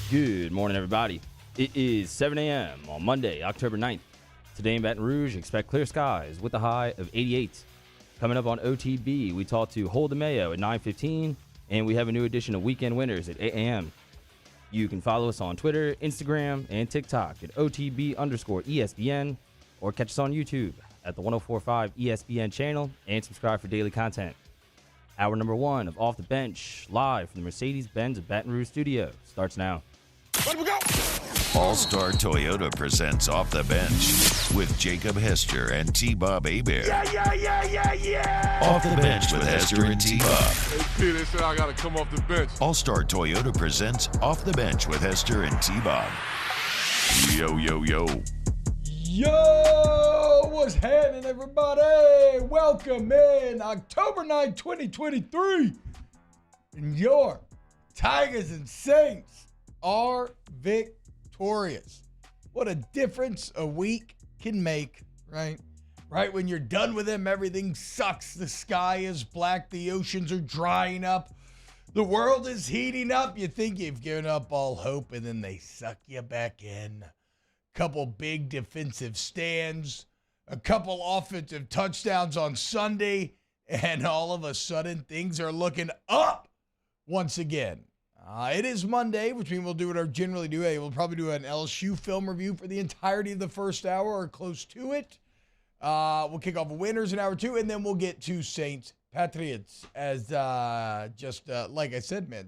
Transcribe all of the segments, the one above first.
Good morning, everybody. It is 7 a.m. on Monday, October 9th. Today in Baton Rouge, expect clear skies with a high of 88. Coming up on OTB, we talk to Hold the Mayo at 9:15, and we have a new edition of Weekend Winners at 8 a.m. You can follow us on Twitter, Instagram, and TikTok at OTB_ESPN, or catch us on YouTube at the 1045 ESPN channel and subscribe for daily content. Hour number 1 of Off the Bench, live from the Mercedes-Benz of Baton Rouge studio, starts now. Let we go. All-Star Toyota presents Off the Bench with Jacob Hester and T-Bob Hebert. Yeah. Off the Bench with Hester and T-Bob. Hey, P, they said I got to come off the bench. All-Star Toyota presents Off the Bench with Hester and T-Bob. Yo. Yo, what's happening, everybody? Welcome in October 9, 2023. And your Tigers and Saints are victorious. What a difference a week can make, right? Right when you're done with them, everything sucks. The sky is black. The oceans are drying up. The world is heating up. You think you've given up all hope, and then they suck you back in. Couple big defensive stands, a couple offensive touchdowns on Sunday, and all of a sudden things are looking up once again. It is Monday, which means we'll do what I generally do. We'll probably do an LSU film review for the entirety of the first hour or close to it. We'll kick off winners in hour 2, and then we'll get to Saints Patriots as like I said, man,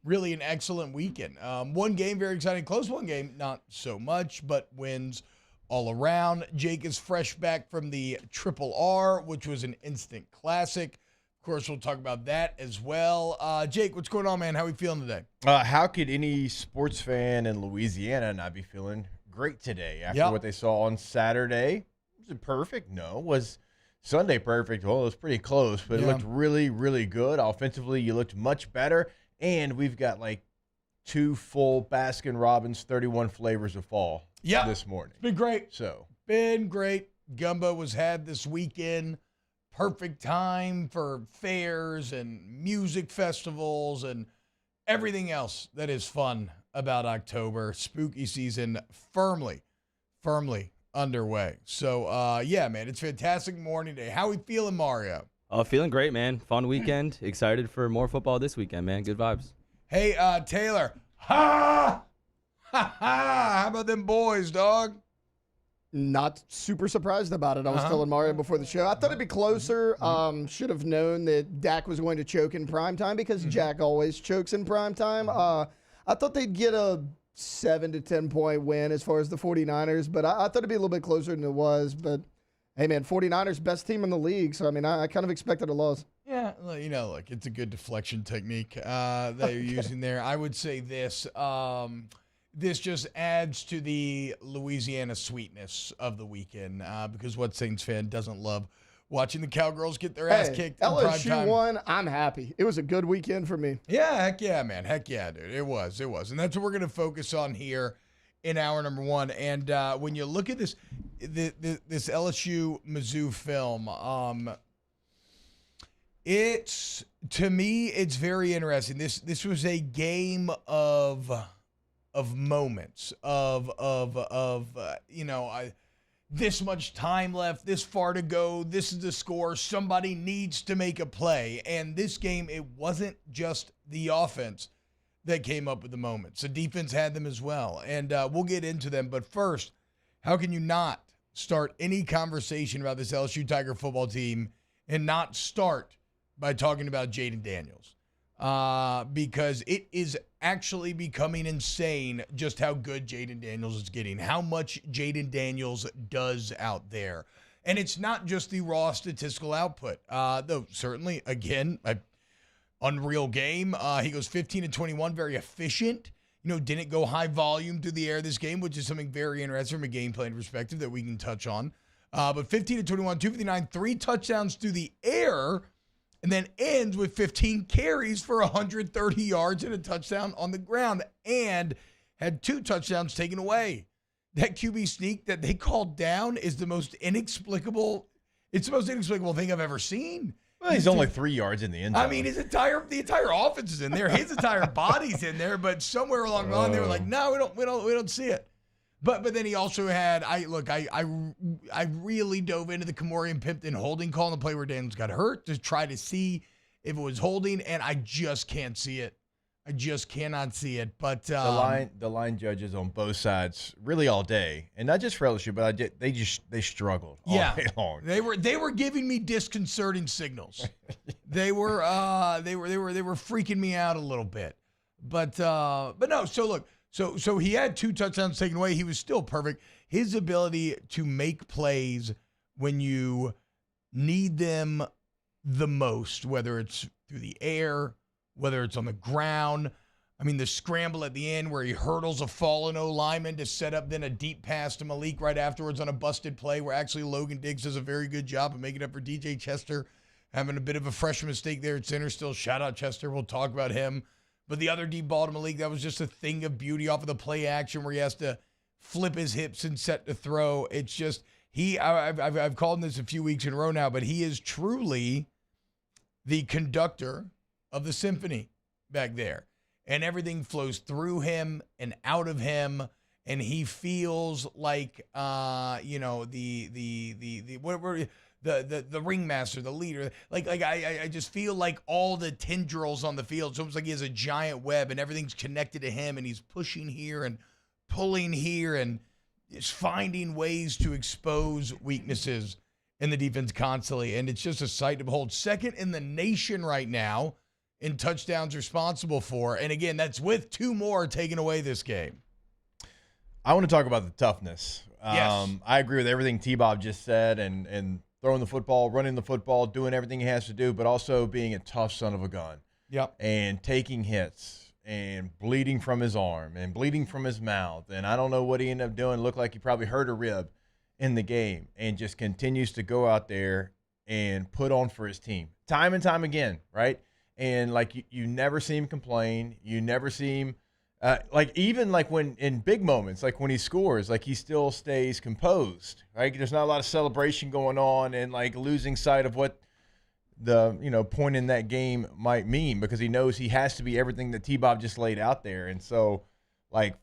really an excellent weekend. One game, very exciting. Close one game, not so much, but wins all around. Jake is fresh back from the Triple R, which was an instant classic. Of course, we'll talk about that as well. Jake, what's going on, man? How are we feeling today? How could any sports fan in Louisiana not be feeling great today after what they saw on Saturday? Was it perfect? No. Was Sunday perfect? Well, it was pretty close, but it looked really, really good. Offensively, you looked much better. And we've got like 2 full Baskin-Robbins 31 flavors of fall this morning. It's been great. Been great. Gumbo was had this weekend. Perfect time for fairs and music festivals and everything else that is fun about October. Spooky season firmly underway. So, man, it's a fantastic morning today. How we feeling, Mario? Feeling great, man. Fun weekend. Excited for more football this weekend, man. Good vibes. Hey, Taylor. Ha! How about them boys, dog? Not super surprised about it. I was telling Mario before the show. I thought it'd be closer. Should have known that Dak was going to choke in primetime because Jack always chokes in primetime. I thought they'd get a 7 to 10 point win as far as the 49ers, but I thought it'd be a little bit closer than it was. But, hey, man, 49ers, best team in the league. So, I mean, I kind of expected a loss. Yeah, look, it's a good deflection technique that you're using there. I would say this. This just adds to the Louisiana sweetness of the weekend because what Saints fan doesn't love watching the Cowgirls get their ass kicked in prime LSU time. won. I'm happy. It was a good weekend for me. Yeah, heck yeah, man. Heck yeah, dude. It was. And that's what we're going to focus on here in hour number 1. And when you look at this LSU-Mizzou film, to me, it's very interesting. This was a game of moments this much time left, this far to go, this is the score, somebody needs to make a play. And this game, it wasn't just the offense that came up with the moments. The defense had them as well. And we'll get into them. But first, how can you not start any conversation about this LSU Tiger football team and not start by talking about Jaden Daniels? Because it is actually becoming insane just how good Jaden Daniels is getting, how much Jaden Daniels does out there. And it's not just the raw statistical output, though certainly, again, an unreal game. He goes 15-21, very efficient. Didn't go high volume through the air this game, which is something very interesting from a game plan perspective that we can touch on. But 15-21, 259, 3 touchdowns through the air, and then ends with 15 carries for 130 yards and a touchdown on the ground, and had 2 touchdowns taken away. That QB sneak that they called down is the most inexplicable. It's the most inexplicable thing I've ever seen. Well, he's only 3 yards in the end zone. I mean, the entire offense is in there. His entire body's in there, but somewhere along the line they were like, no, we don't see it. But then he also had I really dove into the Kamorian Pimpton holding call on the play where Daniels got hurt to try to see if it was holding, and I just can't see it. I just cannot see it. But the line judges on both sides really all day, and not just for LSU, but they struggled all day long. They were giving me disconcerting signals. they were freaking me out a little bit. But no. So look. So he had 2 touchdowns taken away. He was still perfect. His ability to make plays when you need them the most, whether it's through the air, whether it's on the ground. I mean, the scramble at the end where he hurdles a fallen O-lineman to set up then a deep pass to Malik right afterwards on a busted play where actually Logan Diggs does a very good job of making up for DJ Chester, having a bit of a fresh mistake there at center still. Shout out Chester. We'll talk about him. But the other deep ball to Malik, that was just a thing of beauty off of the play action where he has to flip his hips and set to throw. It's just, I've called him this a few weeks in a row now, but he is truly the conductor of the symphony back there. And everything flows through him and out of him. And he feels like, the ringmaster, the leader. I just feel like all the tendrils on the field. It's almost like he has a giant web and everything's connected to him and he's pushing here and pulling here and just finding ways to expose weaknesses in the defense constantly. And it's just a sight to behold. Second in the nation right now in touchdowns responsible for. And again, that's with 2 more taken away this game. I want to talk about the toughness. Yes. I agree with everything T-Bob just said and throwing the football, running the football, doing everything he has to do, but also being a tough son of a gun. Yep. And taking hits and bleeding from his arm and bleeding from his mouth. And I don't know what he ended up doing. Looked like he probably hurt a rib in the game and just continues to go out there and put on for his team time and time again, right? And you never see him complain. You never see him even when in big moments, like when he scores, he still stays composed, right? There's not a lot of celebration going on and losing sight of what the point in that game might mean, because he knows he has to be everything that T-Bob just laid out there. And so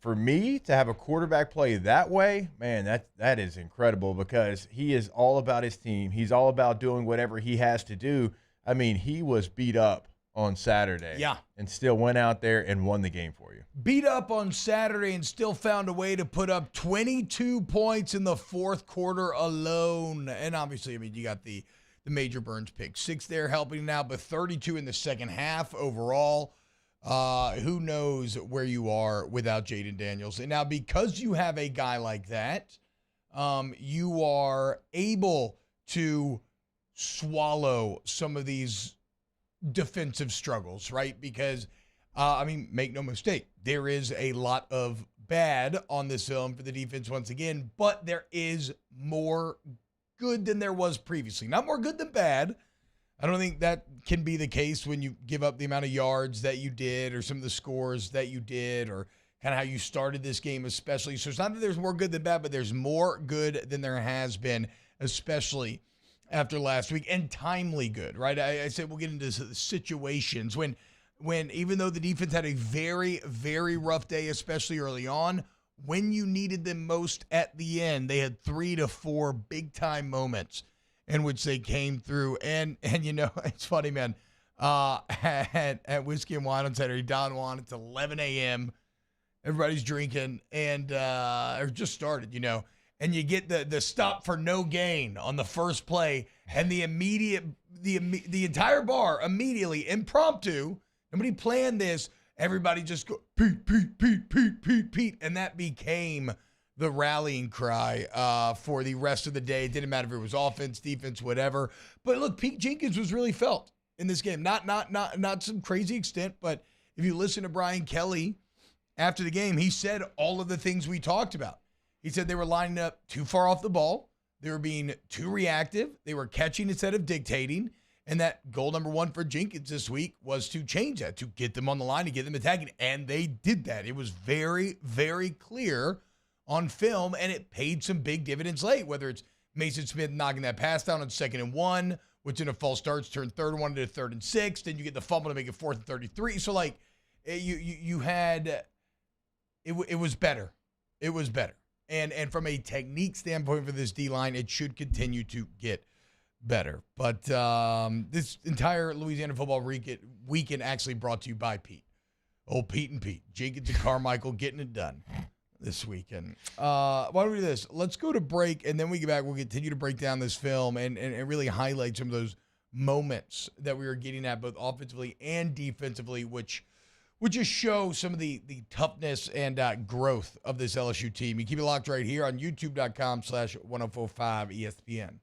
for me to have a quarterback play that way, man, that is incredible, because he is all about his team. He's all about doing whatever he has to do. I mean, he was beat up on Saturday. Yeah. And still went out there and won the game for you. Beat up on Saturday and still found a way to put up 22 points in the fourth quarter alone. And obviously, I mean, you got the Major Burns pick 6 there helping now, but 32 in the second half overall. Who knows where you are without Jaden Daniels. And now because you have a guy like that, you are able to swallow some of these defensive struggles, right? Because, make no mistake, there is a lot of bad on this film for the defense once again, but there is more good than there was previously. Not more good than bad. I don't think that can be the case when you give up the amount of yards that you did or some of the scores that you did or kind of how you started this game especially. So it's not that there's more good than bad, but there's more good than there has been, especially after last week, and timely good, right? I said we'll get into situations when even though the defense had a very, very rough day, especially early on, when you needed them most at the end, they had 3 to 4 big-time moments in which they came through. And it's funny, man. At Whiskey and Wine on Saturday, Don Juan, it's 11 a.m. Everybody's drinking and or just started, and you get the stop for no gain on the first play, and the entire bar immediately, impromptu, nobody planned this, everybody just go, Pete, Pete, Pete, Pete, Pete, Pete, and that became the rallying cry for the rest of the day. It didn't matter if it was offense, defense, whatever. But look, Pete Jenkins was really felt in this game. Not some crazy extent, but if you listen to Brian Kelly after the game, he said all of the things we talked about. He said they were lining up too far off the ball. They were being too reactive. They were catching instead of dictating. And that goal number 1 for Jenkins this week was to change that, to get them on the line, to get them attacking. And they did that. It was very, very clear on film, and it paid some big dividends late, whether it's Mason Smith knocking that pass down on 2nd and 1, which in a false starts turn 3rd and 1 into 3rd and 6. Then you get the fumble to make it 4th and 33. So, like, you had it was better. It was better. And from a technique standpoint for this D-line, it should continue to get better. But this entire Louisiana football weekend actually brought to you by Pete. Old Pete and Pete. Jenkins and Carmichael getting it done this weekend. Why don't we do this? Let's go to break, and then we get back. We'll continue to break down this film and really highlight some of those moments that we were getting at both offensively and defensively, which would just show some of the toughness and growth of this LSU team. You keep it locked right here on youtube.com/1045 ESPN.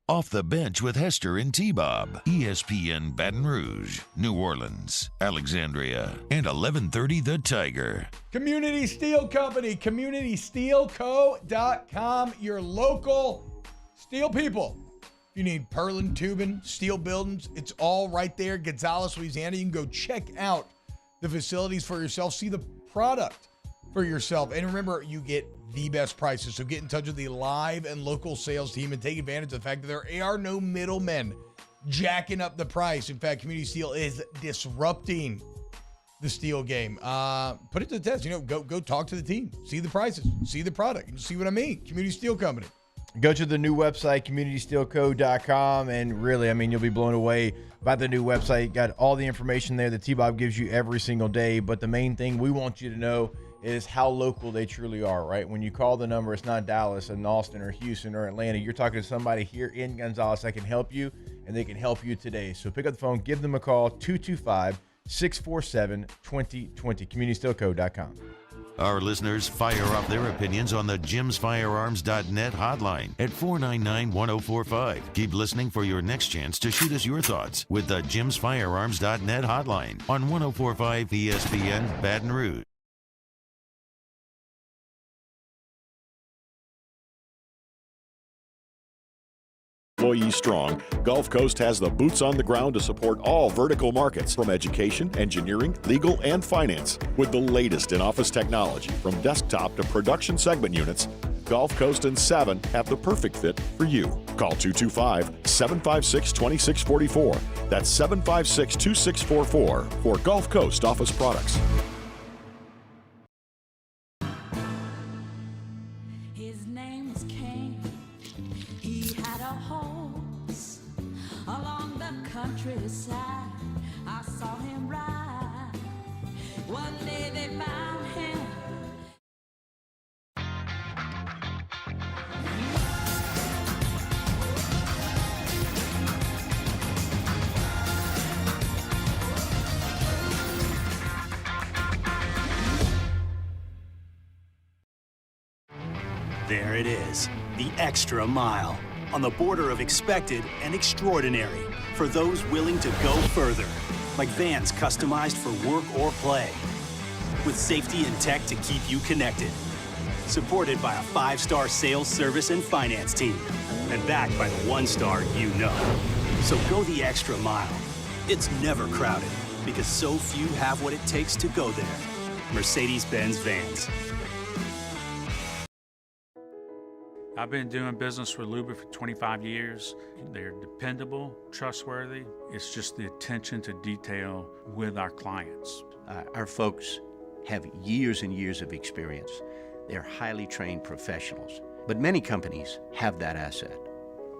Off the Bench with Hester and T-Bob. ESPN Baton Rouge, New Orleans, Alexandria, and 1130 The Tiger. Community Steel Company, communitysteelco.com, your local steel people. If you need purlin, tubing, steel buildings, it's all right there. Gonzales, Louisiana. You can go check out the facilities for yourself, see the product for yourself. And remember, you get the best prices. So get in touch with the live and local sales team and take advantage of the fact that there are no middlemen jacking up the price. In fact, Community Steel is disrupting the steel game. Put it to the test. Go talk to the team. See the prices. See the product. You see what I mean? Community Steel Company. Go to the new website, communitysteelco.com, and really, you'll be blown away by the new website. Got all the information there that T-Bob gives you every single day, but the main thing we want you to know is how local they truly are, right? When you call the number, it's not Dallas and Austin or Houston or Atlanta. You're talking to somebody here in Gonzales that can help you, and they can help you today. So pick up the phone, give them a call, 225-647-2020, communitysteelco.com. Our listeners fire off their opinions on the jimsfirearms.net hotline at 499-1045. Keep listening for your next chance to shoot us your thoughts with the jimsfirearms.net hotline on 1045 ESPN Baton Rouge. Employee strong, Gulf Coast has the boots on the ground to support all vertical markets, from education, engineering, legal, and finance. With the latest in office technology, from desktop to production segment units, Gulf Coast and Savin have the perfect fit for you. Call 225-756-2644. That's 756-2644 for Gulf Coast office products. Countryside, I saw him ride. One day they found him. There it is, the extra mile, on the border of expected and extraordinary, for those willing to go further, like vans customized for work or play, with safety and tech to keep you connected, supported by a 5-star sales, service, and finance team, and backed by the 1-star you know. So go the extra mile. It's never crowded, because so few have what it takes to go there. Mercedes-Benz Vans. I've been doing business with Luba for 25 years. They're dependable, trustworthy. It's just the attention to detail with our clients. Our folks have years and years of experience. They're highly trained professionals, but many companies have that asset.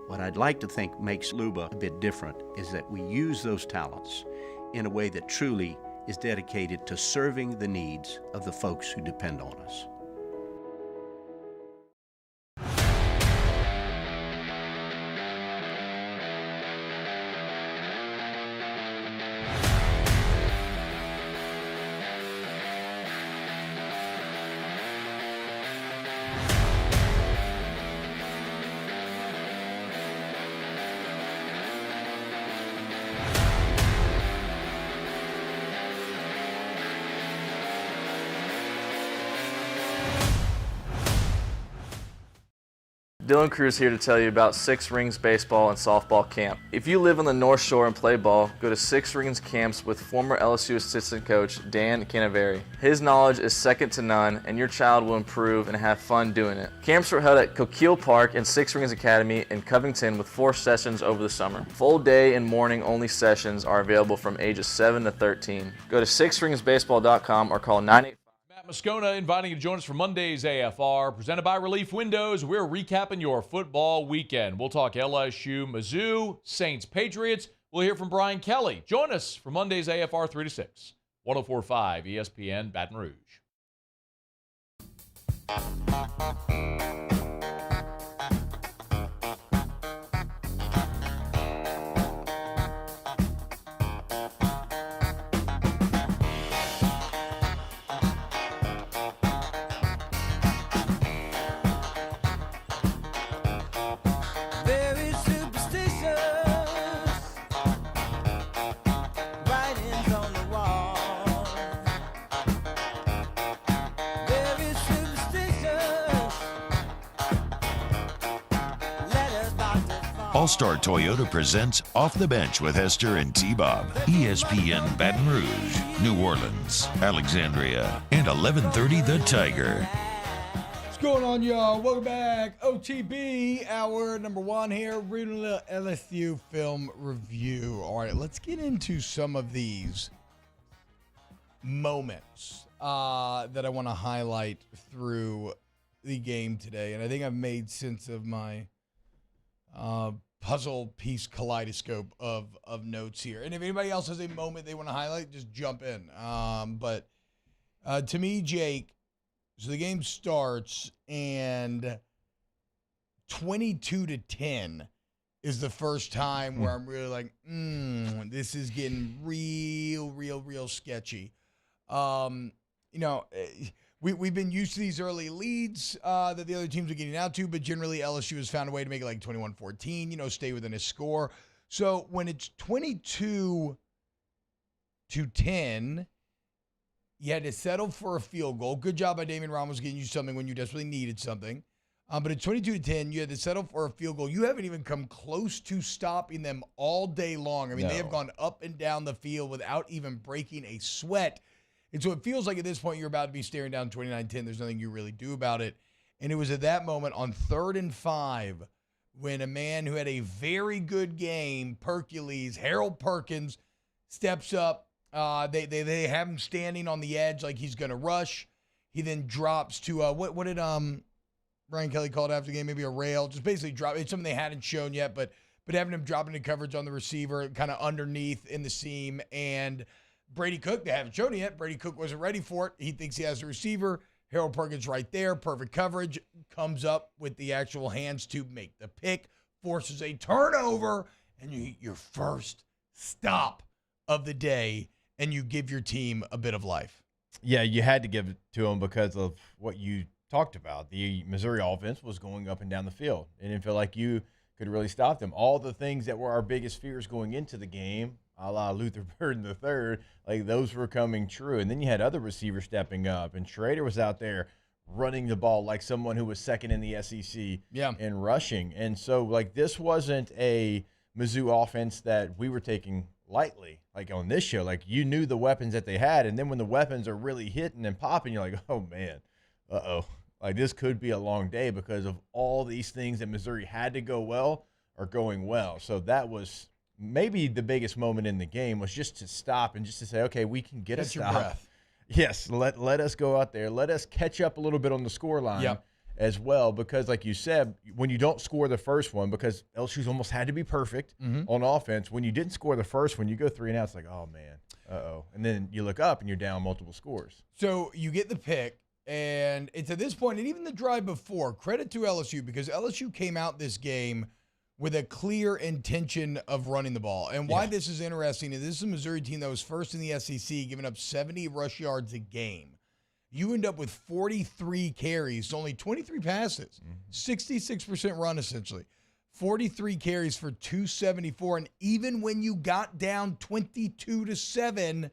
What I'd like to think makes Luba a bit different is that we use those talents in a way that truly is dedicated to serving the needs of the folks who depend on us. Dylan Cruz here to tell you about Six Rings Baseball and Softball Camp. If you live on the North Shore and play ball, go to Six Rings Camps with former LSU assistant coach Dan Canaveri. His knowledge is second to none, and your child will improve and have fun doing it. Camps were held at Coquille Park and Six Rings Academy in Covington with 4 sessions over the summer. Full day and morning only sessions are available from ages 7 to 13. Go to sixringsbaseball.com or call 985. Moscona inviting you to join us for Monday's AFR, presented by Relief Windows. We're recapping your football weekend. We'll talk LSU, Mizzou, Saints, Patriots. We'll hear from Brian Kelly. Join us for Monday's AFR 3 to 6, 104.5 ESPN Baton Rouge. All-Star Toyota presents Off the Bench with Hester and T-Bob. ESPN Baton Rouge, New Orleans, Alexandria, and 1130 The Tiger. What's going on, y'all? Welcome back. OTB, hour number 1 here. Reading a little LSU film review. All right, let's get into some of these moments that I want to highlight through the game today. And I think I've made sense of my puzzle piece kaleidoscope of notes here. And if anybody else has a moment they want to highlight, just jump in. But to me, Jake, so the game starts and 22-10 is the first time where I'm really like, this is getting real sketchy. We've been used to these early leads that the other teams are getting out to, but generally LSU has found a way to make it like 21-14, stay within a score. So when it's 22-10, you had to settle for a field goal. Good job by Damian Ramos getting you something when you desperately needed something. But at 22-10, you had to settle for a field goal. You haven't even come close to stopping them all day long. I mean, They have gone up and down the field without even breaking a sweat. And so it feels like at this point you're about to be staring down 29-10. There's nothing you really do about it. And it was at that moment on 3rd and 5 when a man who had a very good game, Harold Perkins, steps up. They have him standing on the edge like he's going to rush. He then drops to, what did Brian Kelly call it after the game? Maybe a rail. Just basically drop. It's something they hadn't shown yet, but having him drop into coverage on the receiver, kind of underneath in the seam. And Brady Cook, they haven't shown it yet. Brady Cook wasn't ready for it. He thinks he has the receiver. Harold Perkins right there, perfect coverage, comes up with the actual hands to make the pick, forces a turnover, and you get your first stop of the day, and you give your team a bit of life. Yeah, you had to give it to them because of what you talked about. The Missouri offense was going up and down the field. It didn't feel like you could really stop them. All the things that were our biggest fears going into the game, a la Luther Burden III, like those were coming true. And then you had other receivers stepping up, and Schrader was out there running the ball like someone who was second in the SEC and rushing. And so, like, this wasn't a Mizzou offense that we were taking lightly. Like on this show, like you knew the weapons that they had, and then when the weapons are really hitting and popping, you're like, oh, man, like this could be a long day because of all these things that Missouri had to go well are going well. So that was maybe the biggest moment in the game, was just to stop and just to say, okay, we can get a stop. Your breath. Yes, let us go out there. Let us catch up a little bit on the score line as well, because like you said, when you don't score the first one, because LSU's almost had to be perfect on offense, when you didn't score the first one, you go 3 and out, it's like, oh, man, and then you look up and you're down multiple scores. So you get the pick, and it's at this point, and even the drive before, credit to LSU, because LSU came out this game with a clear intention of running the ball. And why this is interesting is this is a Missouri team that was first in the SEC, giving up 70 rush yards a game. You end up with 43 carries, only 23 passes, 66% run essentially, 43 carries for 274. And even when you got down 22-7,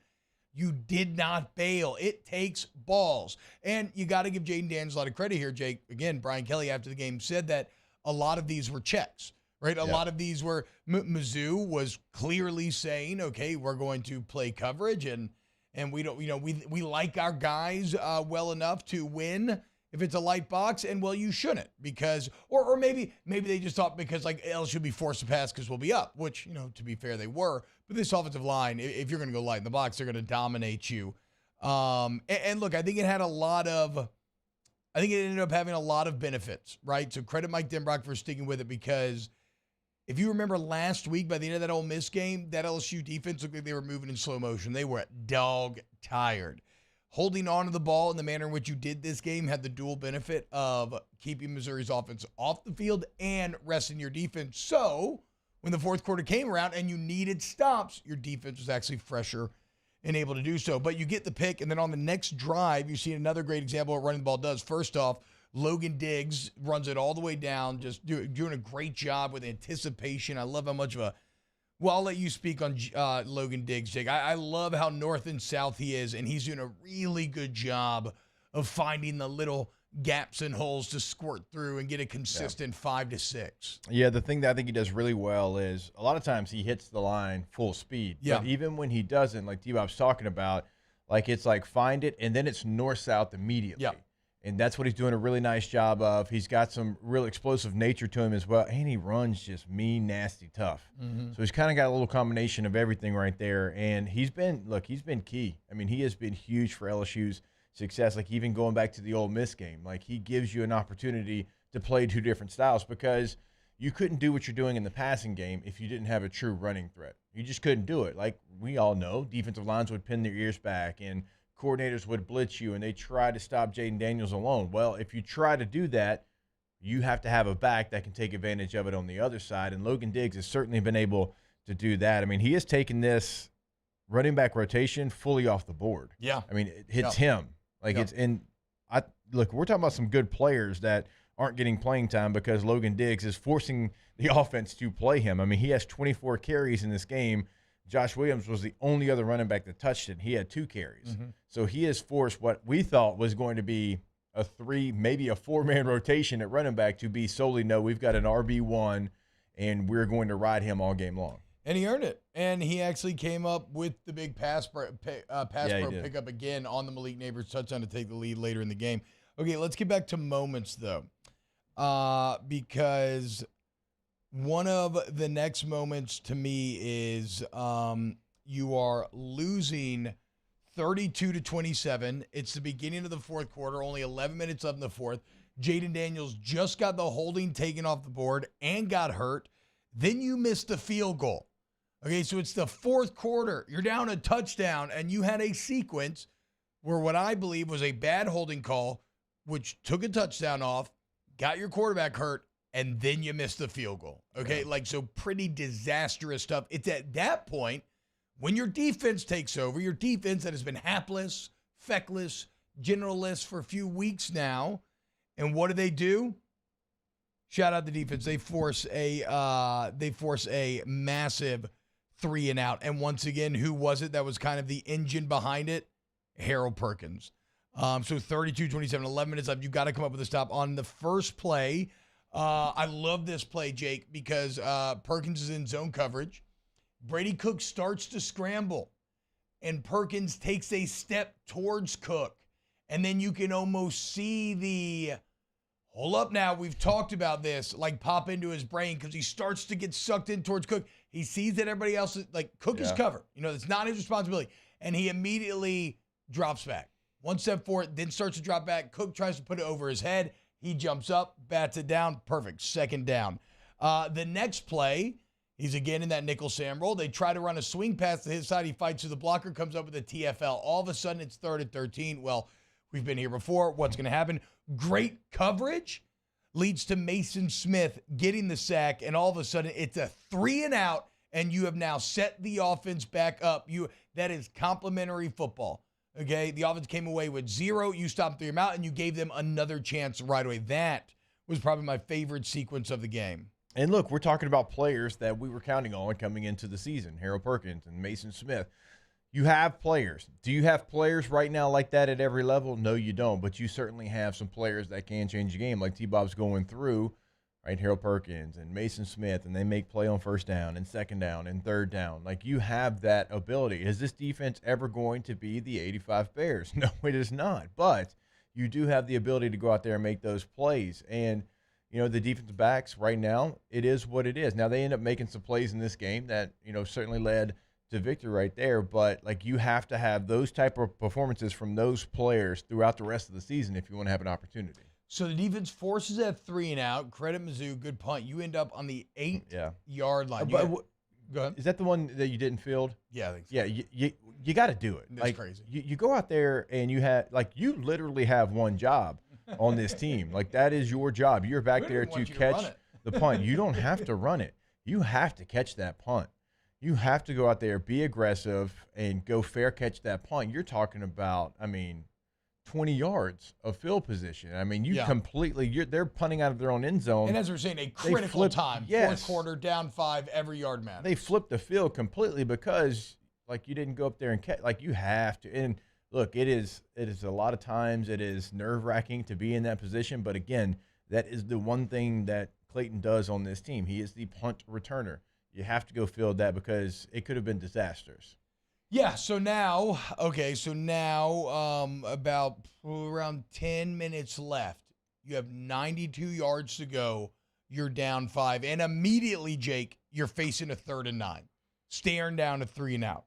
you did not bail. It takes balls. And you got to give Jaden Daniels a lot of credit here, Jake. Again, Brian Kelly after the game said that a lot of these were checks, right? A lot of these were Mizzou was clearly saying, okay, we're going to play coverage and we don't, we like our guys well enough to win if it's a light box, and well, you shouldn't because, or maybe they just thought because like LSU should be forced to pass because we'll be up, which, to be fair, they were. But this offensive line, if you're going to go light in the box, they're going to dominate you. And look, I think it ended up having a lot of benefits, right? So credit Mike Denbrock for sticking with it because if you remember last week, by the end of that Ole Miss game, that LSU defense looked like they were moving in slow motion. They were dog tired. Holding on to the ball in the manner in which you did this game had the dual benefit of keeping Missouri's offense off the field and resting your defense. So when the fourth quarter came around and you needed stops, your defense was actually fresher and able to do so. But you get the pick, and then on the next drive, you see another great example of what running the ball does. First off, Logan Diggs runs it all the way down, just doing a great job with anticipation. I love how much of a well, I'll let you speak on Logan Diggs, Jake. I love how north and south he is, and he's doing a really good job of finding the little gaps and holes to squirt through and get a consistent 5 to 6. Yeah, the thing that I think he does really well is a lot of times he hits the line full speed. Yeah. But even when he doesn't, like T-Bob's talking about, like it's like find it, and then it's north-south immediately. Yeah. And that's what he's doing a really nice job of. He's got some real explosive nature to him as well, and he runs just mean, nasty, tough. So he's kind of got a little combination of everything right there, and he's been key. I mean, he has been huge for LSU's success, like even going back to the Ole Miss game. Like he gives you an opportunity to play two different styles because you couldn't do what you're doing in the passing game if you didn't have a true running threat. You just couldn't do it. Like we all know, defensive lines would pin their ears back, and coordinators would blitz you, and they try to stop Jaden Daniels alone. Well, if you try to do that, you have to have a back that can take advantage of it on the other side, and Logan Diggs has certainly been able to do that. I mean, he has taken this running back rotation fully off the board. Yeah. I mean, it's him. Like it's in – look, we're talking about some good players that aren't getting playing time because Logan Diggs is forcing the offense to play him. I mean, he has 24 carries in this game. Josh Williams was the only other running back that touched it. He had 2 carries. So he has forced what we thought was going to be a 3, maybe a 4-man rotation at running back to be solely, no, we've got an RB1, and we're going to ride him all game long. And he earned it. And he actually came up with the big pass pro pickup again on the Malik Neighbors touchdown to take the lead later in the game. Okay, let's get back to moments, though, because – one of the next moments to me is you are losing 32-27. It's the beginning of the fourth quarter, only 11 minutes left in the fourth. Jaden Daniels just got the holding taken off the board and got hurt. Then you missed the field goal. Okay, so it's the fourth quarter. You're down a touchdown, and you had a sequence where what I believe was a bad holding call, which took a touchdown off, got your quarterback hurt, and then you missed the field goal. Okay, so pretty disastrous stuff. It's at that point when your defense takes over, your defense that has been hapless, feckless, generalless for a few weeks now. And what do? Shout out the defense. They force a massive 3-and-out. And once again, who was it that was kind of the engine behind it? Harold Perkins. So 32-27, 11 minutes left. You got to come up with a stop on the first play. I love this play, Jake, because Perkins is in zone coverage. Brady Cook starts to scramble, and Perkins takes a step towards Cook. And then you can almost see the, hold up now, we've talked about this, like pop into his brain because he starts to get sucked in towards Cook. He sees that everybody else, Cook is covered. It's not his responsibility. And he immediately drops back. One step forward, then starts to drop back. Cook tries to put it over his head. He jumps up, bats it down. Perfect. Second down. The next play, he's again in that nickel Sam roll. They try to run a swing pass to his side. He fights through the blocker, comes up with a TFL. All of a sudden, it's 3rd and 13. Well, we've been here before. What's going to happen? Great coverage leads to Mason Smith getting the sack, and all of a sudden, it's a 3-and-out, and you have now set the offense back up. That is complimentary football. Okay, the offense came away with 0. You stopped through your mouth, and you gave them another chance right away. That was probably my favorite sequence of the game. And look, we're talking about players that we were counting on coming into the season, Harold Perkins and Mason Smith. You have players. Do you have players right now like that at every level? No, you don't, but you certainly have some players that can change the game, like T-Bob's going through. right? Harold Perkins and Mason Smith, and they make play on first down and second down and third down. Like, you have that ability. Is this defense ever going to be the 85 Bears? No, it is not. But you do have the ability to go out there and make those plays. And, you know, the defensive backs right now, it is what it is. Now, they end up making some plays in this game that, you know, certainly led to victory right there. But, like, you have to have those type of performances from those players throughout the rest of the season if you want to have an opportunity. So the defense forces that 3 and out. Credit Mizzou, good punt. You end up on the 8-yard line. But, go ahead. Is that the one that you didn't field? Yeah, I think so. Yeah, you got to do it. That's crazy. You go out there and you literally have one job on this team. Like, that is your job. You're back there to catch the punt. You don't have to run it. You have to catch that punt. You have to go out there, be aggressive, and go fair catch that punt. You're talking about, 20 yards of field position. I mean, they're punting out of their own end zone. And as we're saying, a critical time. Fourth quarter, down 5, every yard matters. They flipped the field completely because, like, you didn't go up there and catch. Like, you have to. And look, it is a lot of times it is nerve-wracking to be in that position. But again, that is the one thing that Clayton does on this team. He is the punt returner. You have to go field that because it could have been disastrous. Yeah, so now about around 10 minutes left. You have 92 yards to go. You're down 5. And immediately, Jake, you're facing a 3rd and 9. Staring down a 3 and out.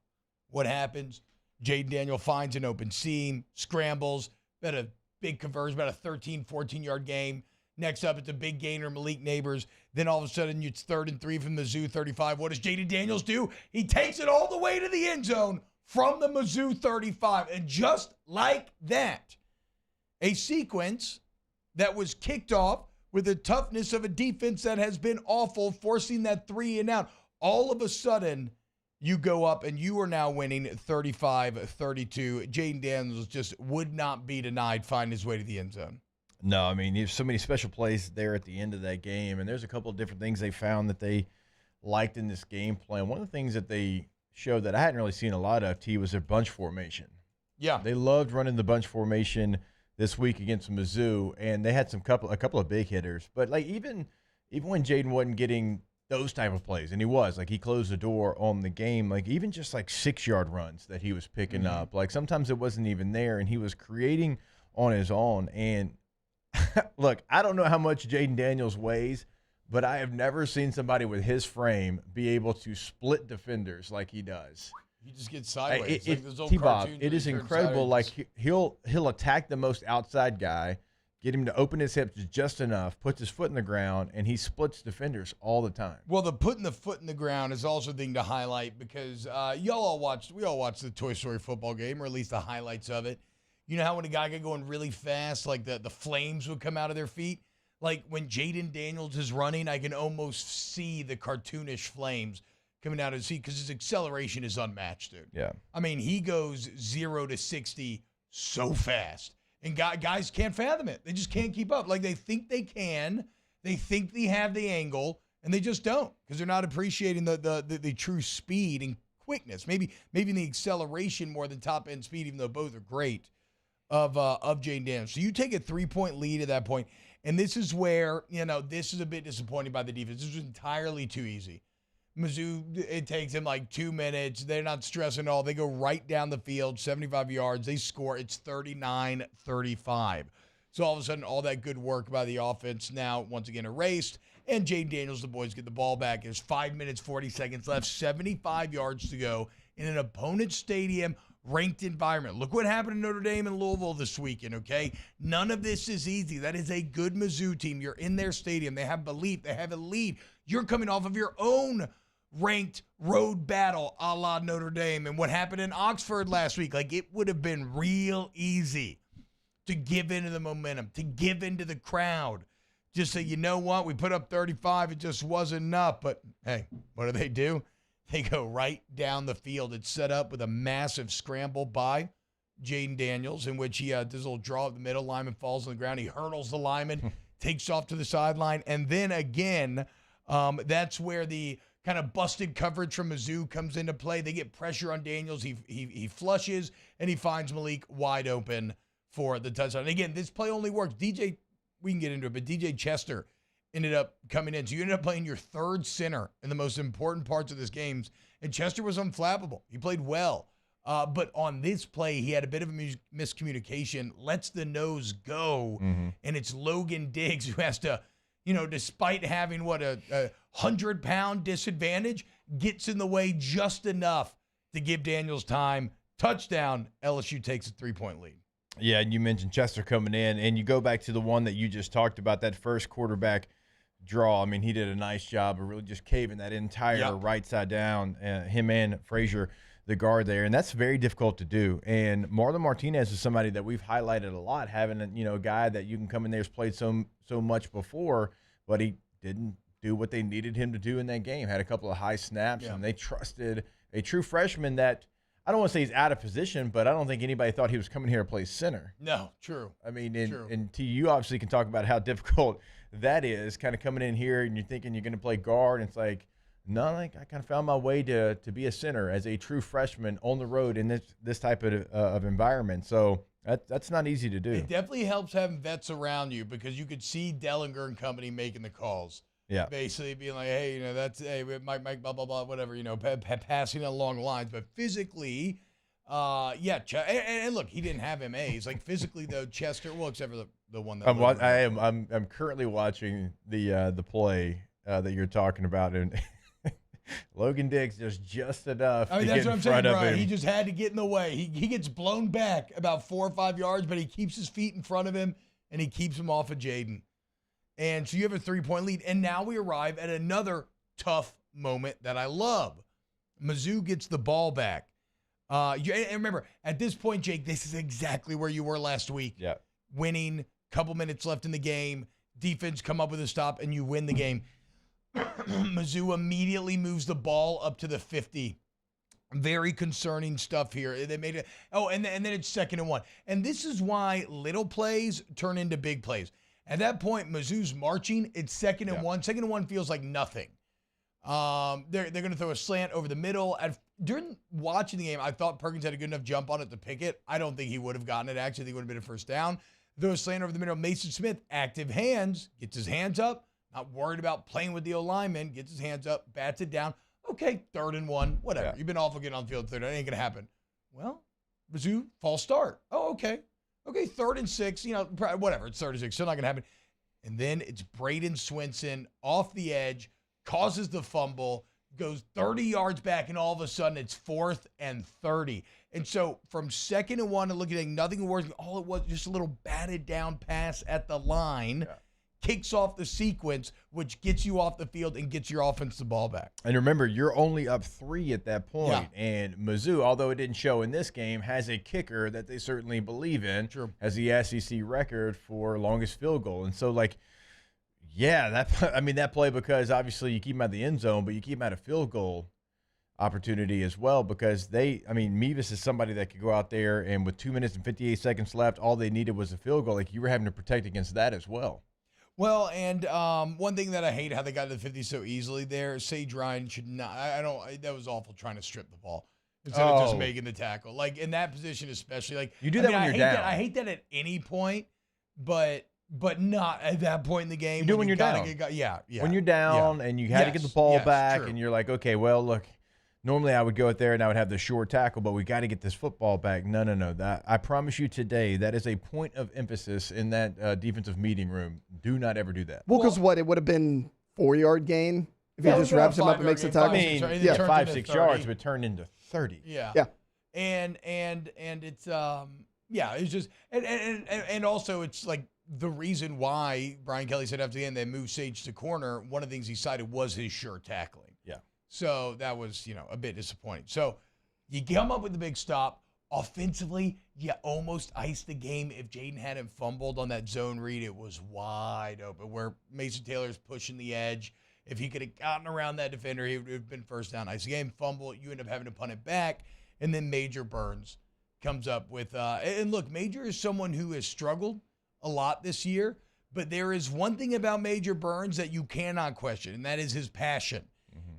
What happens? Jaden Daniel finds an open seam, scrambles, about a big conversion, about a 13, 14-yard game. Next up, it's a big gainer, Malik Neighbors. Then all of a sudden, it's 3rd and 3 from Mizzou 35. What does Jaden Daniels do? He takes it all the way to the end zone from the Mizzou 35. And just like that, a sequence that was kicked off with the toughness of a defense that has been awful, forcing that 3 and out. All of a sudden, you go up and you are now winning 35-32. Jaden Daniels just would not be denied finding his way to the end zone. No, I mean, there's so many special plays there at the end of that game, and there's a couple of different things they found that they liked in this game plan. One of the things that they showed that I hadn't really seen a lot of, was their bunch formation. Yeah. They loved running the bunch formation this week against Mizzou, and they had a couple of big hitters. But, like, even when Jaden wasn't getting those type of plays, and he closed the door on the game, like, even just, like, 6-yard runs that he was picking up. Like, sometimes it wasn't even there, and he was creating on his own, and look, I don't know how much Jaden Daniels weighs, but I have never seen somebody with his frame be able to split defenders like he does. You just get sideways. T-Bob, it is incredible. Like, he'll attack the most outside guy, get him to open his hips just enough, puts his foot in the ground, and he splits defenders all the time. Well, the putting the foot in the ground is also a thing to highlight because we all watched the Toy Story football game, or at least the highlights of it. You know how when a guy got going really fast, like the flames would come out of their feet? Like when Jaden Daniels is running, I can almost see the cartoonish flames coming out of his feet because his acceleration is unmatched, dude. Yeah. I mean, he goes 0 to 60 so fast. And guys can't fathom it. They just can't keep up. Like, they think they can. They think they have the angle, and they just don't because they're not appreciating the true speed and quickness. Maybe the acceleration more than top-end speed, even though both are great. Of Jaden Daniels. So you take a 3-point lead at that point, and this is where, this is a bit disappointing by the defense. This was entirely too easy. Mizzou, it takes them like 2 minutes. They're not stressing at all. They go right down the field, 75 yards. They score. It's 39-35. So all of a sudden, all that good work by the offense now once again erased, and Jaden Daniels, the boys, get the ball back. There's 5 minutes, 40 seconds left, 75 yards to go in an opponent's stadium, ranked environment. Look what happened in Notre Dame and Louisville this weekend, okay? None of this is easy. That is a good Mizzou team. You're in their stadium. They have belief. They have a lead. You're coming off of your own ranked road battle a la Notre Dame and what happened in Oxford last week. Like, it would have been real easy to give into the momentum, to give into the crowd. Just say, you know what? We put up 35. It just wasn't enough. But, hey, what do? They go right down the field. It's set up with a massive scramble by Jaden Daniels, in which he does a little draw up the middle. Lineman falls on the ground. He hurdles the lineman, takes off to the sideline. And then again, that's where the kind of busted coverage from Mizzou comes into play. They get pressure on Daniels. He flushes, and he finds Malik wide open for the touchdown. And again, this play only works. We can get into it, but DJ Chester ended up coming in. So you ended up playing your third center in the most important parts of this game. And Chester was unflappable. He played well. But on this play, he had a bit of a miscommunication, lets the nose go, and it's Logan Diggs who has to, despite having, a 100-pound disadvantage, gets in the way just enough to give Daniels time. Touchdown, LSU takes a 3-point lead. Yeah, and you mentioned Chester coming in, and you go back to the one that you just talked about, that first quarterback draw. I mean, he did a nice job of really just caving that entire right side down, him and Frazier, the guard there, and that's very difficult to do. And Marlon Martinez is somebody that we've highlighted a lot, having a guy that you can come in there, has played so much before, but he didn't do what they needed him to do in that game. Had a couple of high snaps, and they trusted a true freshman that, I don't want to say he's out of position, but I don't think anybody thought he was coming here to play center. No, true. I mean, and T, you obviously can talk about how difficult that is, kind of coming in here and you're thinking you're going to play guard, and it's like, no, I kind of found my way to be a center as a true freshman on the road in this type of environment. So that's not easy to do. It definitely helps having vets around you, because you could see Dellinger and company making the calls. Yeah. Basically being like, hey, that's, hey, Mike, blah, blah, blah, whatever, passing along lines. But physically, and look, he didn't have MAs. Like, physically, though, Chester, well, except for the one that I'm currently watching the play that you're talking about, and Logan Diggs just enough to get in front of him. He just had to get in the way. He gets blown back about 4 or 5 yards, but he keeps his feet in front of him, and he keeps him off of Jaden. And so you have a 3-point lead. And now we arrive at another tough moment that I love. Mizzou gets the ball back. And remember, at this point, Jake, this is exactly where you were last week. Yeah. Winning, couple minutes left in the game, defense come up with a stop, and you win the game. Mizzou immediately moves the ball up to the 50. Very concerning stuff here. They made it. Oh, and then it's 2nd and 1. And this is why little plays turn into big plays. At that point, Mizzou's marching. It's 2nd and 1. 2nd and 1 feels like nothing. They're going to throw a slant over the middle. During watching the game, I thought Perkins had a good enough jump on it to pick it. I don't think he would have gotten it. Actually, I think it would have been a first down. Throw a slant over the middle. Mason Smith, active hands, gets his hands up. Not worried about playing with the O-lineman. Gets his hands up, bats it down. Okay, 3rd and 1. Whatever. Yeah. You've been awful getting on the field 3rd. That ain't going to happen. Well, Mizzou, false start. Oh, okay. Okay, 3rd and 6, whatever. It's 3rd and 6. Still not going to happen. And then it's Braden Swinson off the edge, causes the fumble, goes 30 yards back, and all of a sudden it's 4th and 30. And so from 2nd and 1 and looking at nothing worse, all it was just a little batted down pass at the line. Yeah. Kicks off the sequence, which gets you off the field and gets your offense the ball back. And remember, you're only up 3 at that point. Yeah. And Mizzou, although it didn't show in this game, has a kicker that they certainly believe in, has the SEC record for longest field goal. And so, that play, because obviously you keep him out of the end zone, but you keep him out of field goal opportunity as well, because Mevis is somebody that could go out there and with 2 minutes and 58 seconds left, all they needed was a field goal. Like, you were having to protect against that as well. Well, and one thing that I hate how they got to the 50 so easily there, Sage Ryan should not, that was awful trying to strip the ball instead of just making the tackle. Like, in that position especially, you do that when you're down. I hate that at any point, but not at that point in the game. You do when you're down. When you're down and you had to get the ball back, and you're like, okay, well, look, normally I would go out there and I would have the short tackle, but we got to get this football back. No. That, I promise you today, that is a point of emphasis in that defensive meeting room. Do not ever do that. Well, because it would have been 4-yard gain if he just wraps him up and makes the tackle. 5-6 yards would turn into 30. Yeah. And it's it's just and also it's like the reason why Brian Kelly said after the end they moved Sage to corner. One of the things he cited was his sure tackling. Yeah. So that was, a bit disappointing. So you come up with the big stop. Offensively, you almost iced the game. If Jaden hadn't fumbled on that zone read, it was wide open where Mason Taylor's pushing the edge. If he could have gotten around that defender, he would have been first down. Ice the game, fumble, you end up having to punt it back. And then Major Burns comes up with, and look, Major is someone who has struggled a lot this year, but there is one thing about Major Burns that you cannot question, and that is his passion.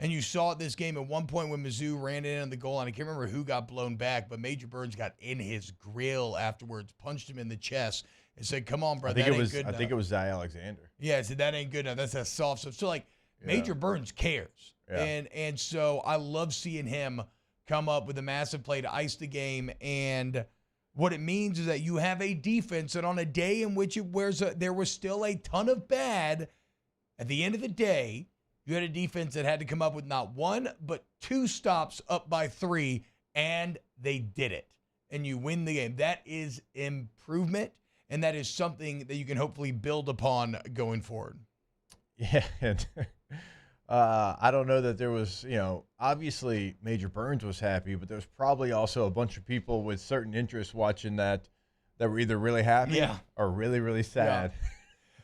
And you saw it this game at one point when Mizzou ran in on the goal line. I can't remember who got blown back, but Major Burns got in his grill afterwards, punched him in the chest, and said, "Come on, bro, that ain't good enough." I think it was Zay Alexander. Yeah, I said, "That ain't good enough. That's that soft stuff." So, like, Major Burns cares. Yeah. And so I love seeing him come up with a massive play to ice the game. And what it means is that you have a defense that on a day in which there was still a ton of bad, at the end of the day, you had a defense that had to come up with not one, but 2 stops up by 3, and they did it. And you win the game. That is improvement, and that is something that you can hopefully build upon going forward. Yeah, and I don't know that there was, obviously Major Burns was happy, but there's probably also a bunch of people with certain interests watching that were either really happy or really, really sad. Yeah.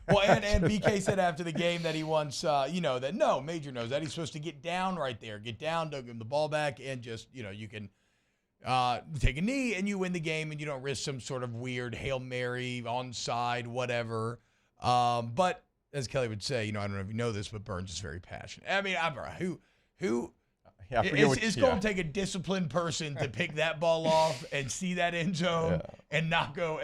Well, and BK said after the game that he wants, Major knows that he's supposed to get down right there, don't give him the ball back, and just, you can take a knee and you win the game and you don't risk some sort of weird Hail Mary, onside, whatever. But as Kelly would say, I don't know if you know this, but Burns is very passionate. I mean, it's going to take a disciplined person to pick that ball off and see that end zone and not go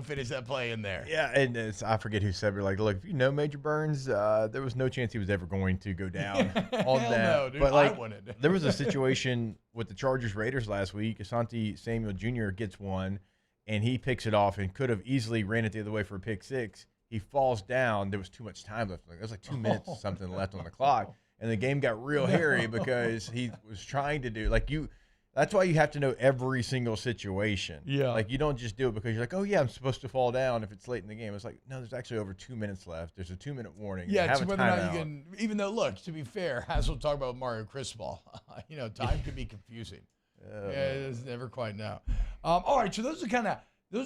finish that play in there. Yeah, and I forget who said it. Like, look, if you know Major Burns, there was no chance he was ever going to go down on Hell that. No, dude, but I wouldn't. There was a situation with the Chargers Raiders last week. Asante Samuel Jr. gets one, and he picks it off and could have easily ran it the other way for a pick 6. He falls down. There was too much time left. There was like 2 minutes or something left on the clock. And the game got real hairy because he was trying to do that's why you have to know every single situation. Yeah. Like, you don't just do it because you're like, oh yeah, I'm supposed to fall down if it's late in the game. It's like, no, there's actually over 2 minutes left. There's a 2-minute warning. Yeah, it's whether or not you can, even though, look, to be fair, as we'll talk about with Mario Cristobal, time can be confusing. It's never quite know. All right, so those are kind of, I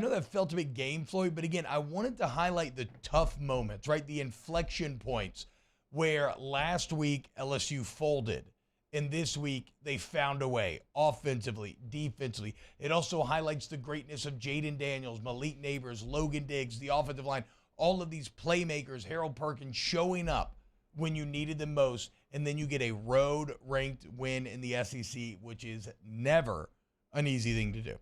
know that felt a bit game Floyd, but again, I wanted to highlight the tough moments, right? The inflection points where last week LSU folded and this week they found a way offensively, defensively. It also highlights the greatness of Jaden Daniels, Malik Neighbors, Logan Diggs, the offensive line, all of these playmakers, Harold Perkins showing up when you needed them most, and then you get a road-ranked win in the SEC, which is never an easy thing to do.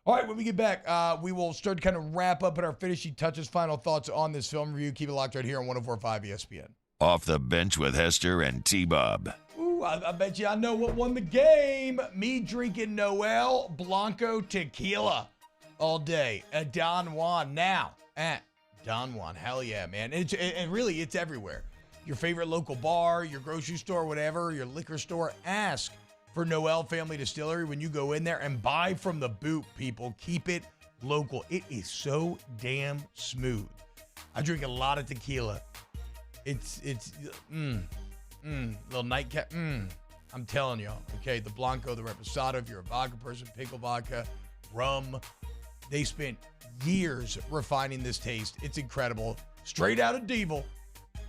All right, when we get back, we will start to kind of wrap up at our finishing touches, final thoughts on this film review. Keep it locked right here on 104.5 ESPN. Off the Bench with Hester and T-Bob. Ooh, I bet you I know what won the game. Me drinking Noel Blanco tequila all day at Don Juan now. At Don Juan. Hell yeah, man. And really, it's everywhere. Your favorite local bar, your grocery store, whatever, your liquor store, ask for Noel Family Distillery when you go in there and buy from the boot, people. Keep it local. It is so damn smooth. I drink a lot of tequila. It's little nightcap. I'm telling y'all, okay, the Blanco, the Reposado, if you're a vodka person, pickle vodka, rum. They spent years refining this taste. It's incredible. Straight out of Devil,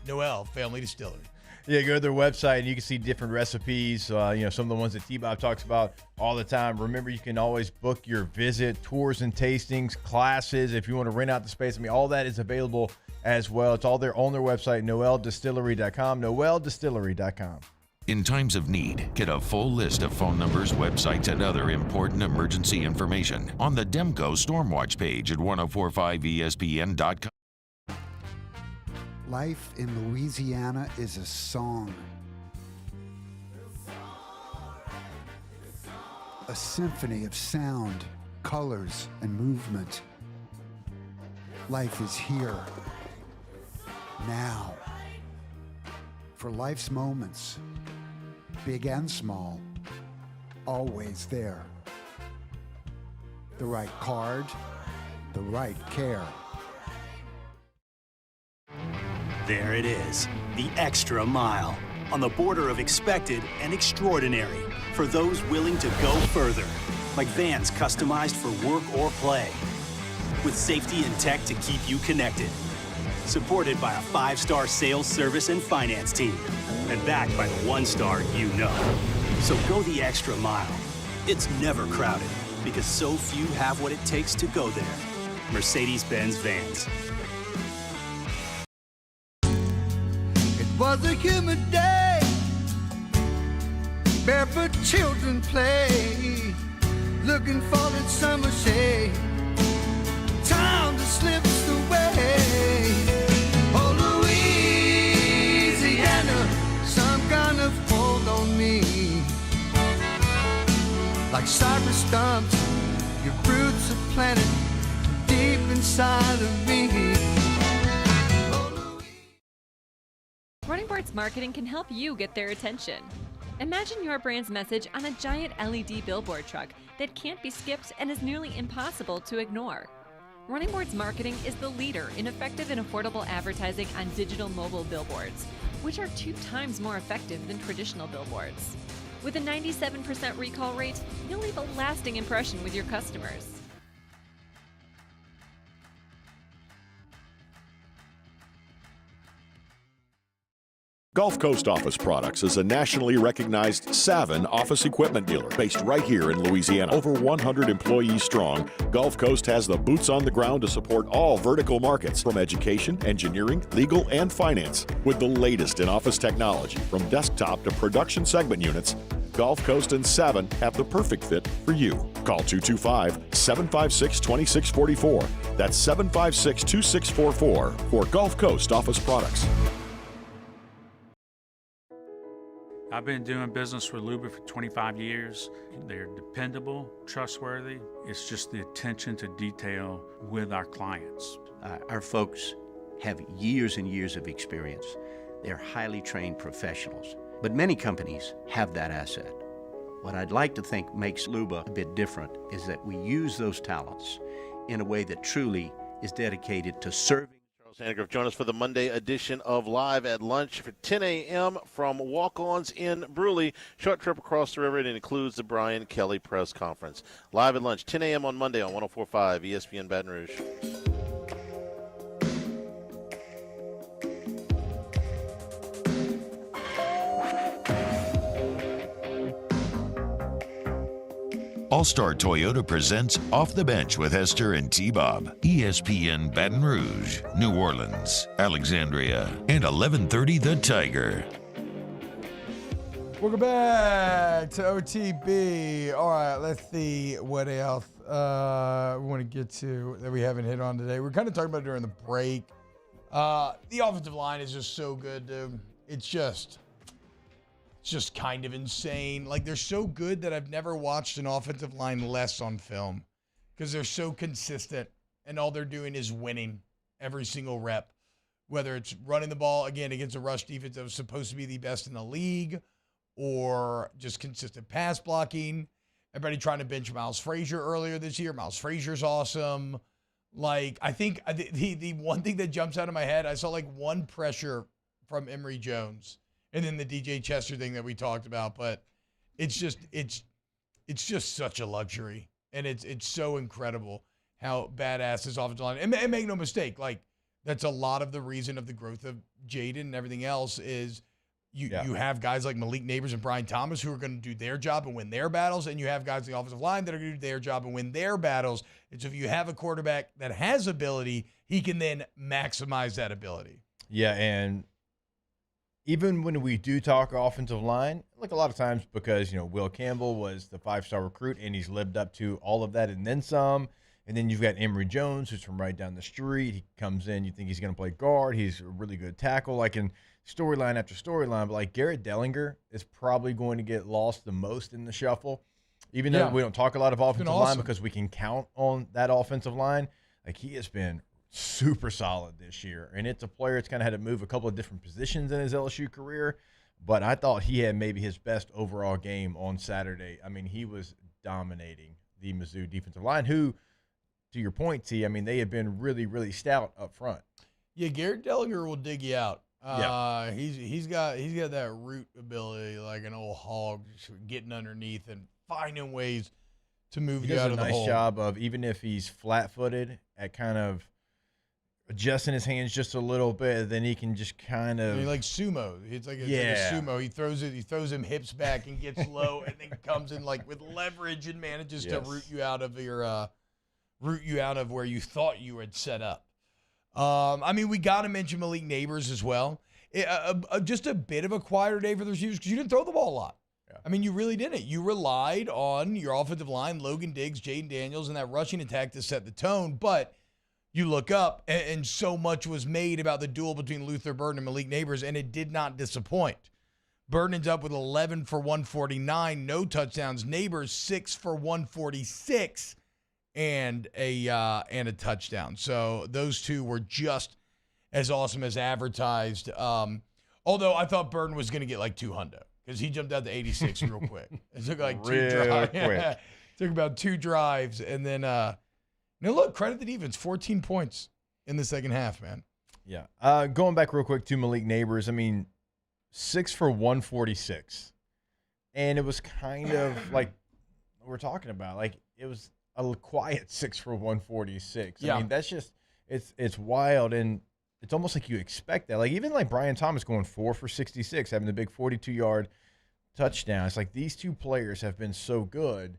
Noel Family Distillery. Yeah, go to their website and you can see different recipes. Some of the ones that T-Bob talks about all the time. Remember, you can always book your visit, tours and tastings, classes. If you want to rent out the space, all that is available as well. It's all there on their website, noeldistillery.com, noeldistillery.com. In times of need, get a full list of phone numbers, websites, and other important emergency information on the Demco Stormwatch page at 1045ESPN.com. Life in Louisiana is a song. A symphony of sound, colors, and movement. Life is here, now. For life's moments, big and small, always there. The right card, the right care. There it is, the extra mile, on the border of expected and extraordinary, for those willing to go further, like vans customized for work or play, with safety and tech to keep you connected, supported by a 5-star sales, service, and finance team, and backed by the 1-star you know. So go the extra mile. It's never crowded, because so few have what it takes to go there. Mercedes-Benz Vans. was a humid day. Barefoot children play, looking for that summer shade. Time just slips away. Oh, Louisiana, some kind of hold on me. Like cypress stumps, your roots are planted deep inside of me. Running Boards Marketing can help you get their attention. Imagine your brand's message on a giant LED billboard truck that can't be skipped and is nearly impossible to ignore. Running Boards Marketing is the leader in effective and affordable advertising on digital mobile billboards, which are 2 times more effective than traditional billboards. With a 97% recall rate, you'll leave a lasting impression with your customers. Gulf Coast Office Products is a nationally recognized Savin office equipment dealer based right here in Louisiana. Over 100 employees strong, Gulf Coast has the boots on the ground to support all vertical markets from education, engineering, legal, and finance. With the latest in office technology from desktop to production segment units, Gulf Coast and Savin have the perfect fit for you. Call 225-756-2644. That's 756-2644 for Gulf Coast Office Products. I've been doing business with Luba for 25 years. They're dependable, trustworthy. It's just the attention to detail with our clients. Our folks have years and years of experience. They're highly trained professionals. But many companies have that asset. What I'd like to think makes Luba a bit different is that we use those talents in a way that truly is dedicated to serving. Sandgrove, join us for the Monday edition of Live at Lunch for 10 a.m. from Walk-Ons in Brewley. Short trip across the river, and it includes the Brian Kelly press conference. Live at Lunch, 10 a.m. on Monday on 104.5 ESPN Baton Rouge. All-Star Toyota presents Off the Bench with Hester and T-Bob. ESPN Baton Rouge, New Orleans, Alexandria, and 1130 The Tiger. Welcome back to OTB. All right, let's see what else we want to get to that we haven't hit on today. We're kind of talking about it during the break. The offensive line is just so good, dude. It's just kind of insane. Like, they're so good that I've never watched an offensive line less on film because they're so consistent and all they're doing is winning every single rep. Whether it's running the ball, again, against a rush defense that was supposed to be the best in the league, or just consistent pass blocking. Everybody trying to bench Miles Frazier earlier this year. Miles Frazier's awesome. Like, I think the one thing that jumps out of my head, I saw like one pressure from Emory Jones. And then the DJ Chester thing that we talked about, but it's just such a luxury, and it's so incredible how badass this offensive line. And make no mistake, like that's a lot of the reason of the growth of Jaden and everything else is you have guys like Malik Neighbors and Brian Thomas who are going to do their job and win their battles, and you have guys in the offensive line that are going to do their job and win their battles. And so if you have a quarterback that has ability, he can then maximize that ability. Yeah, and even when we do talk offensive line, like a lot of times because, Will Campbell was the 5-star recruit and he's lived up to all of that and then some. And then you've got Emory Jones, who's from right down the street. He comes in, you think he's going to play guard. He's a really good tackle, like in storyline after storyline. But like Garrett Dellinger is probably going to get lost the most in the shuffle. Even though we don't talk a lot of offensive line because we can count on that offensive line, like he has been super solid this year, and it's a player that's kind of had to move a couple of different positions in his LSU career, but I thought he had maybe his best overall game on Saturday. I mean, he was dominating the Mizzou defensive line, who, to your point, T, I mean, they have been really, really stout up front. Yeah, Garrett Dellinger will dig you out. He's got that root ability like an old hog, just getting underneath and finding ways to move you out of the hole. He does a nice job of, even if he's flat-footed, at kind of adjusting his hands just a little bit, then he can just kind of like sumo. It's like a sumo. He throws him hips back and gets low, and then comes in like with leverage and manages to root you out of where you thought you had set up. I mean, we got to mention Malik Neighbors as well. just a bit of a quieter day for the receivers because you didn't throw the ball a lot. Yeah. I mean, you really didn't. You relied on your offensive line, Logan Diggs, Jaden Daniels, and that rushing attack to set the tone. But you look up, and so much was made about the duel between Luther Burden and Malik Neighbors, and it did not disappoint. Burden ends up with 11 for 149, no touchdowns. Neighbors 6 for 146 and a touchdown. So those two were just as awesome as advertised. Although I thought Burden was going to get like 200 because he jumped out to 86 real quick. It took like two drives. Took about 2 drives, and then look, credit the defense, 14 points in the second half, man. Yeah. Going back real quick to Malik Neighbors, I mean, 6 for 146. And it was kind of like we're talking about. Like, it was a quiet 6 for 146. Yeah. I mean, that's just it's wild, and it's almost like you expect that. Like, even like Brian Thomas going 4 for 66, having the big 42-yard touchdown. It's like these two players have been so good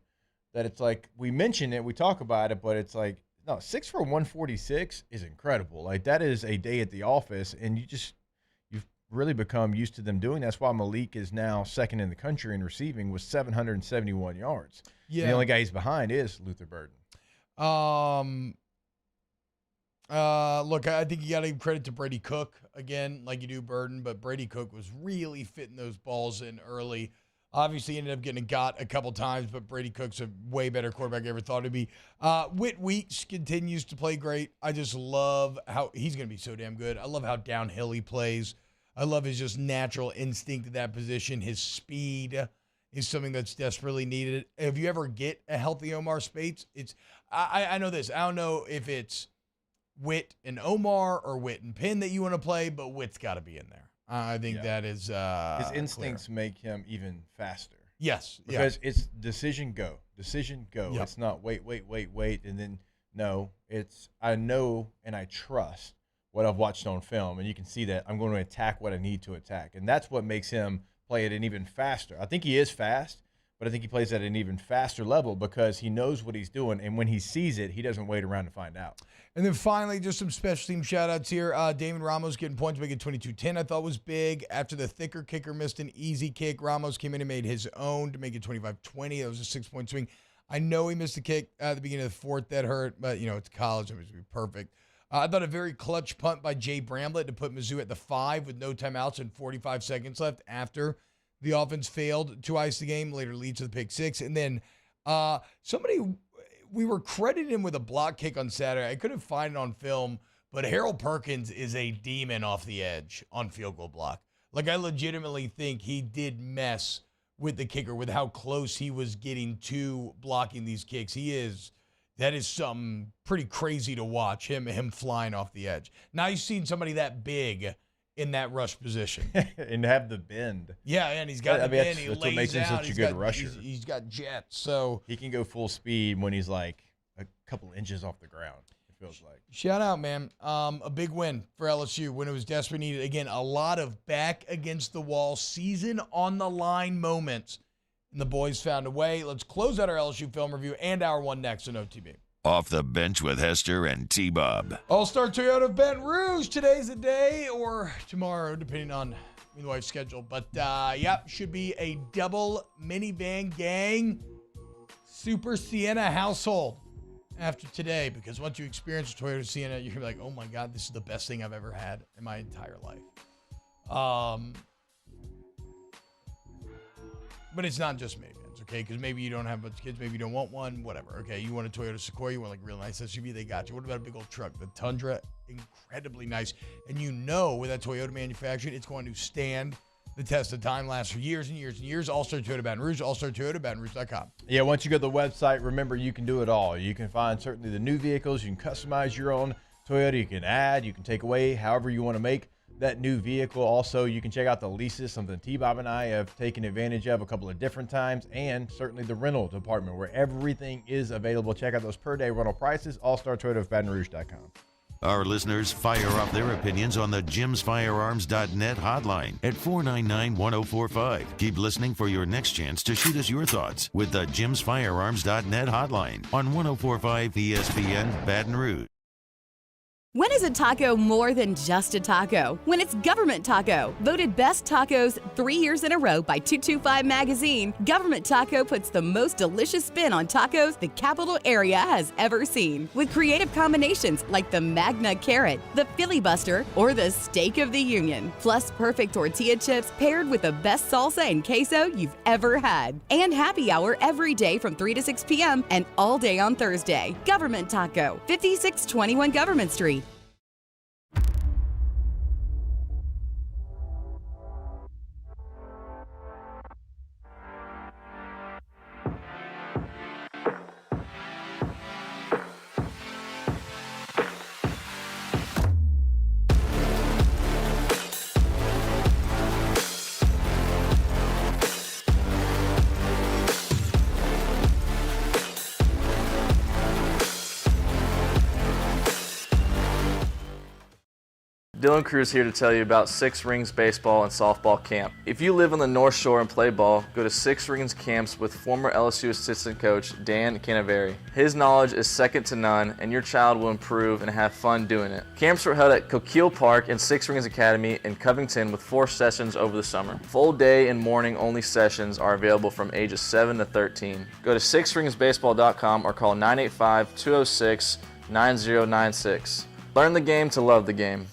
that it's like we mention it, we talk about it, but it's like, no, 6 for 146 is incredible. Like, that is a day at the office, and you've really become used to them doing. That's why Malik is now second in the country in receiving with 771 yards. Yeah. The only guy he's behind is Luther Burden. Look, I think you got to give credit to Brady Cook again, like you do Burden, but Brady Cook was really fitting those balls in early. Obviously, ended up getting got a couple times, but Brady Cook's a way better quarterback I ever thought he'd be. Whit Weeks continues to play great. I just love how he's going to be so damn good. I love how downhill he plays. I love his just natural instinct at that position. His speed is something that's desperately needed. If you ever get a healthy Omar Speights, I know this. I don't know if it's Witt and Omar or Witt and Penn that you want to play, but Witt's got to be in there. I think that is his instincts make him even faster. Yes. Because it's decision go. Yep. It's not wait, and then no. It's I know and I trust what I've watched on film, and you can see that I'm going to attack what I need to attack. And that's what makes him play at an even faster. I think he is fast, but I think he plays at an even faster level because he knows what he's doing, and when he sees it, he doesn't wait around to find out. And then finally, just some special team shout-outs here. Damon Ramos getting points, making 22-10, I thought was big. After the thicker kicker missed an easy kick, Ramos came in and made his own to make it 25-20. That was a 6-point swing. I know he missed a kick at the beginning of the fourth. That hurt, but, it's college. It was perfect. I thought a very clutch punt by Jay Bramlett to put Mizzou at the 5 with no timeouts and 45 seconds left after the offense failed to ice the game, later leads to the pick 6. And then we were credited him with a block kick on Saturday. I couldn't find it on film, but Harold Perkins is a demon off the edge on field goal block. Like, I legitimately think he did mess with the kicker with how close he was getting to blocking these kicks. That is something pretty crazy to watch, him flying off the edge. Now you've seen somebody that big in that rush position. And have the bend. Yeah, and he's got the bend. He that's lays what makes him out. such a good rusher. He's got jets, so he can go full speed when he's like a couple inches off the ground, it feels like. Shout out, man. A big win for LSU when it was desperately needed. Again, a lot of back against the wall, season on the line moments. And the boys found a way. Let's close out our LSU film review and our one next on OTB. Off the Bench with Hester and T-Bob. All-Star Toyota of Baton Rouge. Today's the day, or tomorrow, depending on the wife's schedule. But, should be a double minivan gang Super Sienna household after today. Because once you experience a Toyota Sienna, you're going to be like, oh, my God, this is the best thing I've ever had in my entire life. But it's not just minivans, okay? Because maybe you don't have much kids, maybe you don't want one, whatever, okay? You want a Toyota Sequoia, you want like a real nice SUV, they got you. What about a big old truck? The Tundra, incredibly nice. And with that Toyota manufactured, it's going to stand the test of time, last for years and years and years. All-Star Toyota Baton Rouge, allstartoyotabatonrouge.com. Yeah, once you go to the website, remember you can do it all. You can find certainly the new vehicles. You can customize your own Toyota. You can add, you can take away, however you want to make that new vehicle. Also, you can check out the leases, something T-Bob and I have taken advantage of a couple of different times, and certainly the rental department where everything is available. Check out those per-day rental prices, allstartoyotabatonrouge.com. Our listeners fire off their opinions on the jimsfirearms.net hotline at 499-1045. Keep listening for your next chance to shoot us your thoughts with the jimsfirearms.net hotline on 1045 ESPN Baton Rouge. When is a taco more than just a taco? When it's Government Taco. Voted best tacos 3 years in a row by 225 Magazine, Government Taco puts the most delicious spin on tacos the capital area has ever seen. With creative combinations like the Magna Carrot, the Filibuster, or the Steak of the Union. Plus perfect tortilla chips paired with the best salsa and queso you've ever had. And happy hour every day from 3 to 6 p.m. and all day on Thursday. Government Taco, 5621 Government Street. Dylan Cruz here to tell you about Six Rings Baseball and Softball Camp. If you live on the North Shore and play ball, go to Six Rings Camps with former LSU assistant coach Dan Canaveri. His knowledge is second to none, and your child will improve and have fun doing it. Camps were held at Coquille Park and Six Rings Academy in Covington with 4 sessions over the summer. Full day and morning only sessions are available from ages 7 to 13. Go to sixringsbaseball.com or call 985-206-9096. Learn the game to love the game.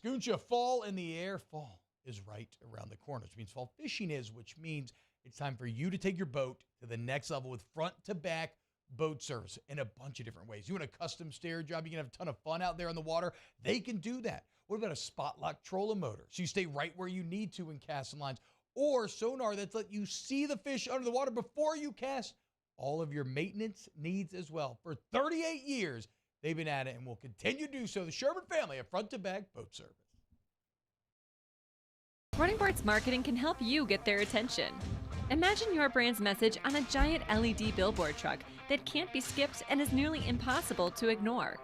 Scoocha, fall in the air. Fall is right around the corner, which means fall fishing is, which means it's time for you to take your boat to the next level with front-to-back boat service in a bunch of different ways. You want a custom stair job, you can have a ton of fun out there on the water. They can do that. What about a spot lock trolling motor? So you stay right where you need to in casting lines. Or sonar that's let you see the fish under the water before you cast. All of your maintenance needs as well. For 38 years, they've been at it and will continue to do so. The Sherman family of front-to-back boat service. Running Parts Marketing can help you get their attention. Imagine your brand's message on a giant LED billboard truck that can't be skipped and is nearly impossible to ignore.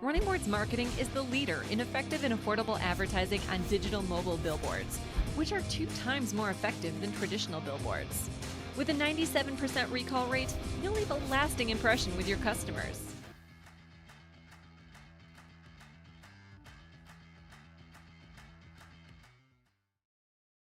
Running Boards Marketing is the leader in effective and affordable advertising on digital mobile billboards, which are 2 times more effective than traditional billboards. With a 97% recall rate, you'll leave a lasting impression with your customers.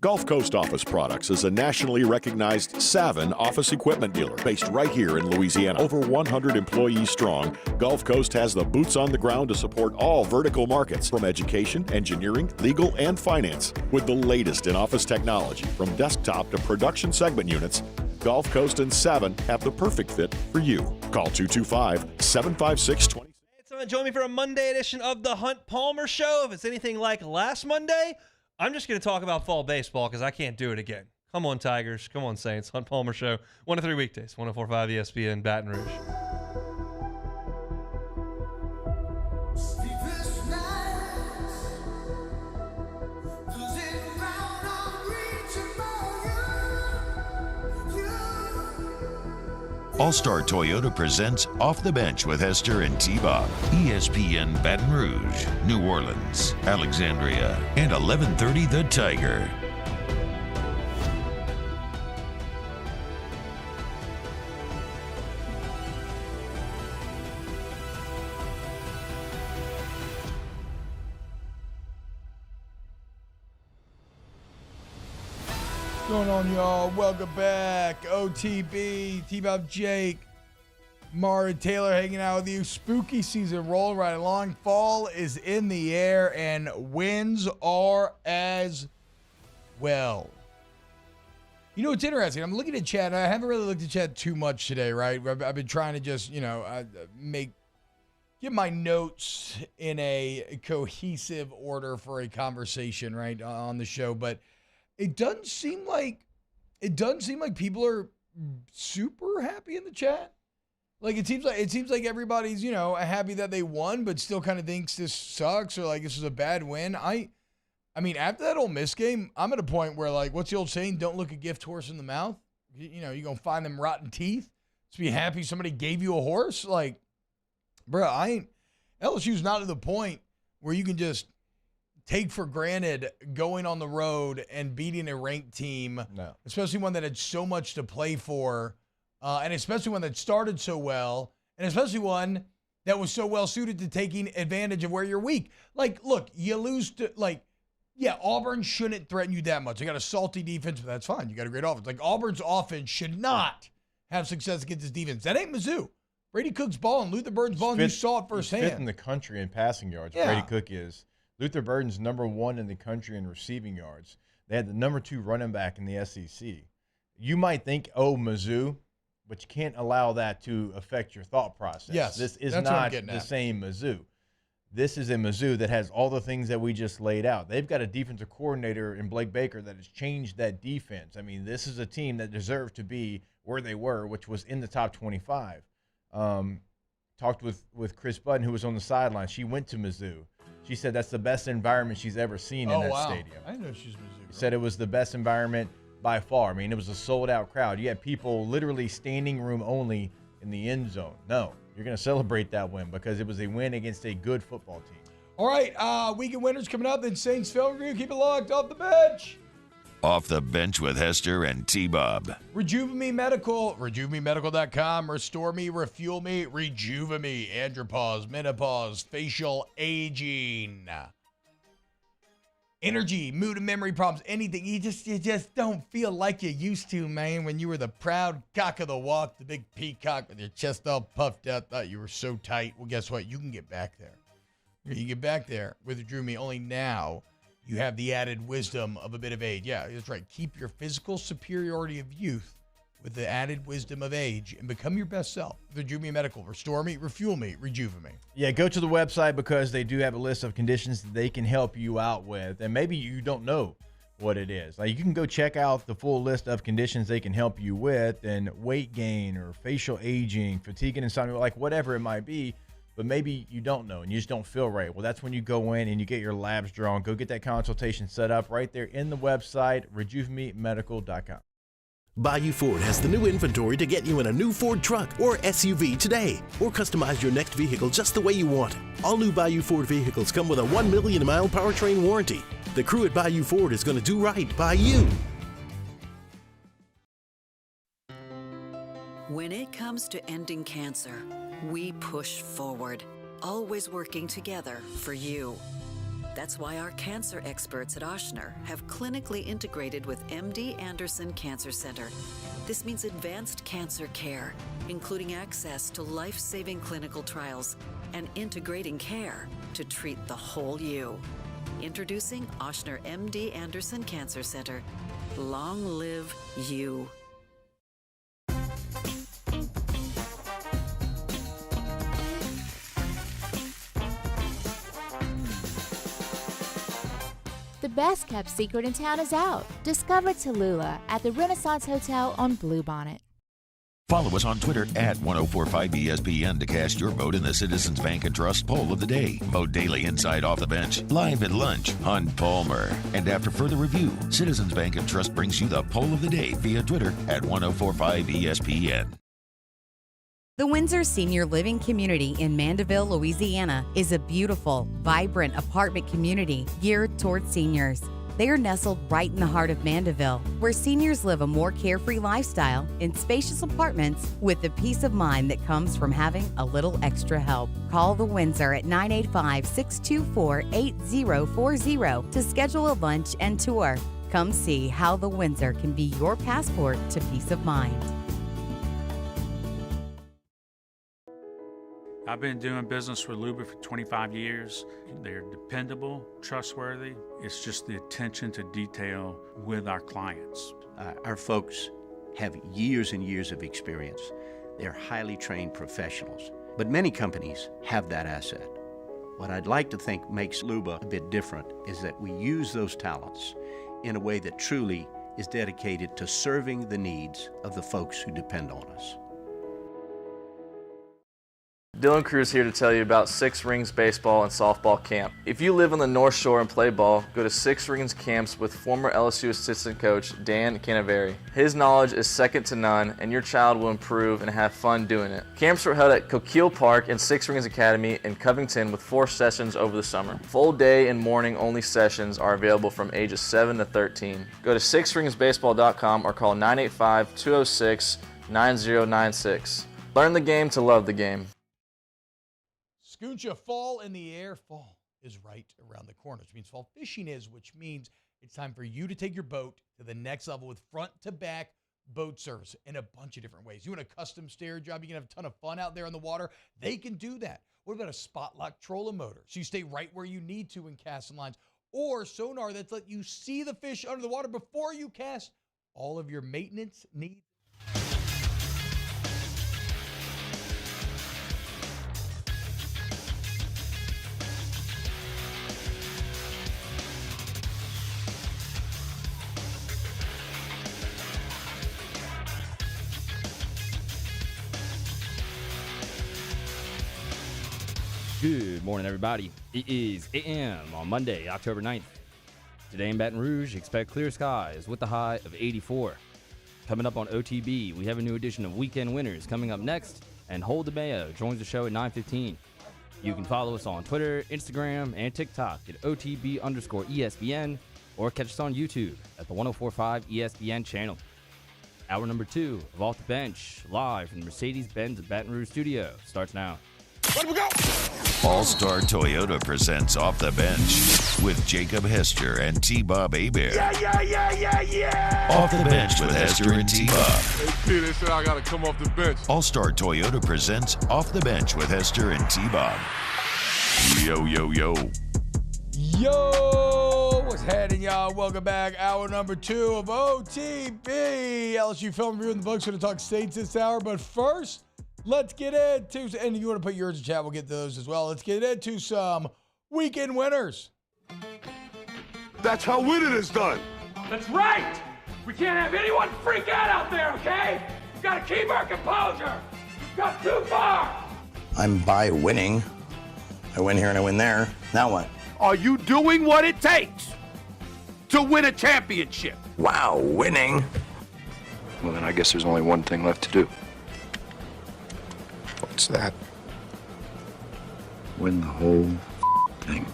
Gulf Coast Office Products is a nationally recognized Savin office equipment dealer based right here in Louisiana. Over 100 employees strong, Gulf Coast has the boots on the ground to support all vertical markets from education, engineering, legal, and finance. With the latest in office technology from desktop to production segment units, Gulf Coast and Savin have the perfect fit for you. Call 225-756-20. Someone join me for a Monday edition of the Hunt Palmer Show. If it's anything like last Monday, I'm just going to talk about fall baseball because I can't do it again. Come on, Tigers. Come on, Saints. Hunt Palmer Show. 1 to 3 weekdays. 104.5 ESPN, Baton Rouge. All-Star Toyota presents Off the Bench with Hester and T-Bob. ESPN Baton Rouge, New Orleans, Alexandria, and 1130 The Tiger. What's going on, y'all? Welcome back. OTB, T-Bob Jake, Mara Taylor hanging out with you. Spooky season rolling right along. Fall is in the air and winds are as well. You know, it's interesting. I'm looking at chat. I haven't really looked at chat too much today, right? I've been trying to just, get my notes in a cohesive order for a conversation, right, on the show. But it doesn't seem like people are super happy in the chat. Like it seems like everybody's, happy that they won, but still kind of thinks this sucks or like this is a bad win. I mean, after that Ole Miss game, I'm at a point where, like, what's the old saying? Don't look a gift horse in the mouth. You're gonna find them rotten teeth. Just be happy somebody gave you a horse. Like, bro, LSU's not to the point where you can just take for granted going on the road and beating a ranked team, especially one that had so much to play for, and especially one that started so well, and especially one that was so well suited to taking advantage of where you're weak. Like, look, you lose to, like, yeah, Auburn shouldn't threaten you that much. They got a salty defense, but that's fine. You got a great offense. Like, Auburn's offense should not have success against this defense. That ain't Mizzou. Brady Cook's balling. Luther Burden's balling. You saw it firsthand. He's fifth in the country in passing yards. Yeah. Brady Cook is. Luther Burden's number 1 in the country in receiving yards. They had the number 2 running back in the SEC. You might think, oh, Mizzou, but you can't allow that to affect your thought process. Yes, this is that's what I'm not getting the at. same Mizzou. This is a Mizzou that has all the things that we just laid out. They've got a defensive coordinator in Blake Baker that has changed that defense. I mean, this is a team that deserved to be where they were, which was in the top 25. Talked with Chris Budden, who was on the sideline. She went to Mizzou. She said that's the best environment she's ever seen in that stadium. I know she's Mizzou. Said it was the best environment by far. I mean, it was a sold-out crowd. You had people literally standing room only in the end zone. No, you're going to celebrate that win because it was a win against a good football team. All right, weekend winners coming up. Then Saints film review. Keep it locked. Off the bench. Off the bench with Hester and T-Bob. Rejuve Medical, RejuveMeMedical.com. Restore me, refuel me, rejuve me. Andropause, menopause, facial aging, energy, mood and memory problems, anything. You just don't feel like you used to, man, when you were the proud cock of the walk, the big peacock with your chest all puffed out, thought you were so tight. Well, guess what? You can get back there. You can get back there with Rejuve Me. Only now you have the added wisdom of a bit of age. Yeah, that's right. Keep your physical superiority of youth with the added wisdom of age and become your best self. Rejuve Me Medical. Restore me, refuel me, rejuve me. Yeah, go to the website because they do have a list of conditions that they can help you out with. And maybe you don't know what it is. Like, you can go check out the full list of conditions they can help you with, and weight gain or facial aging, fatigue and insomnia, like whatever it might be. But maybe you don't know and you just don't feel right. Well, that's when you go in and you get your labs drawn. Go get that consultation set up right there in the website, RejuveMeMedical.com. Bayou Ford has the new inventory to get you in a new Ford truck or SUV today, or customize your next vehicle just the way you want it. All new Bayou Ford vehicles come with a 1 million mile powertrain warranty. The crew at Bayou Ford is going to do right by you. When it comes to ending cancer, we push forward, always working together for you. That's why our cancer experts at Ochsner have clinically integrated with MD Anderson Cancer Center. This means advanced cancer care, including access to life-saving clinical trials and integrating care to treat the whole you. Introducing Ochsner MD Anderson Cancer Center. Long live you. The best kept secret in town is out. Discover Tallulah at the Renaissance Hotel on Bluebonnet. Follow us on Twitter at 1045ESPN to cast your vote in the Citizens Bank and Trust Poll of the Day. Vote daily inside Off the Bench, live at lunch, Hunt Palmer. And after further review, Citizens Bank and Trust brings you the Poll of the Day via Twitter at 1045ESPN. The Windsor Senior Living Community in Mandeville, Louisiana is a beautiful, vibrant apartment community geared toward seniors. They are nestled right in the heart of Mandeville, where seniors live a more carefree lifestyle in spacious apartments with the peace of mind that comes from having a little extra help. Call the Windsor at 985-624-8040 to schedule a lunch and tour. Come see how the Windsor can be your passport to peace of mind. I've been doing business with Luba for 25 years. They're dependable, trustworthy. It's just the attention to detail with our clients. Our folks have years and years of experience. They're highly trained professionals. But many companies have that asset. What I'd like to think makes Luba a bit different is that we use those talents in a way that truly is dedicated to serving the needs of the folks who depend on us. Dylan Cruz here to tell you about Six Rings Baseball and Softball Camp. If you live on the North Shore and play ball, go to Six Rings Camps with former LSU assistant coach Dan Canaveri. His knowledge is second to none, and your child will improve and have fun doing it. Camps were held at Coquille Park and Six Rings Academy in Covington with 4 sessions over the summer. Full day and morning only sessions are available from ages 7 to 13. Go to sixringsbaseball.com or call 985-206-9096. Learn the game to love the game. Scooncha, fall in the air. Fall is right around the corner, which means fall fishing is, which means it's time for you to take your boat to the next level with front-to-back boat service in a bunch of different ways. You want a custom stair job, you can have a ton of fun out there on the water. They can do that. What about a spot lock trolling motor? So you stay right where you need to in casting lines. Or sonar that's let you see the fish under the water before you cast. All of your maintenance needs. Good morning, everybody. It is AM on Monday, October 9th. Today in Baton Rouge, expect clear skies with a high of 84. Coming up on OTB, we have a new edition of Weekend Winners coming up next, and Hold the Mayo joins the show at 9:15. You can follow us on Twitter, Instagram, and TikTok at OTB_ESPN, or catch us on YouTube at the 1045 ESPN channel. Hour number 2 of Off the Bench, live from the Mercedes-Benz Baton Rouge studio, starts now. Let we go! All-Star Toyota presents Off the Bench with Jacob Hester and T-Bob Hebert. Yeah! Off the Bench with Hester and T-Bob. Hey, P, they said I got to come off the bench. All-Star Toyota presents Off the Bench with Hester and T-Bob. Yo, yo, yo. Yo, what's happening, y'all? Welcome back. Hour number 2 of OTB. LSU film review in the books. Going to talk Saints this hour, but first, let's get into, and if you want to put yours in chat, we'll get those as well. Let's get into some weekend winners. That's how winning is done. That's right. We can't have anyone freak out there, okay? We've got to keep our composure. We've got too far. I'm by winning. I win here and I win there. Now what? Are you doing what it takes to win a championship? Wow, winning. Well, then I guess there's only one thing left to do. What's that? Win the whole thing.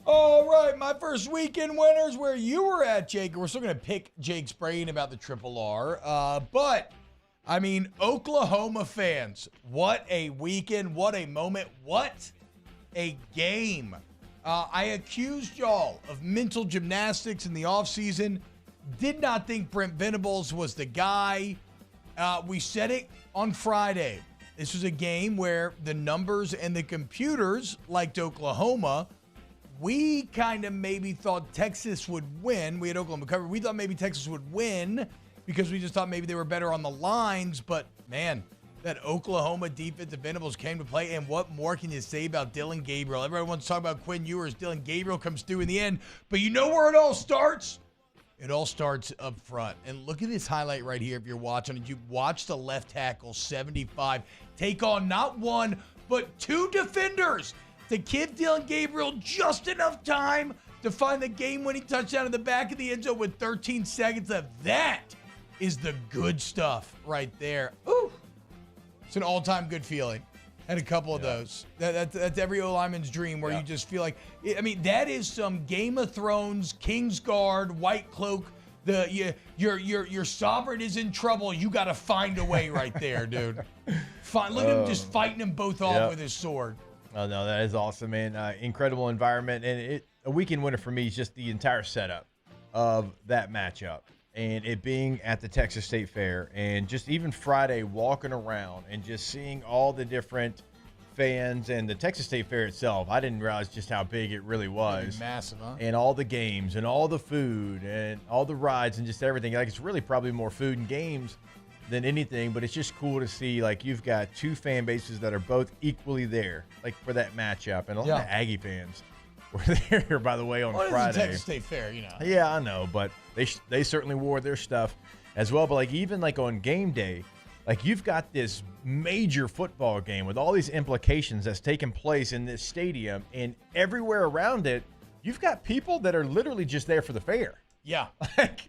All right, my first weekend winners where you were at, Jake. We're still going to pick Jake's brain about the Triple R. But, I mean, Oklahoma fans, what a weekend, what a moment, what a game. I accused y'all of mental gymnastics in the offseason. Did not think Brent Venables was the guy. We said it on Friday. This was a game where the numbers and the computers liked Oklahoma. We kind of maybe thought Texas would win. We had Oklahoma covered. We thought maybe Texas would win because we just thought maybe they were better on the lines. But, man, that Oklahoma defensive Venables came to play. And what more can you say about Dillon Gabriel? Everyone wants to talk about Quinn Ewers. Dillon Gabriel comes through in the end. But you know where it all starts? It all starts up front. And look at this highlight right here if you're watching it. You watch the left tackle, 75, take on not one, but 2 defenders to give Dillon Gabriel just enough time to find the game-winning touchdown in the back of the end zone with 13 seconds left. That is the good stuff right there. Ooh, it's an all-time good feeling. Had a couple of those. That's every O-lineman's dream where you just feel like, I mean, that is some Game of Thrones, Kingsguard, White Cloak. Your sovereign is in trouble. You got to find a way right there, dude. Look at him just fighting them both off with his sword. Oh, no, that is awesome, man. Incredible environment. And a weekend winner for me is just the entire setup of that matchup. And it being at the Texas State Fair, and just even Friday walking around and just seeing all the different fans and the Texas State Fair itself. I didn't realize just how big it really was. Massive, huh? And all the games and all the food and all the rides and just everything. Like, it's really probably more food and games than anything, but it's just cool to see, like, you've got 2 fan bases that are both equally there, like, for that matchup. And a lot of Aggie fans were there, by the way, on Friday. It's a Texas State Fair, you know. Yeah, I know, but they certainly wore their stuff as well. But, like, even, like, on game day, like, you've got this major football game with all these implications that's taking place in this stadium, and everywhere around it, you've got people that are literally just there for the fair. Yeah.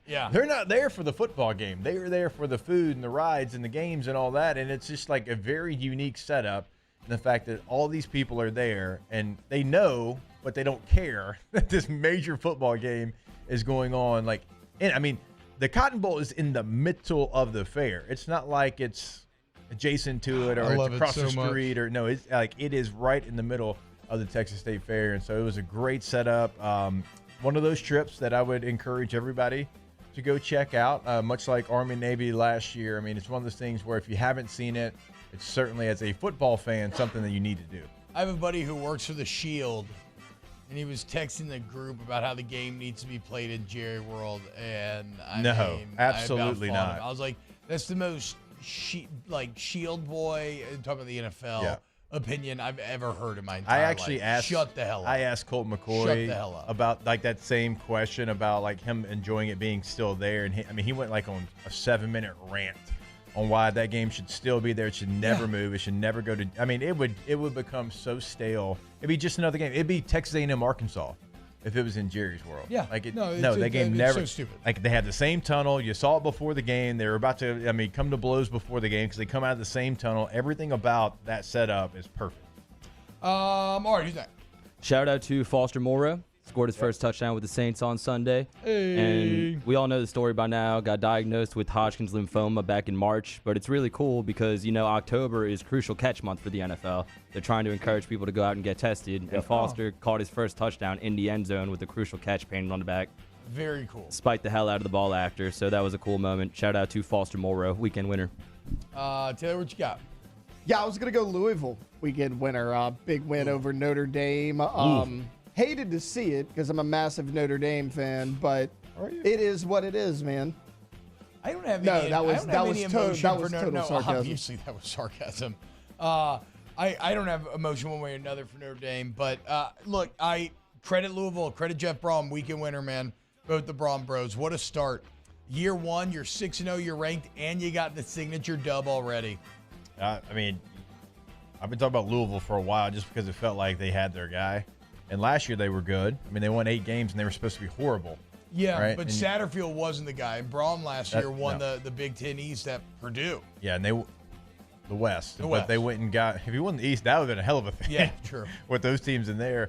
They're not there for the football game. They are there for the food and the rides and the games and all that, and it's just, like, a very unique setup. And the fact that all these people are there, and they know, but they don't care that this major football game is going on. Like, and I mean, the Cotton Bowl is in the middle of the fair. It's not like it's adjacent to it, or it's across the street, or no, it's like it is right in the middle of the Texas State Fair, and so it was a great setup. One of those trips that I would encourage everybody to go check out, much like Army Navy last year. I mean, it's one of those things where if you haven't seen it, it's certainly, as a football fan, something that you need to do. I have a buddy who works for the Shield, and he was texting the group about how the game needs to be played in Jerry World, and absolutely not. I was like, that's the most Shield boy, talking about the NFL, opinion I've ever heard in my entire life. Shut the hell up. I asked Colt McCoy about like that same question about like him enjoying it being still there, and he went like on a 7-minute rant on why that game should still be there. It should never move. It should never go to. I mean, it would become so stale. It'd be just another game. It'd be Texas A&M Arkansas if it was in Jerry's World. Yeah. Like that game never. It's so stupid. Like they had the same tunnel. You saw it before the game. They were about to, come to blows before the game because they come out of the same tunnel. Everything about that setup is perfect. All right, who's that? Shout out to Foster Moreau. Scored his first touchdown with the Saints on Sunday. Hey. And we all know the story by now. Got diagnosed with Hodgkin's lymphoma back in March. But it's really cool because, October is crucial catch month for the NFL. They're trying to encourage people to go out and get tested. And Foster caught his first touchdown in the end zone with a crucial catch painted on the back. Very cool. Spiked the hell out of the ball after. So that was a cool moment. Shout out to Foster Moreau, weekend winner. Taylor, what you got? Yeah, I was going to go Louisville weekend winner. Big win over Notre Dame. Hated to see it because I'm a massive Notre Dame fan, but it is what it is, man. I don't have no. any. That was total sarcasm. Obviously, that was sarcasm. I don't have emotion one way or another for Notre Dame, but look, I credit Louisville, credit Jeff Brom, weekend winner, man. Both the Brom Bros. What a start! Year one, you're 6-0, you're ranked, and you got the signature dub already. I've been talking about Louisville for a while just because it felt like they had their guy. And last year they were good. I mean, they won 8 games and they were supposed to be horrible. Yeah, right? But Satterfield wasn't the guy. Brom last year won the Big Ten East at Purdue. Yeah, and the West. The West. But they went and got, if he won the East, that would have been a hell of a thing. Yeah, true. With those teams in there.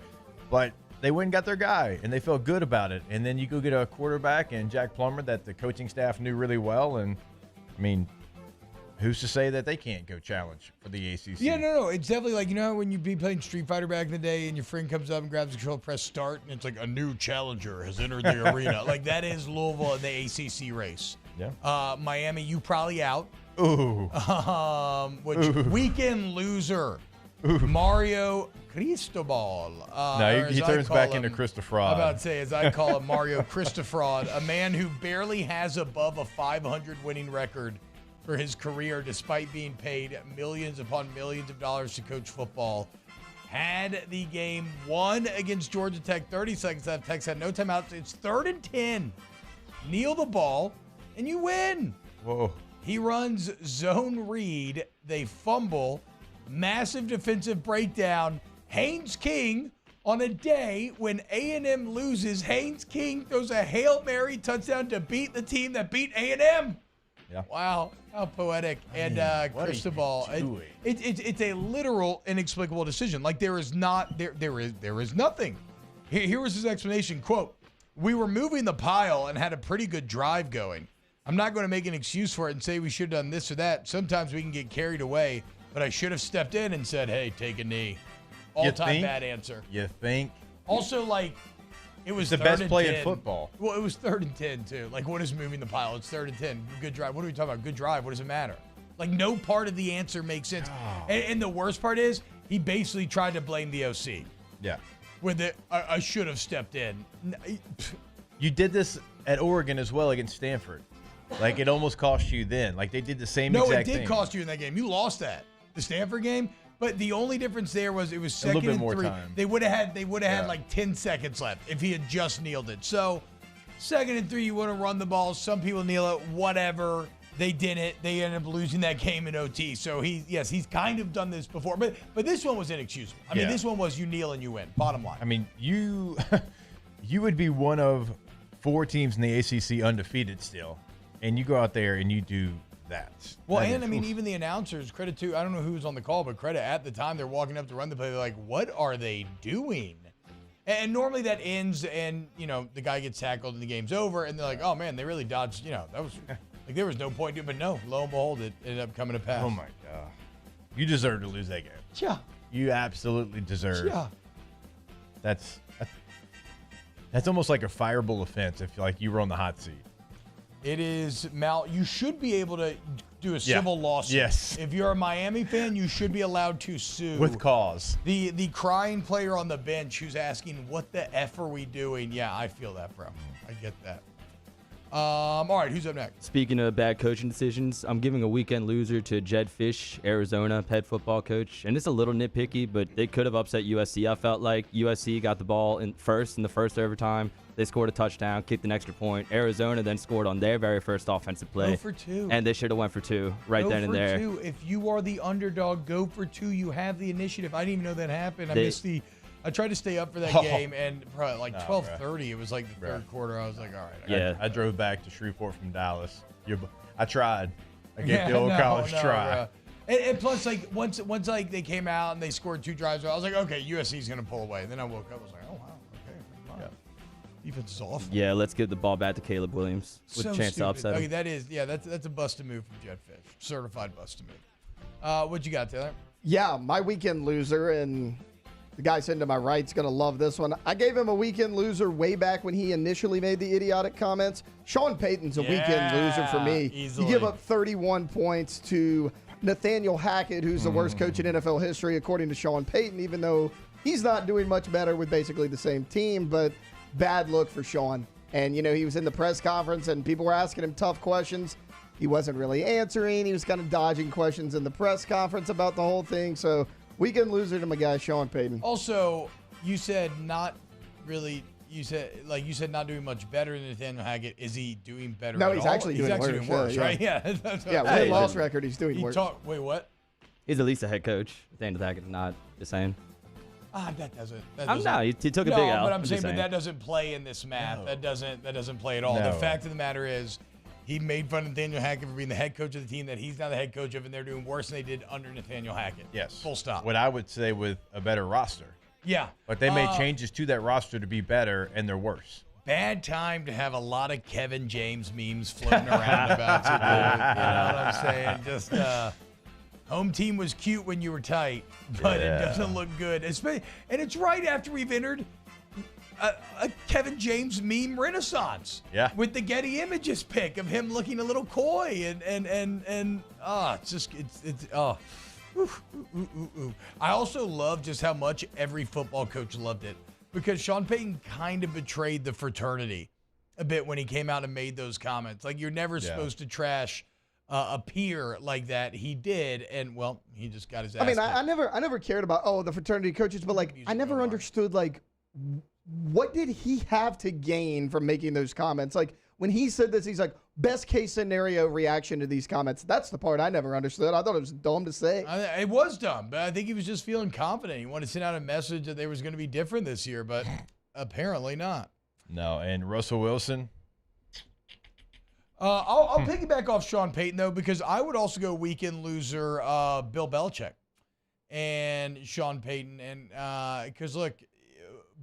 But they went and got their guy, and they felt good about it. And then you go get a quarterback and Jack Plummer that the coaching staff knew really well. And, who's to say that they can't go challenge for the ACC? Yeah, no. It's definitely like, when you'd be playing Street Fighter back in the day and your friend comes up and grabs the control, press start, and it's like a new challenger has entered the arena. Like, that is Louisville in the ACC race. Yeah. Miami, you probably out. Ooh. Weekend loser. Ooh. Mario Cristobal. No, he turns back into Christofraud. I'm about to say, as I call him, Mario Cristofraud, a man who barely has above a 500 winning record for his career, despite being paid millions upon millions of dollars to coach football. Had the game won against Georgia Tech, 30 seconds left. Tech's had no timeouts. It's 3rd and 10. Kneel the ball, and you win. Whoa. He runs zone read. They fumble. Massive defensive breakdown. Haynes King, on a day when A&M loses, Haynes King throws a Hail Mary touchdown to beat the team that beat A&M. Yeah. Wow, how poetic. And Cristobal, it's a literal inexplicable decision. Like there is nothing. Here was his explanation, quote, "We were moving the pile and had a pretty good drive going. I'm not going to make an excuse for it and say we should have done this or that. Sometimes we can get carried away, but I should have stepped in and said, hey, take a knee." All-time bad answer. You think? Also, it was the best play in football. Well, it was 3rd and 10, too. Like, what is moving the pile? It's 3rd and 10. Good drive. What are we talking about? Good drive. What does it matter? Like, no part of the answer makes sense. Oh. And the worst part is he basically tried to blame the OC. Yeah. With I should have stepped in. You did this at Oregon as well against Stanford. Like, it almost cost you then. Like, they did the same exact thing. No, it did cost you in that game. You lost that. The Stanford game. But the only difference there was it was 2nd and 3. Time. They would have had like 10 seconds left if he had just kneeled it. So 2nd and 3, you want to run the ball. Some people kneel it, whatever. They didn't. They ended up losing that game in OT. So he's kind of done this before. But this one was inexcusable. I mean, this one was you kneel and you win. Bottom line. I mean, you would be one of 4 teams in the ACC undefeated still, and you go out there and you do that. Well, even the announcers, credit to, I don't know who was on the call, but credit at the time they're walking up to run the play. They're like, what are they doing? And normally that ends and, the guy gets tackled and the game's over. And they're like, oh, man, they really dodged, that was Like, there was no point to it, but no, lo and behold, it ended up coming to pass. Oh, my God. You deserve to lose that game. Yeah. You absolutely deserve. Yeah. That's almost like a fireable offense if you were on the hot seat. It is, Mal, you should be able to do a civil lawsuit. Yes. If you're a Miami fan, you should be allowed to sue. With cause. The crying player on the bench who's asking, what the F are we doing? Yeah, I feel that, bro. I get that. All right, who's up next? Speaking of bad coaching decisions, I'm giving a weekend loser to Jed Fish, Arizona head football coach. And it's a little nitpicky, but they could have upset USC. I felt like USC got the ball in the first overtime. They scored a touchdown, kicked an extra point. Arizona then scored on their very first offensive play. Go for two. And they should have went for two then and there. Go for two. If you are the underdog, go for two. You have the initiative. I didn't even know that happened. I tried to stay up for that game, and probably like 12:30, it was like the third quarter. I was like, all right. Yeah. I drove back to Shreveport from Dallas. I tried. I gave the old college try. And plus, like once like they came out and they scored 2 drives, I was like, okay, USC's gonna pull away. And then I woke up, I was like, oh wow, okay, fine. Defense is awful. Yeah, let's give the ball back to Caleb Williams with a chance to upset him. Okay, that's a busted move from Jed Fish. Certified busted move. What you got, Taylor? Yeah, my weekend loser, and the guy sitting to my right's going to love this one. I gave him a weekend loser way back when he initially made the idiotic comments. Sean Payton's a weekend loser for me. Easily. You give up 31 points to Nathaniel Hackett, who's the worst coach in NFL history, according to Sean Payton, even though he's not doing much better with basically the same team. But bad look for Sean. And, he was in the press conference and people were asking him tough questions. He wasn't really answering. He was kind of dodging questions in the press conference about the whole thing. So, weekend loser to my guy, Sean Payton. Also, you said not doing much better than Nathaniel Hackett. Is he doing better? No, at he's all? actually doing worse, right? Yeah. Win-loss record, he's doing worse. Wait, what? He's at least a head coach. Nathaniel Hackett, not the same. That doesn't. He took a big L. But I'm saying, that doesn't play in this math. No. That doesn't play at all. No. The fact of the matter is, he made fun of Nathaniel Hackett for being the head coach of the team that he's now the head coach of, and they're doing worse than they did under Nathaniel Hackett. Yes. Full stop. What I would say with a better roster. Yeah. But they made changes to that roster to be better, and they're worse. Bad time to have a lot of Kevin James memes floating around about you, dude. You know what I'm saying? Just home team was cute when you were tight, but it doesn't look good. And it's right after we've entered a Kevin James meme renaissance. Yeah. With the Getty Images pic of him looking a little coy I also love just how much every football coach loved it, because Sean Payton kind of betrayed the fraternity a bit when he came out and made those comments. Like, you're never supposed to trash a peer like that. He did, and well, he just got his ass. I mean, kicked. I never cared about the fraternity coaches, but like I never understood what did he have to gain from making those comments? Like, when he said this, he's like, best case scenario reaction to these comments. That's the part I never understood. I thought it was dumb to say. It was dumb, but I think he was just feeling confident. He wanted to send out a message that they was going to be different this year, but apparently not. No, and Russell Wilson. I'll piggyback off Sean Payton, though, because I would also go weekend loser Bill Belichick and Sean Payton. And because, look,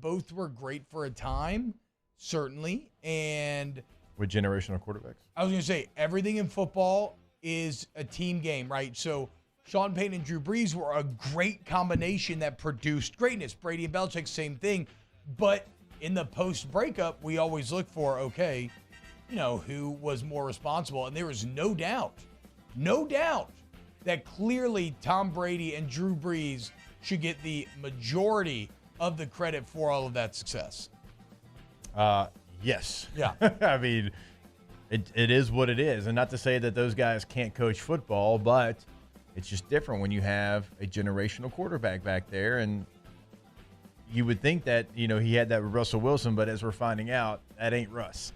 both were great for a time, certainly. And with generational quarterbacks. I was going to say, everything in football is a team game, right? So Sean Payton and Drew Brees were a great combination that produced greatness. Brady and Belichick, same thing. But in the post-breakup, we always look for, okay, who was more responsible. And there was no doubt that clearly Tom Brady and Drew Brees should get the majority of the credit for all of that success. Yes. Yeah. I mean, it is what it is. And not to say that those guys can't coach football, but it's just different when you have a generational quarterback back there. And you would think that, he had that with Russell Wilson, but as we're finding out, that ain't Russ.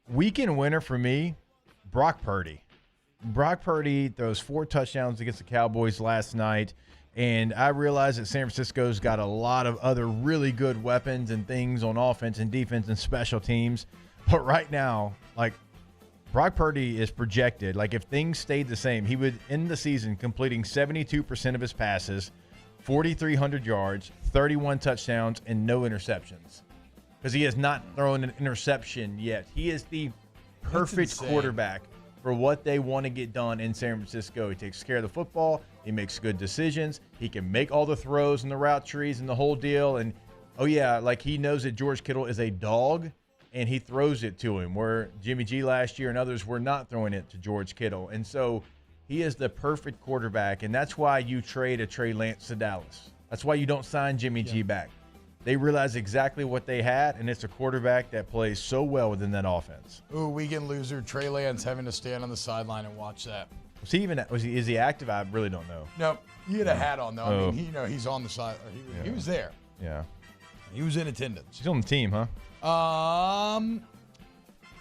Weekend winner for me, Brock Purdy. Brock Purdy throws 4 touchdowns against the Cowboys last night. And I realize that San Francisco's got a lot of other really good weapons and things on offense and defense and special teams. But right now, Brock Purdy is projected, if things stayed the same, he would end the season completing 72% of his passes, 4,300 yards, 31 touchdowns, and no interceptions. Because he has not thrown an interception yet. He is the perfect quarterback for what they want to get done in San Francisco. He takes care of the football. He makes good decisions. He can make all the throws and the route trees and the whole deal. And, like he knows that George Kittle is a dog, and he throws it to him, where Jimmy G last year and others were not throwing it to George Kittle. And so he is the perfect quarterback, and that's why you trade a Trey Lance to Dallas. That's why you don't sign Jimmy G back. They realized exactly what they had, and it's a quarterback that plays so well within that offense. Ooh, weekend loser, Trey Lance having to stand on the sideline and watch that. Is he active? I really don't know. No, he had a hat on, though. I mean, he's on the side. He was there. Yeah. He was in attendance. He's on the team, huh?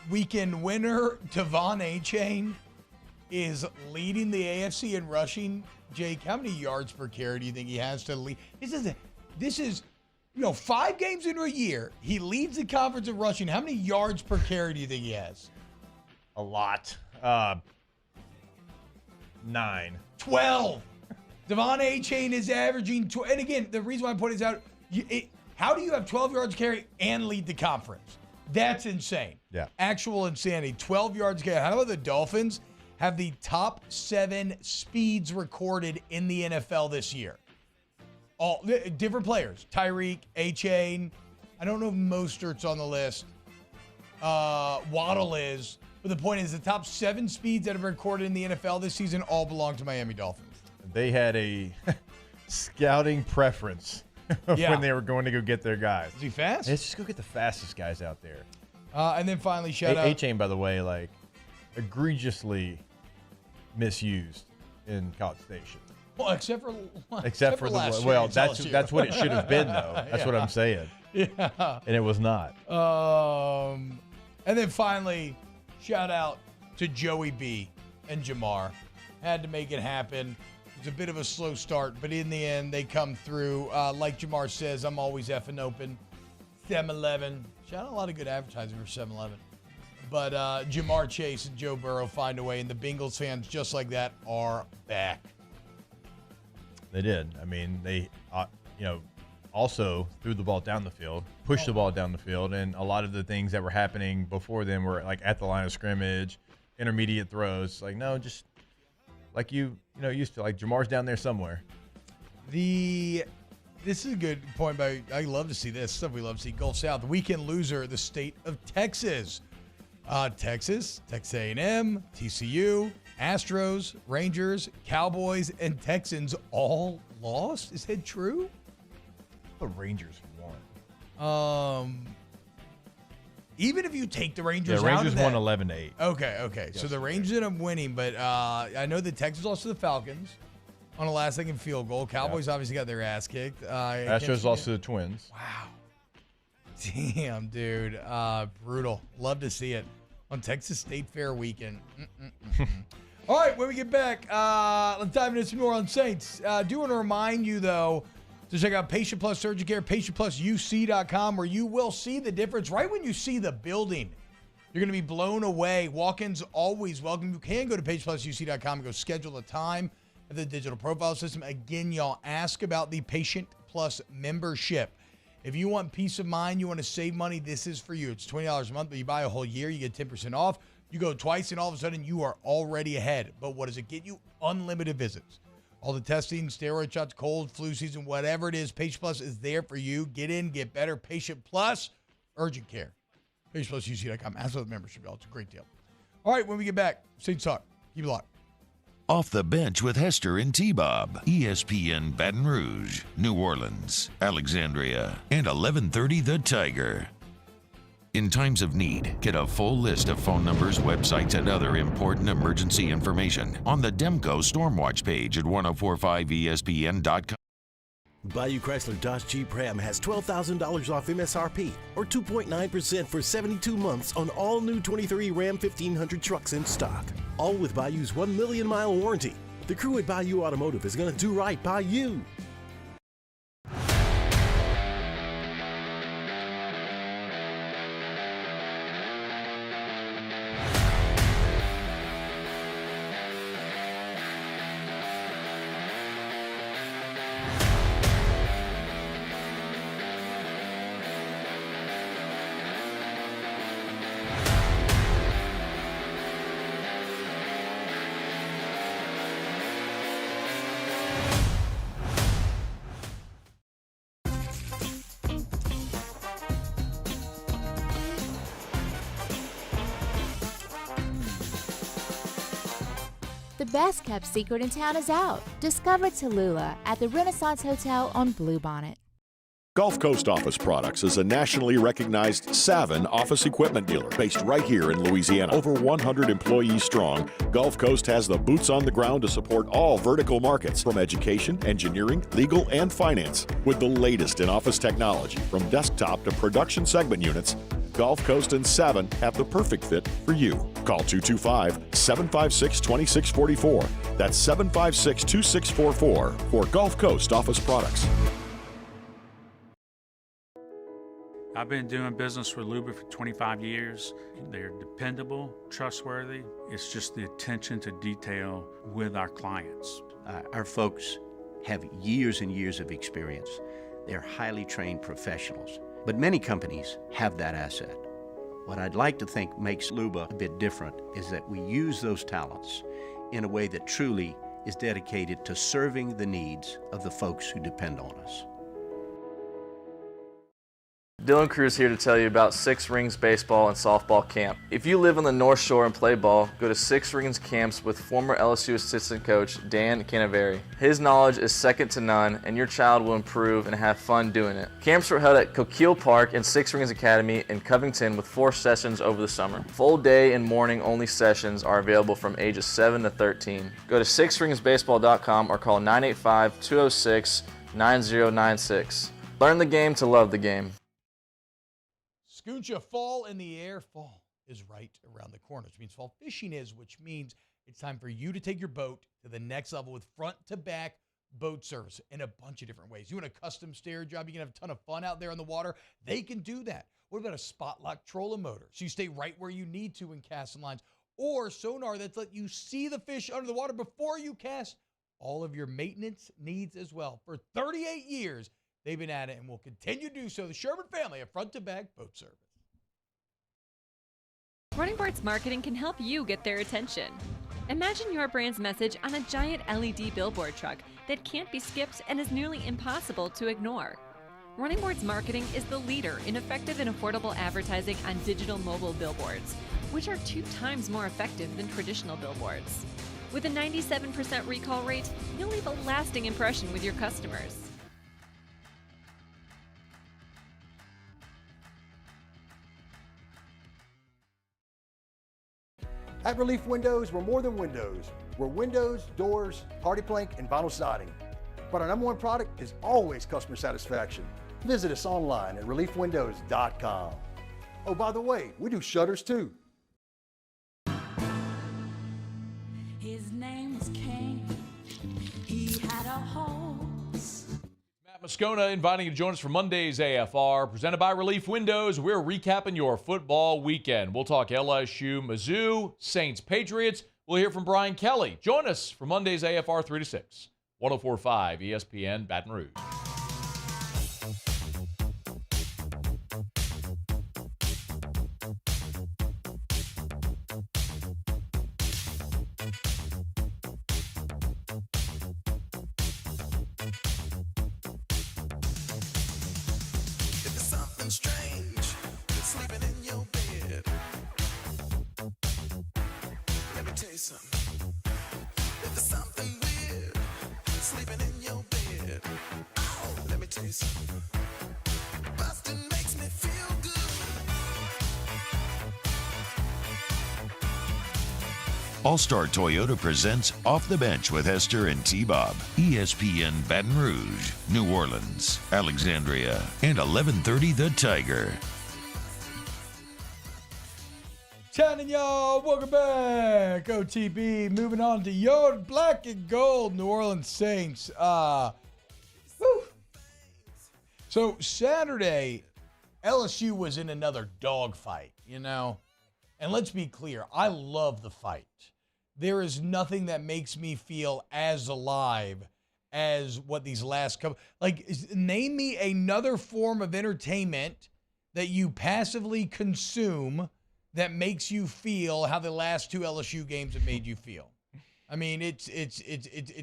Weekend winner, Devon Achane is leading the AFC in rushing. Jake, how many yards per carry do you think he has to lead? This is 5 games into a year. He leads the conference in rushing. How many yards per carry do you think he has? A lot. 9. 12. Devon Achane is averaging and again, the reason why I point this out, how do you have 12 yards carry and lead the conference? That's insane. Yeah. Actual insanity. 12 yards carry. How about the Dolphins have the top 7 speeds recorded in the NFL this year? All different players. Tyreek, Achane. I don't know if Mostert's on the list. Waddle is. But the point is the top 7 speeds that have been recorded in the NFL this season all belong to Miami Dolphins. They had a scouting preference when they were going to go get their guys. Is he fast? Let's just go get the fastest guys out there. And then finally, shout out. Achane, by the way, egregiously misused in College Station. Well, except for last year. Well, that's what it should have been, though. That's what I'm saying. Yeah. And it was not. And then finally, shout out to Joey B and Jamar. Had to make it happen. It was a bit of a slow start, but in the end, they come through. Like Jamar says, I'm always effing open. 7-Eleven. Shout out a lot of good advertising for 7-Eleven. But Jamar Chase and Joe Burrow find a way, and the Bengals fans, just like that, are back. They did. I mean, they, also threw the ball down the field, pushed the ball down the field, and a lot of the things that were happening before them were at the line of scrimmage, intermediate throws. Just like used to. Jamar's down there somewhere. This is a good point. I love to see this stuff. We love to see Gulf South. Weekend loser, the state of Texas. Texas A&M, TCU, Astros, Rangers, Cowboys, and Texans all lost. Is that true? The Rangers won. Even if you take the Rangers out Rangers of that, won 11-8. Okay. So the Rangers ended up winning, but I know the Texans lost to the Falcons on a last-second field goal. Cowboys obviously got their ass kicked. Astros lost to the Twins. Wow. Damn, dude. Brutal. Love to see it on Texas State Fair weekend. All right, when we get back, let's dive into some New Orleans Saints. Do want to remind you, though, to check out Patient Plus Urgent Care, patientplusuc.com, where you will see the difference right when you see the building. You're going to be blown away. Walk-ins always welcome. You can go to patientplusuc.com and go schedule a time at the digital profile system. Again, y'all ask about the Patient Plus membership. If you want peace of mind, you want to save money, this is for you. It's $20 a month, but you buy a whole year, you get 10% off. You go twice, and all of a sudden, you are already ahead. But what does it get you? Unlimited visits. All the testing, steroid shots, cold, flu season, whatever it is, Patient Plus is there for you. Get in, get better. Patient Plus, urgent care. PatientPlusUC.com. Ask for the membership, y'all. It's a great deal. All right, when we get back, Saints Talk. Keep it locked. Off the Bench with Hester and T-Bob. ESPN Baton Rouge, New Orleans, Alexandria, and 1130 The Tiger. In times of need, get a full list of phone numbers, websites, and other important emergency information on the Demco Stormwatch page at 1045ESPN.com. Bayou Chrysler Dodge Jeep Ram has $12,000 off MSRP or 2.9% for 72 months on all new 23 Ram 1500 trucks in stock. All with Bayou's 1 million mile warranty. The crew at Bayou Automotive is going to do right by you. best kept secret in town is out. Discover Tallulah at the Renaissance Hotel on Bluebonnet. Gulf Coast Office Products is a nationally recognized Savin office equipment dealer based right here in Louisiana. Over 100 employees strong, Gulf Coast has the boots on the ground to support all vertical markets, from education, engineering, legal, and finance. With the latest in office technology, from desktop to production segment units, Gulf Coast and Savin have the perfect fit for you. Call 225-756-2644. That's 756-2644 for Gulf Coast Office Products. I've been doing business with Luba for 25 years. They're dependable, trustworthy. It's just the attention to detail with our clients. Our folks have years and years of experience. They're highly trained professionals. But many companies have that asset. What I'd like to think makes Luba a bit different is that we use those talents in a way that truly is dedicated to serving the needs of the folks who depend on us. Dylan Cruz here to tell you about Six Rings Baseball and Softball Camp. If you live on the North Shore and play ball, go to Six Rings Camps with former LSU assistant coach Dan Canaveri. His knowledge is second to none, and your child will improve and have fun doing it. Camps were held at Coquille Park and Six Rings Academy in Covington with 4 sessions over the summer. Full day and morning only sessions are available from ages 7 to 13. Go to sixringsbaseball.com or call 985-206-9096. Learn the game to love the game. Scooncha, fall in the air. Fall is right around the corner, which means fall fishing is, which means it's time for you to take your boat to the next level with front-to-back boat service in a bunch of different ways. You want a custom stair job, you can have a ton of fun out there on the water. They can do that. What about a spot lock trolling motor? So you stay right where you need to in casting lines. Or sonar that's let you see the fish under the water before you cast. All of your maintenance needs as well. For 38 years, they've been at it and will continue to do so. The Sherman family of front-to-back boat service. Running Bart's marketing can help you get their attention. Imagine your brand's message on a giant LED billboard truck that can't be skipped and is nearly impossible to ignore. Running Board's marketing is the leader in effective and affordable advertising on digital mobile billboards, which are 2 times more effective than traditional billboards. With a 97% recall rate, you'll leave a lasting impression with your customers. At Relief Windows, we're more than windows. We're windows, doors, party plank, and vinyl siding. But our #1 product is always customer satisfaction. Visit us online at reliefwindows.com. Oh, by the way, we do shutters too. His name was Cain. He had a horse. Matt Moscona inviting you to join us for Monday's AFR, presented by Relief Windows. We're recapping your football weekend. We'll talk LSU, Mizzou, Saints, Patriots. We'll hear from Brian Kelly. Join us for Monday's AFR 3 to 6, 104.5 ESPN Baton Rouge. All-Star Toyota presents Off the Bench with Hester and T-Bob. ESPN Baton Rouge, New Orleans, Alexandria, and 1130 The Tiger. Channing, y'all, welcome back. OTB, moving on to your black and gold New Orleans Saints. So Saturday, LSU was in another dogfight, you know? And let's be clear, I love the fight. There is nothing that makes me feel as alive as what these last couple, name me another form of entertainment that you passively consume that makes you feel how the last 2 LSU games have made you feel. I mean, it's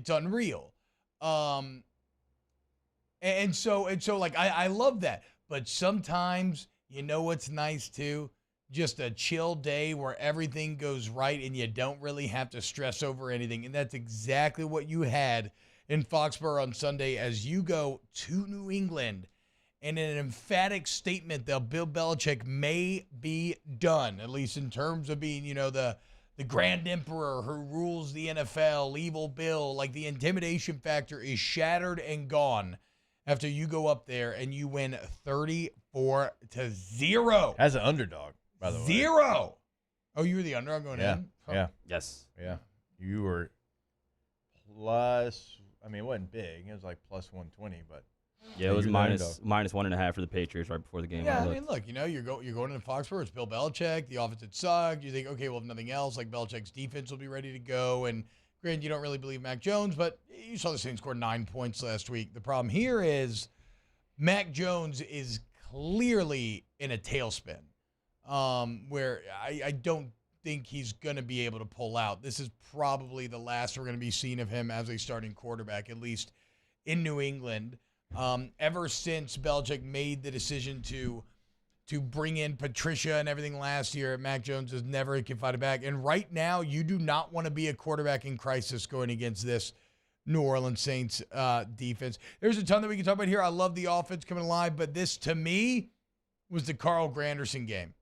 unreal. And so I love that. But sometimes, you know what's nice too? just a chill day where everything goes right and you don't really have to stress over anything. And that's exactly what you had in Foxborough on Sunday as you go to New England. And in an emphatic statement that Bill Belichick may be done, at least in terms of being, the grand emperor who rules the NFL, evil Bill, like the intimidation factor is shattered and gone after you go up there and you win 34-0. As an underdog, by the way. 0. Oh, you were the underdog going in? Yeah. Yes. Yeah. You were plus, it wasn't big. It was like plus 120, but. Yeah, it was minus 1.5 for the Patriots right before the game. Yeah, look, you're going into Foxborough. It's Bill Belichick. The offense had sucked. You think, okay, well, if nothing else, like Belichick's defense will be ready to go. And granted, you don't really believe Mac Jones, but you saw the Saints score 9 points last week. The problem here is Mac Jones is clearly in a tailspin, where I don't think he's going to be able to pull out. This is probably the last we're going to be seeing of him as a starting quarterback, at least in New England. Ever since Belichick made the decision to bring in Patricia and everything last year, Mac Jones has never confided back. And right now, you do not want to be a quarterback in crisis going against this New Orleans Saints defense. There's a ton that we can talk about here. I love the offense coming alive, but this, to me, was the Carl Granderson game.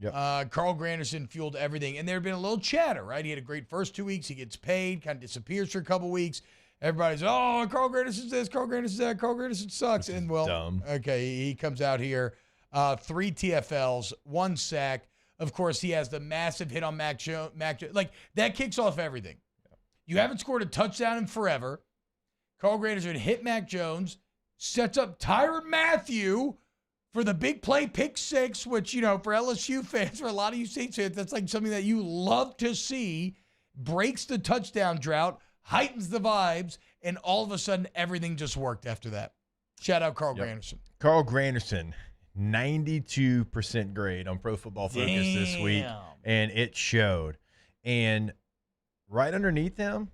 Yep. Carl Granderson fueled everything. And there had been a little chatter, right? He had a great first 2 weeks. He gets paid, kind of disappears for a couple weeks. Everybody's, Carl Granderson's this, Carl Granderson's that, Carl Granderson sucks. And, well, dumb. Okay, he comes out here, 3 TFLs, 1 sack. Of course, he has the massive hit on Mac Jones. Like, that kicks off everything. Yeah. You haven't scored a touchdown in forever. Carl Granderson hit Mac Jones, sets up Tyrann Mathieu for the big play pick 6, which, for LSU fans, for a lot of you Saints fans, that's like something that you love to see, breaks the touchdown drought, heightens the vibes, and all of a sudden, everything just worked after that. Shout out Carl Granderson. Carl Granderson, 92% grade on Pro Football Focus this week, and it showed. And right underneath him,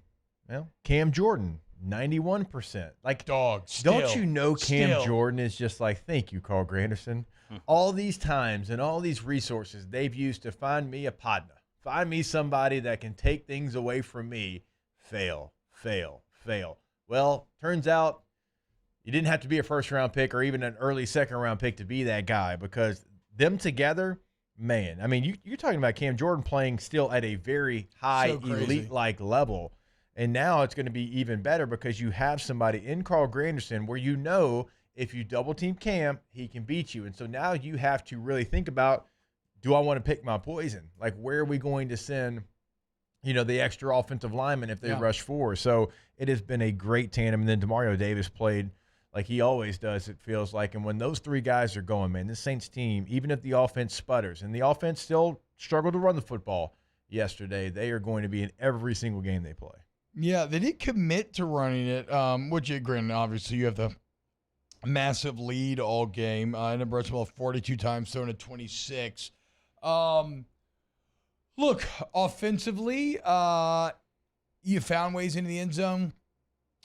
Cam Jordan, 91%. Like, don't you know Cam Jordan is just like, thank you, Carl Granderson. All these times and all these resources they've used to find me a partner, find me somebody that can take things away from me. Fail. Well, turns out you didn't have to be a first-round pick or even an early second-round pick to be that guy, because them together, man, you're talking about Cam Jordan playing still at a very high, elite-like level, and now it's going to be even better because you have somebody in Carl Granderson where if you double-team Cam, he can beat you. And so now you have to really think about, do I want to pick my poison? Like, where are we going to send the extra offensive lineman if they rush forward? So it has been a great tandem. And then Demario Davis played like he always does, it feels like. And when those 3 guys are going, man, this Saints team, even if the offense sputters, and the offense still struggled to run the football yesterday, they are going to be in every single game they play. Yeah, they did commit to running it, which, granted, obviously you have the massive lead all game. And Brett Small 42 times, throwing at 26. Look, offensively, you found ways into the end zone.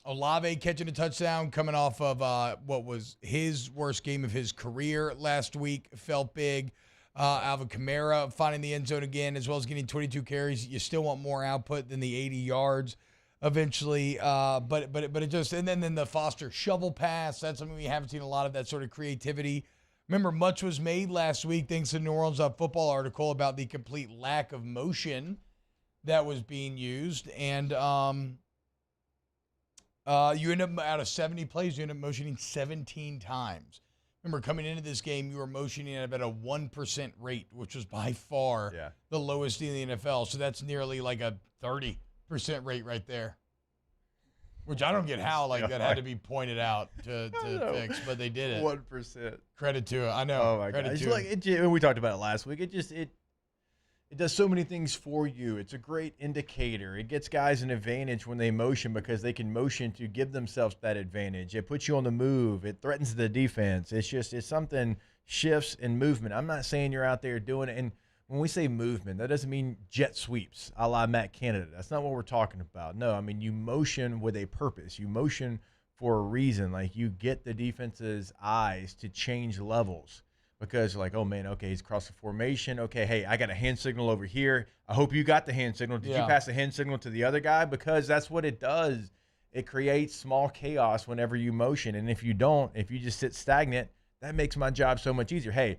Olave catching a touchdown coming off of what was his worst game of his career last week felt big. Alvin Kamara finding the end zone again, as well as getting 22 carries. You still want more output than the 80 yards eventually. But it just, and then the Foster shovel pass, that's something we haven't seen a lot of, that sort of creativity. Remember, much was made last week, thanks to the New Orleans Football article, about the complete lack of motion that was being used. And you end up, out of 70 plays, you end up motioning 17 times. Remember, coming into this game, you were motioning at about a 1% rate, which was by far the lowest in the NFL. So that's nearly like a 30% rate right there. Which I don't get how that had to be pointed out to fix, but they did it. 1%. Credit to it. I know. Oh my Credit God. to it. We talked about it last week. It does so many things for you. It's a great indicator. It gets guys an advantage when they motion because they can motion to give themselves that advantage. It puts you on the move. It threatens the defense. It's something, shifts and movement. I'm not saying you're out there doing it. And when we say movement, that doesn't mean jet sweeps a la Matt Canada. That's not what we're talking about. No, you motion with a purpose. You motion for a reason. Like, you get the defense's eyes to change levels because like, oh man, okay, he's across the formation. Okay, hey, I got a hand signal over here. I hope you got the hand signal. Did you pass the hand signal to the other guy? Because that's what it does. It creates small chaos whenever you motion. And if you don't, if you just sit stagnant, that makes my job so much easier. Hey,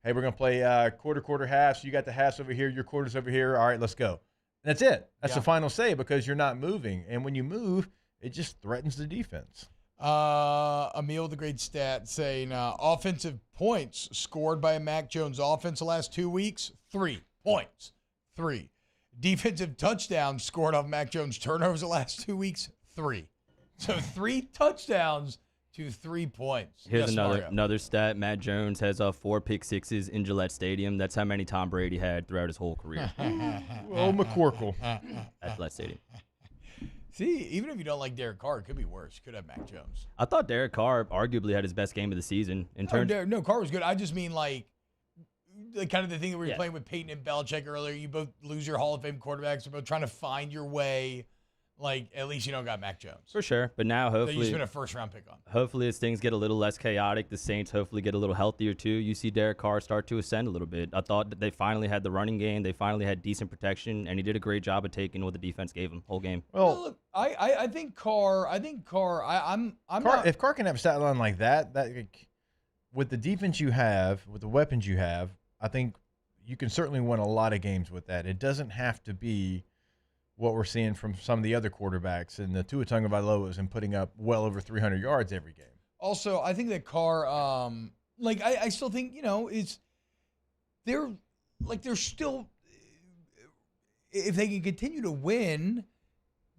we're going to play quarter halves. You got the halves over here, your quarters over here. All right, let's go. And that's it. That's the final say because you're not moving. And when you move, it just threatens the defense. Emil, the great stat, saying offensive points scored by a Mac Jones offense the last 2 weeks, 3 points. 3. Defensive touchdowns scored off Mac Jones turnovers the last 2 weeks, 3. So 3 touchdowns to 3 points. Here's another stat. Matt Jones has 4 pick sixes in Gillette Stadium. That's how many Tom Brady had throughout his whole career. McCorkle. At Gillette Stadium. See, even if you don't like Derek Carr, it could be worse. Could have Mac Jones. I thought Derek Carr arguably had his best game of the season. No, Carr was good. I just mean like kind of the thing that we were playing with Peyton and Belichick earlier. You both lose your Hall of Fame quarterbacks. You're both trying to find your way. Like, at least you don't got Mac Jones. For sure. But now, hopefully, you spent a first-round pick on. Hopefully, as things get a little less chaotic, the Saints hopefully get a little healthier, too. You see Derek Carr start to ascend a little bit. I thought that they finally had the running game. They finally had decent protection, and he did a great job of taking what the defense gave him whole game. Well, look, I think Carr, I'm not. If Carr can have a stat line like that with the defense you have, with the weapons you have, I think you can certainly win a lot of games with that. It doesn't have to be what we're seeing from some of the other quarterbacks and the Tua Tagovailoas and putting up well over 300 yards every game. Also, I think that Carr, I still think, they're still, if they can continue to win,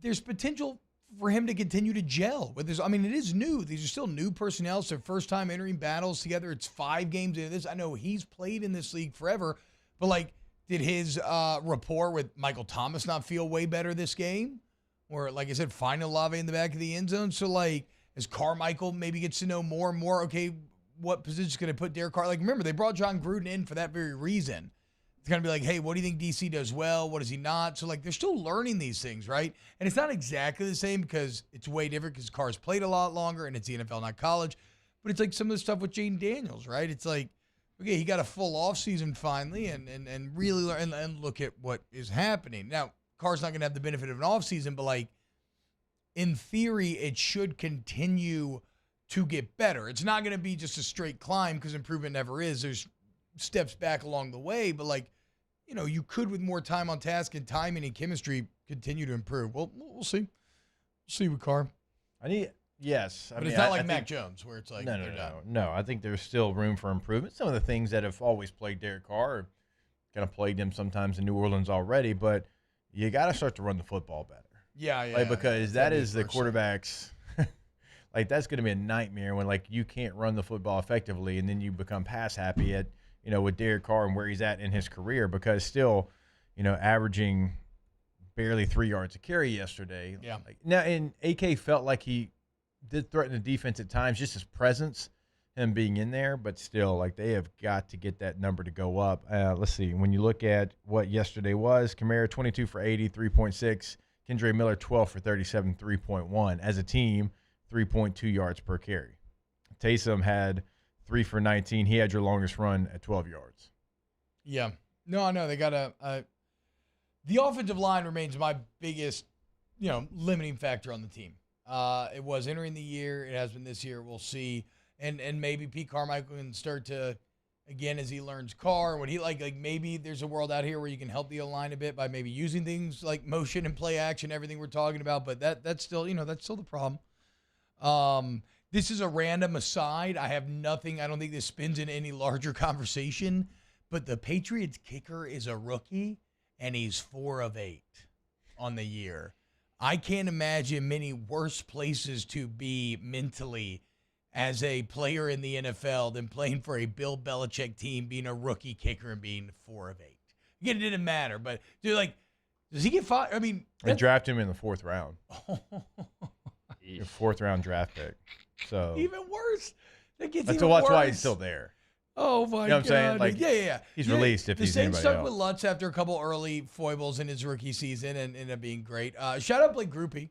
there's potential for him to continue to gel with this. I mean, it is new. These are still new personnel. It's their first time entering battles together. It's 5 games into this. I know he's played in this league forever, but did his rapport with Michael Thomas not feel way better this game? Or, like I said, find Olave in the back of the end zone. So, as Carmichael maybe gets to know more and more, okay, what position is going to put Derek Carr? Remember, they brought John Gruden in for that very reason. It's going to be hey, what do you think DC does well? What does he not? So, they're still learning these things, right? And it's not exactly the same because it's way different because Carr's played a lot longer and it's the NFL, not college. But it's some of the stuff with Jaden Daniels, right? It's okay, he got a full offseason finally and really learn and look at what is happening. Now, Carr's not going to have the benefit of an offseason, but in theory, it should continue to get better. It's not going to be just a straight climb because improvement never is. There's steps back along the way, but you could with more time on task and timing and chemistry continue to improve. Well, we'll see. We'll see with Carr. Yes. But it's not like Mac Jones where it's No, I think there's still room for improvement. Some of the things that have always plagued Derek Carr kind of plagued him sometimes in New Orleans already, but you got to start to run the football better. Yeah. Because that is the quarterback's that's going to be a nightmare when you can't run the football effectively and then you become pass happy at with Derek Carr and where he's at in his career because still averaging barely 3 yards a carry yesterday. Yeah. Now, and AK felt like he did threaten the defense at times, just his presence, him being in there, but still, they have got to get that number to go up. Let's see. When you look at what yesterday was, Kamara 22 for 80, 3.6. Kendre Miller 12 for 37, 3.1. As a team, 3.2 yards per carry. Taysom had 3 for 19. He had your longest run at 12 yards. Yeah. No, they got the offensive line remains my biggest, limiting factor on the team. It was entering the year. It has been this year. We'll see. And maybe Pete Carmichael can start to, again, as he learns Carr, what he maybe there's a world out here where you can help the O-line a bit by maybe using things like motion and play action, everything we're talking about. But that's still, that's still the problem. This is a random aside. I have nothing. I don't think this spins in any larger conversation. But the Patriots kicker is a rookie, and he's 4 of 8 on the year. I can't imagine many worse places to be mentally as a player in the NFL than playing for a Bill Belichick team, being a rookie kicker and being 4 of 8. Again, it didn't matter, but dude, does he get fired? I mean, they drafted him in the 4th round. 4th round draft pick. So even worse. That's why he's still there. Oh my God! You know what I'm saying? Yeah. He's released if he's anybody else. The Saints stuck with Lutz after a couple early foibles in his rookie season and ended up being great. Shout out Blake Grupe.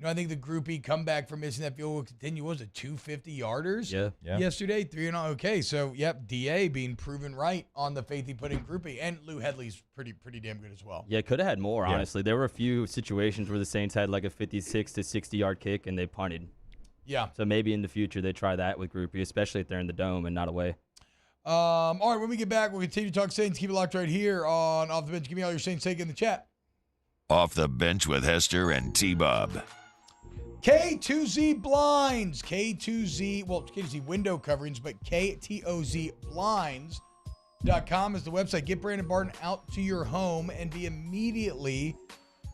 I think the groupie comeback for missing that field goal will continue. What was it, 250-yarders yesterday? 3-0. Okay, so, DA being proven right on the faith he put in groupie. And Lou Hedley's pretty damn good as well. Yeah, could have had more, honestly. There were a few situations where the Saints had like a 56 to 60-yard kick, and they punted. Yeah. So maybe in the future they try that with groupie, especially if they're in the dome and not away. All right, when we get back, we'll continue to talk Saints. Keep it locked right here on Off the Bench. Give me all your Saints take in the chat. Off the Bench with Hester and T-Bob. K2Z Blinds. K2Z window coverings, but KTOZblinds.com is the website. Get Brandon Barton out to your home and be immediately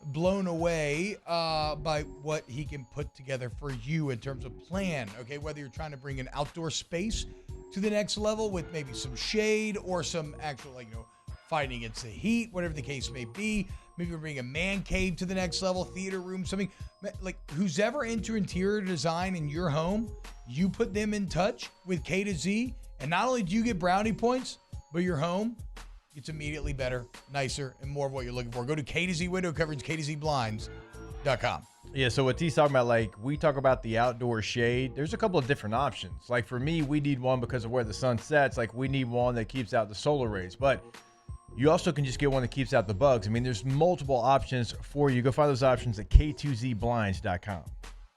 blown away by what he can put together for you in terms of plan. Okay, whether you're trying to bring an outdoor space to the next level with maybe some shade or some actual, fighting against the heat, whatever the case may be. Maybe we're bringing a man cave to the next level, theater room, something. Like, who's ever into interior design in your home, you put them in touch with K to Z, and not only do you get brownie points, but your home gets immediately better, nicer, and more of what you're looking for. Go to K to Z window coverage, KTOZblinds.com. Yeah, so what T's talking about, we talk about the outdoor shade. There's a couple of different options. Like, for me, we need one because of where the sun sets. Like, we need one that keeps out the solar rays. But you also can just get one that keeps out the bugs. I mean, there's multiple options for you. Go find those options at K2ZBlinds.com.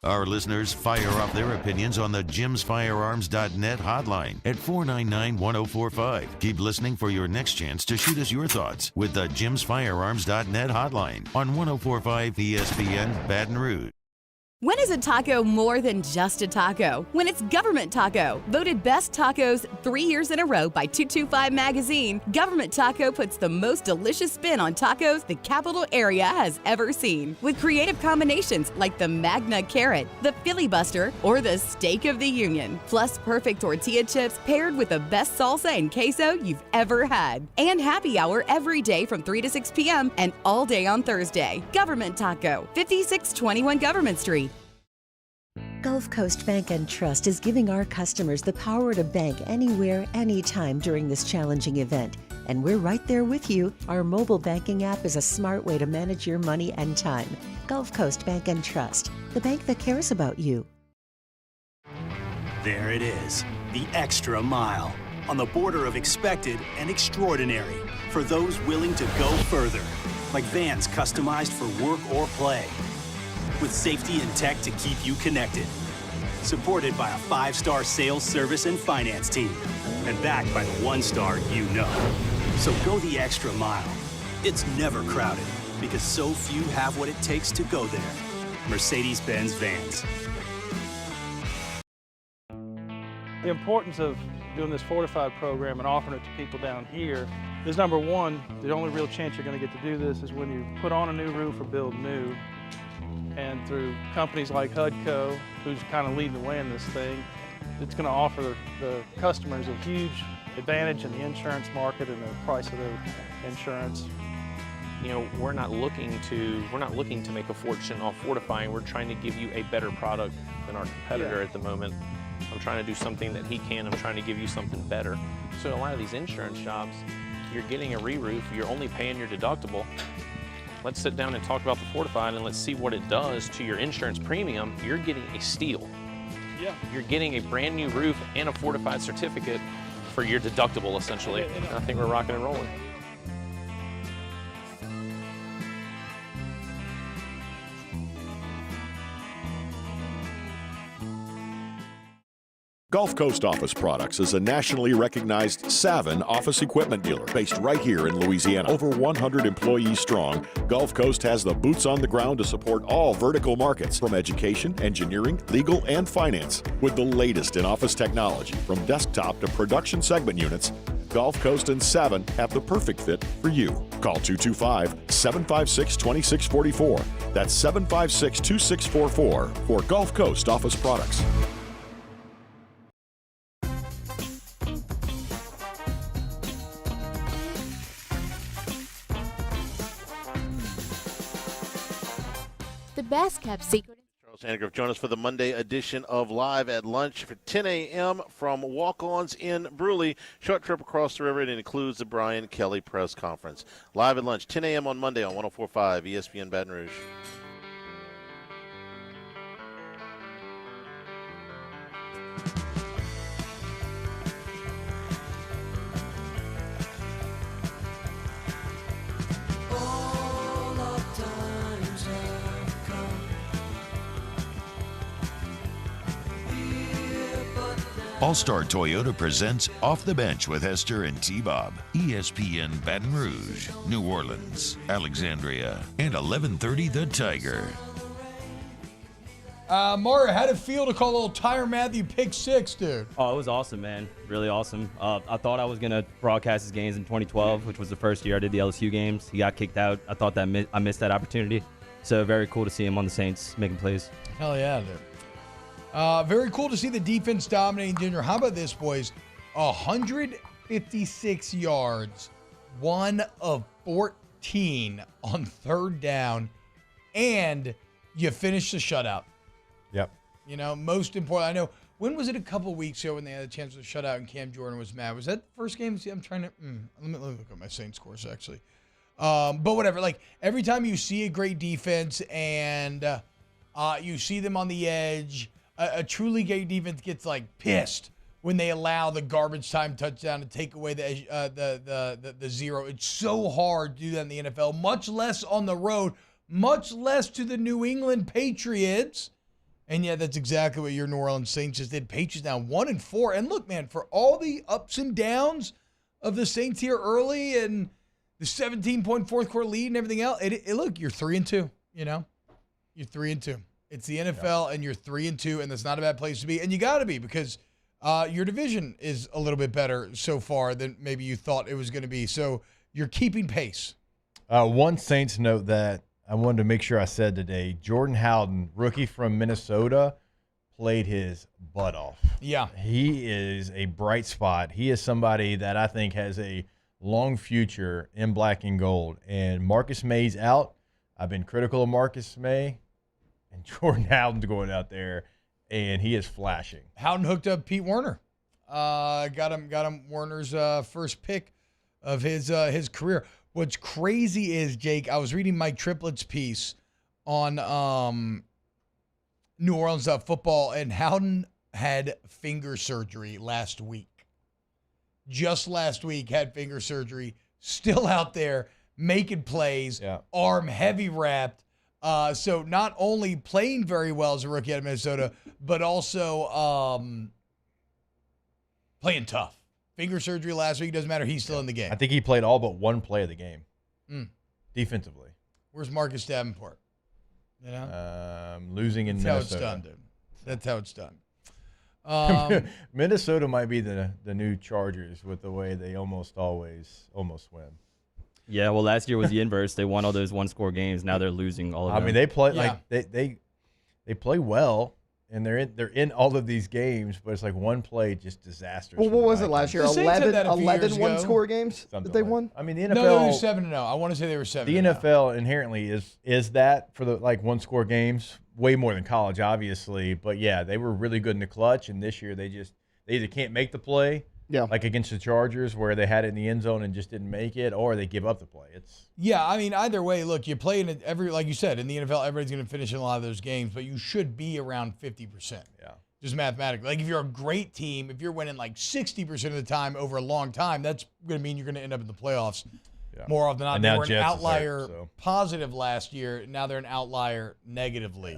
Our listeners fire off their opinions on the JimsFirearms.net hotline at 499-1045. Keep listening for your next chance to shoot us your thoughts with the JimsFirearms.net hotline on 1045 ESPN Baton Rouge. When is a taco more than just a taco? When it's Government Taco. Voted best tacos 3 years in a row by 225 Magazine, Government Taco puts the most delicious spin on tacos the capital area has ever seen. With creative combinations like the Magna Carrot, the Filibuster, or the Steak of the Union. Plus perfect tortilla chips paired with the best salsa and queso you've ever had. And happy hour every day from 3 to 6 p.m. and all day on Thursday. Government Taco, 5621 Government Street. Gulf Coast Bank and Trust is giving our customers the power to bank anywhere, anytime during this challenging event. And we're right there with you. Our mobile banking app is a smart way to manage your money and time. Gulf Coast Bank and Trust, the bank that cares about you. There it is, the extra mile, on the border of expected and extraordinary, for those willing to go further, like vans customized for work or play, with safety and tech to keep you connected. Supported by a 5-star sales, service, and finance team. And backed by the 1-star you know. So go the extra mile. It's never crowded because so few have what it takes to go there. Mercedes-Benz Vans. The importance of doing this Fortified program and offering it to people down here is, number one, the only real chance you're going to get to do this is when you put on a new roof or build new. And through companies like HUDCO, who's kind of leading the way in this thing, it's going to offer the customers a huge advantage in the insurance market and the price of their insurance. We're not looking to make a fortune off fortifying. We're trying to give you a better product than our competitor at the moment. I'm trying to do something that he can. I'm trying to give you something better. So a lot of these insurance jobs, you're getting a re-roof, you're only paying your deductible. Let's sit down and talk about the Fortified and let's see what it does to your insurance premium. You're getting a steal. Yeah. You're getting a brand new roof and a Fortified certificate for your deductible, essentially. And I think we're rocking and rolling. Gulf Coast Office Products is a nationally recognized Savin office equipment dealer based right here in Louisiana. Over 100 employees strong, Gulf Coast has the boots on the ground to support all vertical markets, from education, engineering, legal, and finance. With the latest in office technology, from desktop to production segment units, Gulf Coast and Savin have the perfect fit for you. Call 225-756-2644. That's 756-2644 for Gulf Coast Office Products. The best kept secret. Charles Hannigrove, join us for the Monday edition of Live at Lunch for 10 a.m. from Walk-Ons in Brewley. Short trip across the river, and it includes the Brian Kelly press conference. Live at Lunch, 10 a.m. on Monday on 104.5 ESPN Baton Rouge. All-Star Toyota presents Off the Bench with Hester and T-Bob. ESPN Baton Rouge, New Orleans, Alexandria, and 1130 The Tiger. Mario, how'd it feel to call old Tyrann Mathieu pick 6, dude? Oh, it was awesome, man. Really awesome. I thought I was going to broadcast his games in 2012, which was the first year I did the LSU games. He got kicked out. I thought that I missed that opportunity. So very cool to see him on the Saints making plays. Hell yeah, dude. Very cool to see the defense dominating Junior. How about this, boys? 156 yards, 1 of 14 on third down, and you finished the shutout. Yep. You know, most important. I know, when was it a couple weeks ago when they had a chance to shut out and Cam Jordan was mad? Was that the first game? See, I'm trying to, let me look at my Saints scores, actually. But whatever, like, every time you see a great defense and you see them on the edge, a truly great defense gets, like, pissed when they allow the garbage time touchdown to take away the zero. It's so hard to do that in the NFL, much less on the road, much less to the New England Patriots. And yeah, that's exactly what your New Orleans Saints just did. Patriots down 1-4. And look, man, for all the ups and downs of the Saints here early and the 17-point fourth quarter lead and everything else, look, you're 3-2. You know, you're 3-2. It's the NFL, and you're 3-2, and that's not a bad place to be. And you got to be, because your division is a little bit better so far than maybe you thought it was going to be. So you're keeping pace. One Saints note that I wanted to make sure I said today: Jordan Howden, rookie from Minnesota, played his butt off. Yeah. He is a bright spot. He is somebody that I think has a long future in black and gold. And Marcus May's out. I've been critical of Marcus May, and Jordan Howden's going out there, and he is flashing. Howden hooked up Pete Werner. Got him Werner's first pick of his career. What's crazy is, Jake, I was reading Mike Triplett's piece on New Orleans football, and Howden had finger surgery last week. Just last week, had finger surgery. Still out there making plays, arm heavy wrapped. So not only playing very well as a rookie out of Minnesota, but also playing tough. Finger surgery last week, doesn't matter. He's still in the game. I think he played all but one play of the game defensively. Where's Marcus Davenport? You know, losing in Minnesota. That's how it's done, dude. That's how it's done. Minnesota might be the new Chargers with the way they almost win. Yeah, well, last year was the inverse. They won all those one-score games. Now they're losing all of them. I mean, they play like they play well, and they're in all of these games, but it's like one play just disastrous. Well, what was it last year? 11 one-score games that they won? I mean, the NFL. No, they were 7-0. I want to say they were 7-0. The NFL inherently is that for the one-score games, way more than college, obviously. But yeah, they were really good in the clutch, and this year they either can't make the play. Yeah, like against the Chargers where they had it in the end zone and just didn't make it, or they give up the play. I mean, either way, look, you play in it like you said, in the NFL, everybody's going to finish in a lot of those games, but you should be around 50%. Yeah. Just mathematically. Like if you're a great team, if you're winning like 60% of the time over a long time, that's going to mean you're going to end up in the playoffs more often than not. They were an outlier positive last year. Now they're an outlier negatively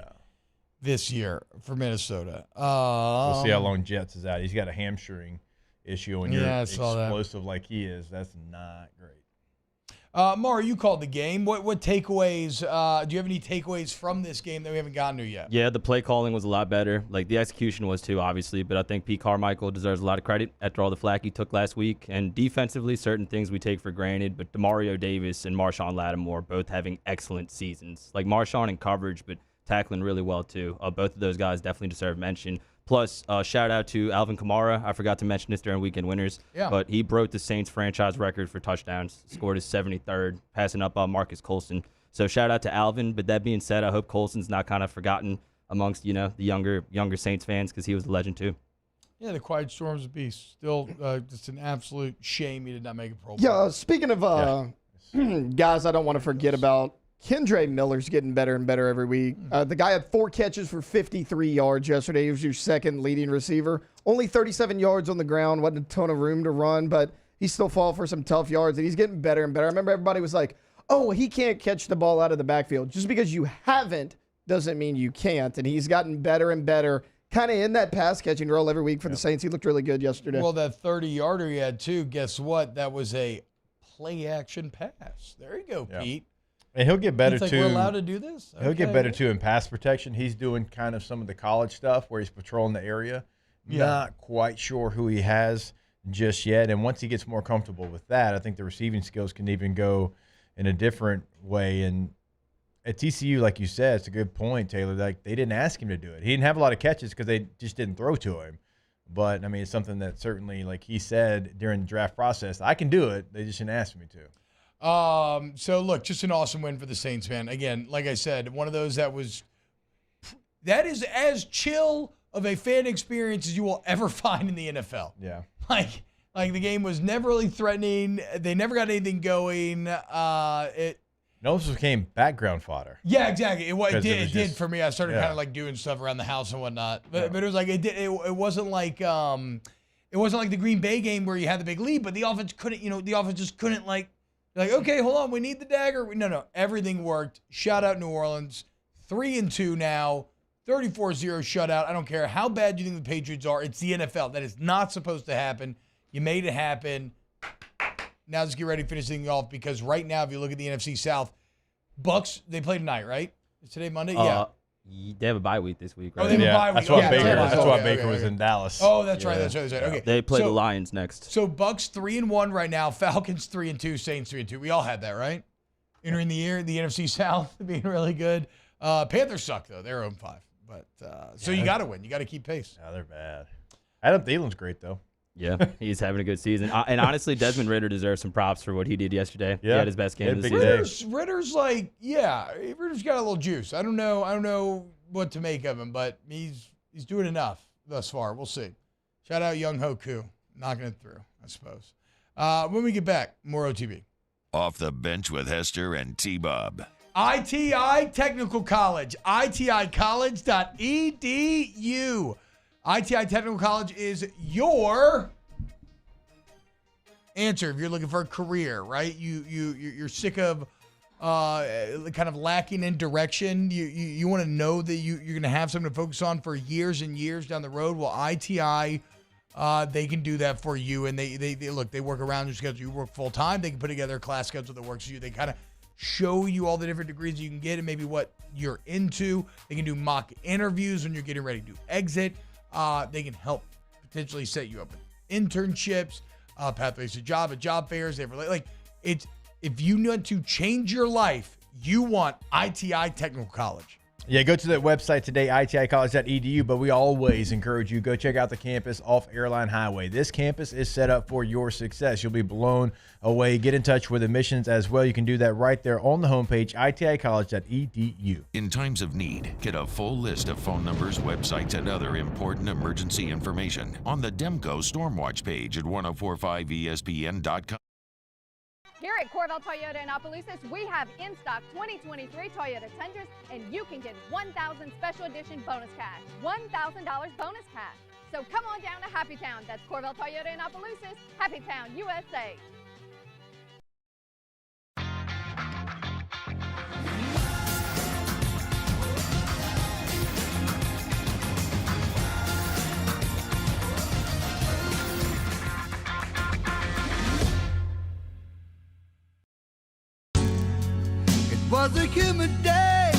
this year for Minnesota. We'll see how long Jets is out. He's got a hamstring issue when you're explosive like he is. That's not great. Mara, you called the game. What takeaways? Do you have any takeaways from this game that we haven't gotten to yet? Yeah, the play calling was a lot better. Like the execution was too, obviously, but I think Pete Carmichael deserves a lot of credit after all the flack he took last week. And defensively, certain things we take for granted, but DeMario Davis and Marshawn Lattimore both having excellent seasons. Like Marshawn in coverage, but tackling really well too. Both of those guys definitely deserve mention. Plus, shout out to Alvin Kamara. I forgot to mention this during Weekend Winners, but he broke the Saints franchise record for touchdowns, scored his 73rd, passing up Marcus Colston. So shout out to Alvin. But that being said, I hope Colston's not kind of forgotten amongst the younger Saints fans because he was a legend too. Yeah, the Quiet Storm's a beast. Still, just an absolute shame he did not make a Pro Bowl. Yeah, speaking of guys I don't want to forget about, Kendre Miller's getting better and better every week. The guy had 4 catches for 53 yards yesterday. He was your second leading receiver. Only 37 yards on the ground. Wasn't a ton of room to run, but he still fought for some tough yards, and he's getting better and better. I remember everybody was like, oh, he can't catch the ball out of the backfield. Just because you haven't doesn't mean you can't, and he's gotten better and better kind of in that pass catching role every week for the Saints. He looked really good yesterday. Well, that 30-yarder he had too, guess what? That was a play-action pass. There you go, Pete. And he'll get better He's like, too. we're allowed to do this? He'll get Okay. better too in pass protection. He's doing kind of some of the college stuff where he's patrolling the area. Yeah. Not quite sure who he has just yet. And once he gets more comfortable with that, I think the receiving skills can even go in a different way. And at TCU, like you said, it's a good point, Taylor. Like, they didn't ask him to do it. He didn't have a lot of catches because they just didn't throw to him. But I mean, it's something that certainly, like he said during the draft process, I can do it. They just didn't ask me to. So look, just an awesome win for the Saints, man. Again, like I said, one of those that is as chill of a fan experience as you will ever find in the NFL. Yeah. Like the game was never really threatening. They never got anything going. This became background fodder. Yeah, exactly. It did just, for me. I started yeah. kind of like doing stuff around the house and whatnot. But it was like it wasn't like the Green Bay game where you had the big lead, but the offense couldn't. The offense just couldn't like okay, hold on, we need the dagger. No, everything worked. Shout out New Orleans, 3-2 now, 34-0 shutout. I don't care how bad you think the Patriots are. It's the NFL. That is not supposed to happen. You made it happen. Now let's get ready to finish things off because right now, if you look at the NFC South, Bucks, they play tonight, right? Is today Monday? Yeah. They have a bye week this week, right? Oh, they have a bye week. That's why Baker was in Dallas. Oh, that's right. That's right. Okay. They play the Lions next. So Bucks 3-1 right now. Falcons 3-2. Saints 3-2. We all had that, right? Entering the year, the NFC South being really good. Panthers suck though. They're 0-5. But so you got to win. You got to keep pace. Yeah, they're bad. Adam Thielen's great though. Yeah, he's having a good season. And honestly, Desmond Ridder deserves some props for what he did yesterday. He had his best game of the season. Ritter's Ritter's got a little juice. I don't know what to make of him, but he's doing enough thus far. We'll see. Shout out Young Hoku, knocking it through, I suppose. When we get back, more OTB. Off the bench with Hester and T-Bob. ITI Technical College, iticollege.edu. ITI Technical College is your answer if you're looking for a career, right? You're sick of kind of lacking in direction. You want to know that you're going to have something to focus on for years and years down the road. Well, ITI, they can do that for you. And they work around your schedule. You work full time. They can put together a class schedule that works for you. They kind of show you all the different degrees you can get and maybe what you're into. They can do mock interviews when you're getting ready to exit. They can help potentially set you up with internships, pathways to job fairs. If you want to change your life, you want ITI Technical College. Yeah, go to that website today, iticollege.edu, but we always encourage you, go check out the campus off Airline Highway. This campus is set up for your success. You'll be blown away. Get in touch with admissions as well. You can do that right there on the homepage, iticollege.edu. In times of need, get a full list of phone numbers, websites, and other important emergency information on the Demco Stormwatch page at 1045ESPN.com. Here at Corvell Toyota in Opelousas, we have in stock 2023 Toyota Tundras, and you can get 1,000 special edition bonus cash. $1,000 bonus cash. So come on down to Happy Town. That's Corvell Toyota in Opelousas, Happy Town, USA. Was a humid day,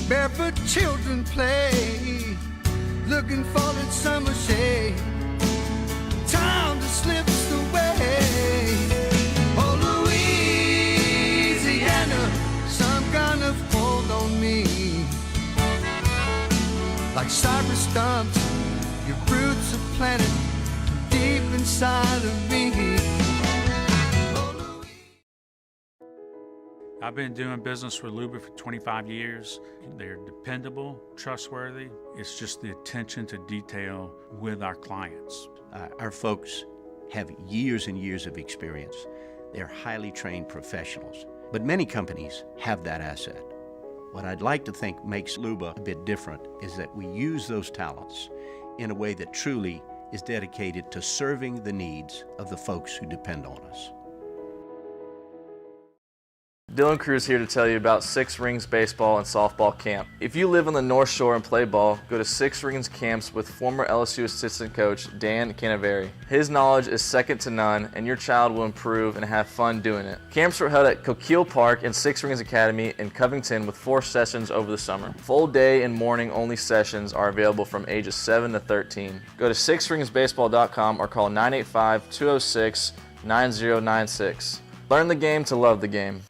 barefoot children play, looking for that summer shade. Time just slips away. Oh, Louisiana, some kind of hold on me. Like cypress stumps, your roots are planted deep inside of me. I've been doing business with Luba for 25 years. They're dependable, trustworthy. It's just the attention to detail with our clients. Our folks have years and years of experience. They're highly trained professionals, but many companies have that asset. What I'd like to think makes Luba a bit different is that we use those talents in a way that truly is dedicated to serving the needs of the folks who depend on us. Dylan Cruz here to tell you about Six Rings Baseball and Softball Camp. If you live on the North Shore and play ball, go to Six Rings Camps with former LSU assistant coach Dan Canaveri. His knowledge is second to none, and your child will improve and have fun doing it. Camps were held at Coquille Park and Six Rings Academy in Covington with 4 sessions over the summer. Full day and morning only sessions are available from ages 7 to 13. Go to sixringsbaseball.com or call 985-206-9096. Learn the game to love the game.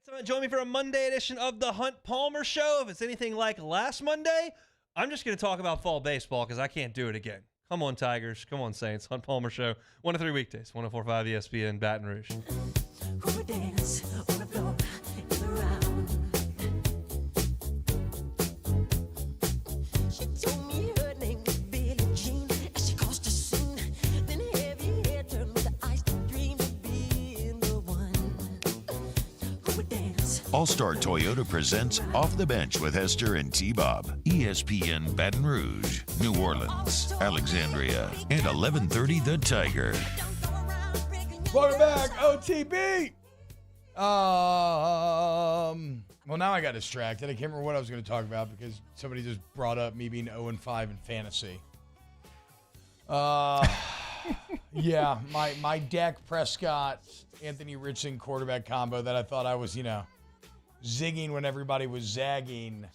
Someone join me for a Monday edition of the Hunt Palmer Show. If it's anything like last Monday, I'm just going to talk about fall baseball because I can't do it again. Come on, Tigers. Come on, Saints. Hunt Palmer Show. 1 to 3 weekdays. 104.5 ESPN, Baton Rouge. All-Star Toyota presents Off the Bench with Hester and T-Bob. ESPN Baton Rouge, New Orleans, Alexandria, and 1130 The Tiger. Welcome back, OTB. Well, now I got distracted. I can't remember what I was going to talk about because somebody just brought up me being 0-5 in fantasy. Yeah, my Dak Prescott, Anthony Richardson quarterback combo that I thought I was, zigging when everybody was zagging.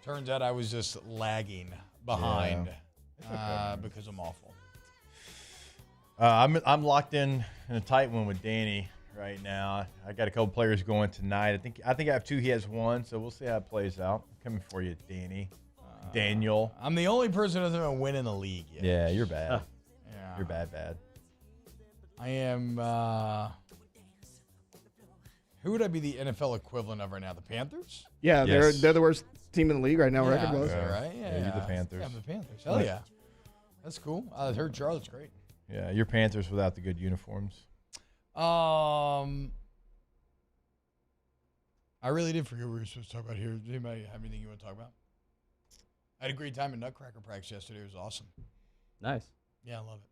Turns out I was just lagging behind because I'm awful. I'm locked in a tight one with Danny right now. I got a couple players going tonight. I think I have 2. He has 1, so we'll see how it plays out. I'm coming for you, Danny. Daniel. I'm the only person who doesn't win in the league yet. Yeah, you're bad. Yeah. You're bad. I am. Who would I be the NFL equivalent of right now? The Panthers? Yeah, Yes. they're the worst team in the league right now, record-wise. Right? Yeah, you're the Panthers. Yeah, I'm the Panthers. Hell yeah. That's cool. I heard Charlotte's great. Yeah, you're Panthers without the good uniforms. I really did forget what we were supposed to talk about here. Does anybody have anything you want to talk about? I had a great time in Nutcracker practice yesterday. It was awesome. Nice. Yeah, I love it.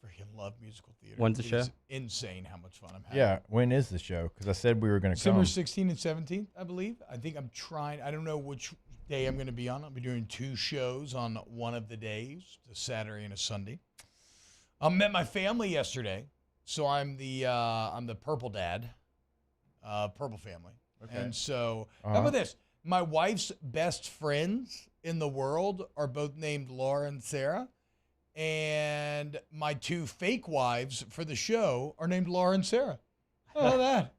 Freaking love musical theater. When's the show? It's insane how much fun I'm having. Yeah, when is the show? Because I said we were going to come. December 16th and 17th, I believe. I think I'm trying. I don't know which day I'm going to be on. I'll be doing 2 shows on one of the days, a Saturday and a Sunday. I met my family yesterday, so I'm the Purple Dad, Purple family. Okay. And so, how about this? My wife's best friends in the world are both named Laura and Sarah. And my 2 fake wives for the show are named Laura and Sarah. How about that?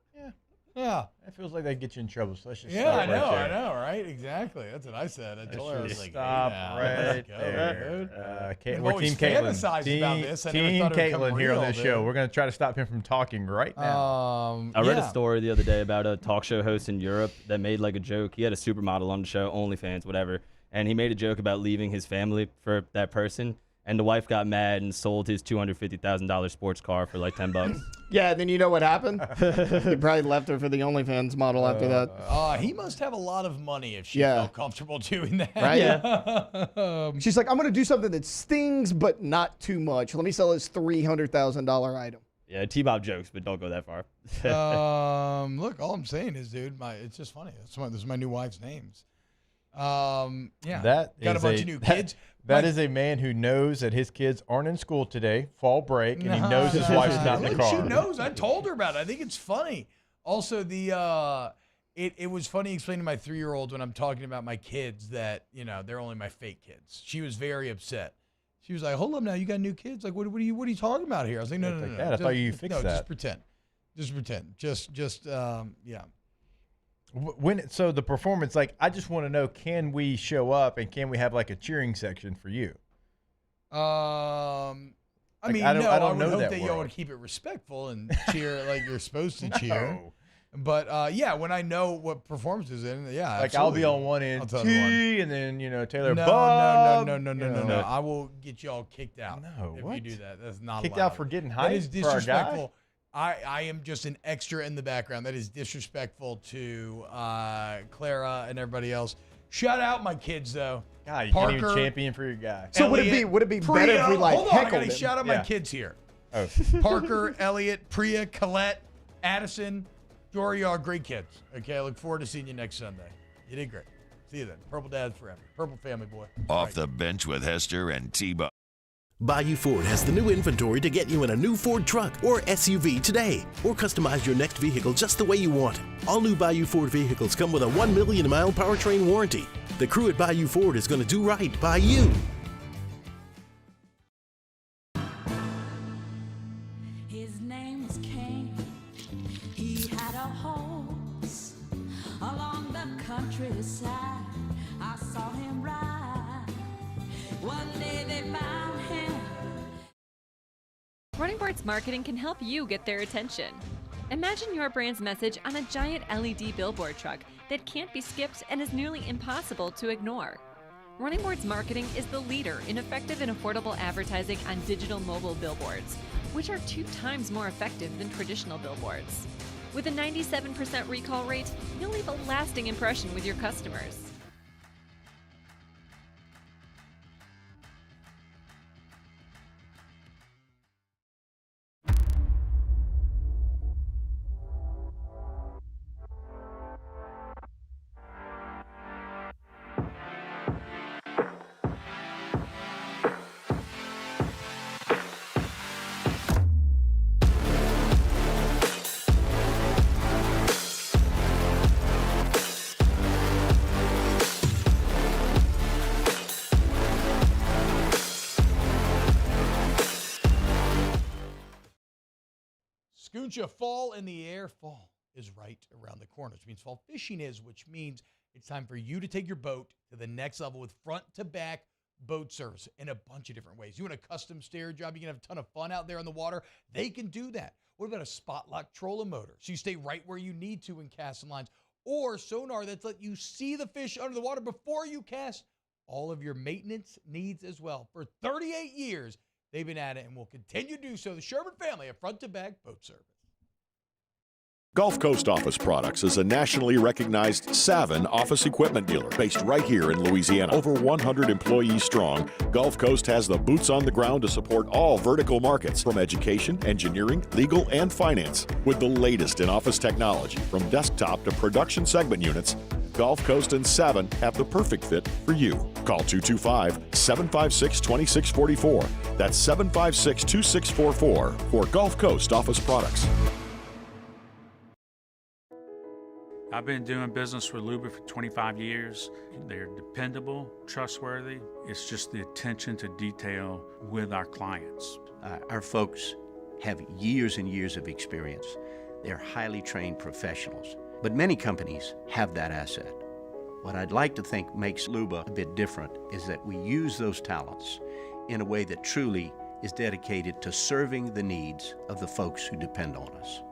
Yeah. It feels like that gets you in trouble. So let's just Yeah, stop I know, right there. right? Exactly. That's what I said. I told her, I was like, Stop hey, right there. I've We're always Team Caitlin. fantasized about this. I never Team thought it would come Caitlin here on real, this dude. show. We're going to try to stop him from talking right now. I read a story the other day about a talk show host in Europe that made like a joke. He had a supermodel on the show, OnlyFans, whatever, and he made a joke about leaving his family for that person. And the wife got mad and sold his $250,000 sports car for like $10. Yeah, then you know what happened? He probably left her for the OnlyFans model after that. He must have a lot of money if she Yeah. felt comfortable doing that. Right? Yeah. She's like, I'm going to do something that stings, but not too much. Let me sell this $300,000 item. Yeah, T-Bob jokes, but don't go that far. Look, all I'm saying is, dude, it's just funny. Those are my new wife's names. Yeah. That got is a bunch of new kids. That is a man who knows that his kids aren't in school today, fall break, and he knows his wife's not in the Look, car. She knows. I told her about it. I think it's funny. Also, it was funny explaining to my 3-year-old when I'm talking about my kids that, they're only my fake kids. She was very upset. She was like, hold up now, you got new kids? Like, what are you talking about here? I was like, no. Dad, I thought you fixed that. Just pretend. Yeah. So the performance, I just want to know, can we show up and can we have a cheering section for you? I Like, mean, I don't- no, I don't would know hope that that y'all world. would keep it respectful and cheer like you're supposed to cheer. No. But yeah, when I know what performance is in, yeah, I'll absolutely. be on one end, I'll tell everyone. T, and then Taylor No, Bob. no. I will get y'all kicked out. No, if what? you do that. That's not Kicked allowed. out for getting That is hyped for our guy? disrespectful. I am just an extra in the background. That is disrespectful to Clara and everybody else. Shout out my kids though. God, you can't even champion for your guy. So would it be better if we Hold on, I heckled gotta him? shout out my kids here. Oh. Parker, Elliot, Priya, Colette, Addison, Jory, y'all are great kids. Okay, I look forward to seeing you next Sunday. You did great. See you then. Purple Dad forever. Purple family boy. Off the bench with Hester and T-Bone. Bayou Ford has the new inventory to get you in a new Ford truck or SUV today, or customize your next vehicle just the way you want. All new Bayou Ford vehicles come with a 1 million mile powertrain warranty. The crew at Bayou Ford is going to do right by you. His name was Cain. He had a horse along the countryside. I saw him ride. One day they found him. Running Boards Marketing can help you get their attention. Imagine your brand's message on a giant LED billboard truck that can't be skipped and is nearly impossible to ignore. Running Boards Marketing is the leader in effective and affordable advertising on digital mobile billboards, which are 2 times more effective than traditional billboards. With a 97% recall rate, you'll leave a lasting impression with your customers. Scoocha, fall in the air. Fall is right around the corner, which means fall fishing is, which means it's time for you to take your boat to the next level with front-to-back boat service in a bunch of different ways. You want a custom stair job, you can have a ton of fun out there on the water. They can do that. What about a spot lock trolling motor? So you stay right where you need to in casting lines. Or sonar that's let you see the fish under the water before you cast. All of your maintenance needs as well. For 38 years, they've been at it and will continue to do so. The Sherman family of front-to-back boat service. Gulf Coast Office Products is a nationally recognized Savin office equipment dealer based right here in Louisiana. Over 100 employees strong, Gulf Coast has the boots on the ground to support all vertical markets, from education, engineering, legal, and finance. With the latest in office technology, from desktop to production segment units, Gulf Coast and Savin have the perfect fit for you. Call 225-756-2644. That's 756-2644 for Gulf Coast Office Products. I've been doing business with Luba for 25 years. They're dependable, trustworthy. It's just the attention to detail with our clients. Our folks have years and years of experience. They're highly trained professionals. But many companies have that asset. What I'd like to think makes Luba a bit different is that we use those talents in a way that truly is dedicated to serving the needs of the folks who depend on us.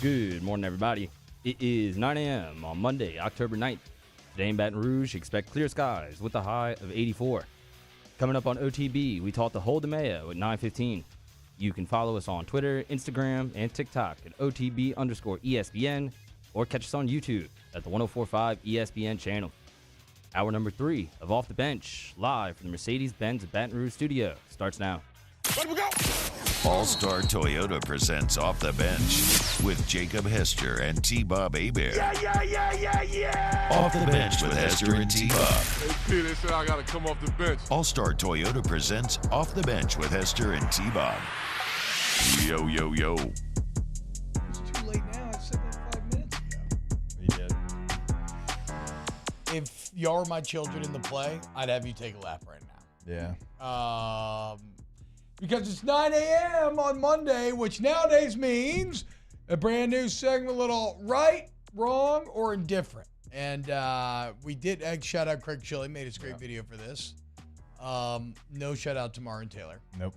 Good morning, everybody. It is 9 a.m. on Monday, October 9th. Today in Baton Rouge, expect clear skies with a high of 84. Coming up on OTB, we talk to Hold the Mayo at 9:15. You can follow us on Twitter, Instagram, and TikTok at OTB_ESPN, or catch us on YouTube at the 104.5 ESPN channel. Hour number 3 of Off the Bench, live from the Mercedes-Benz Baton Rouge studio, starts now. Let we go! All-Star Toyota presents Off the Bench with Jacob Hester and T-Bob Hebert. Yeah. Off the Bench with Hester and T-Bob. Hey, P, they said I got to come off the bench. All-Star Toyota presents Off the Bench with Hester and T-Bob. Yo, yo, yo. It's too late now. I said that 5 minutes ago. You did. If y'all were my children in the play, I'd have you take a lap right now. Yeah. Because it's 9 a.m. on Monday, which nowadays means a brand new segment, a little right, wrong, or indifferent. And we did shout out Craig Shilley, made a great video for this. No shout out to Marin Taylor. Nope.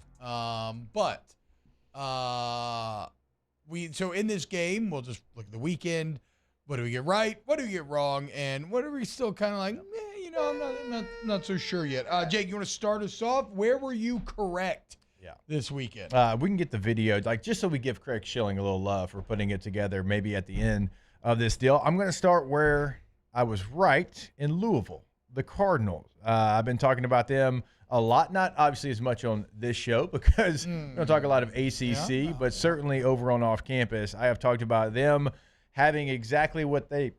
So in this game, we'll just look at the weekend. What do we get right? What do we get wrong? And what are we still kind of like, I'm not so sure yet. Jake, you want to start us off? Where were you correct this weekend? We can get the video, just so we give Craig Schilling a little love for putting it together maybe at the end of this deal. I'm going to start where I was right in Louisville, the Cardinals. I've been talking about them a lot, not obviously as much on this show because we don't talk a lot of ACC, but certainly over on Off Campus, I have talked about them having exactly what they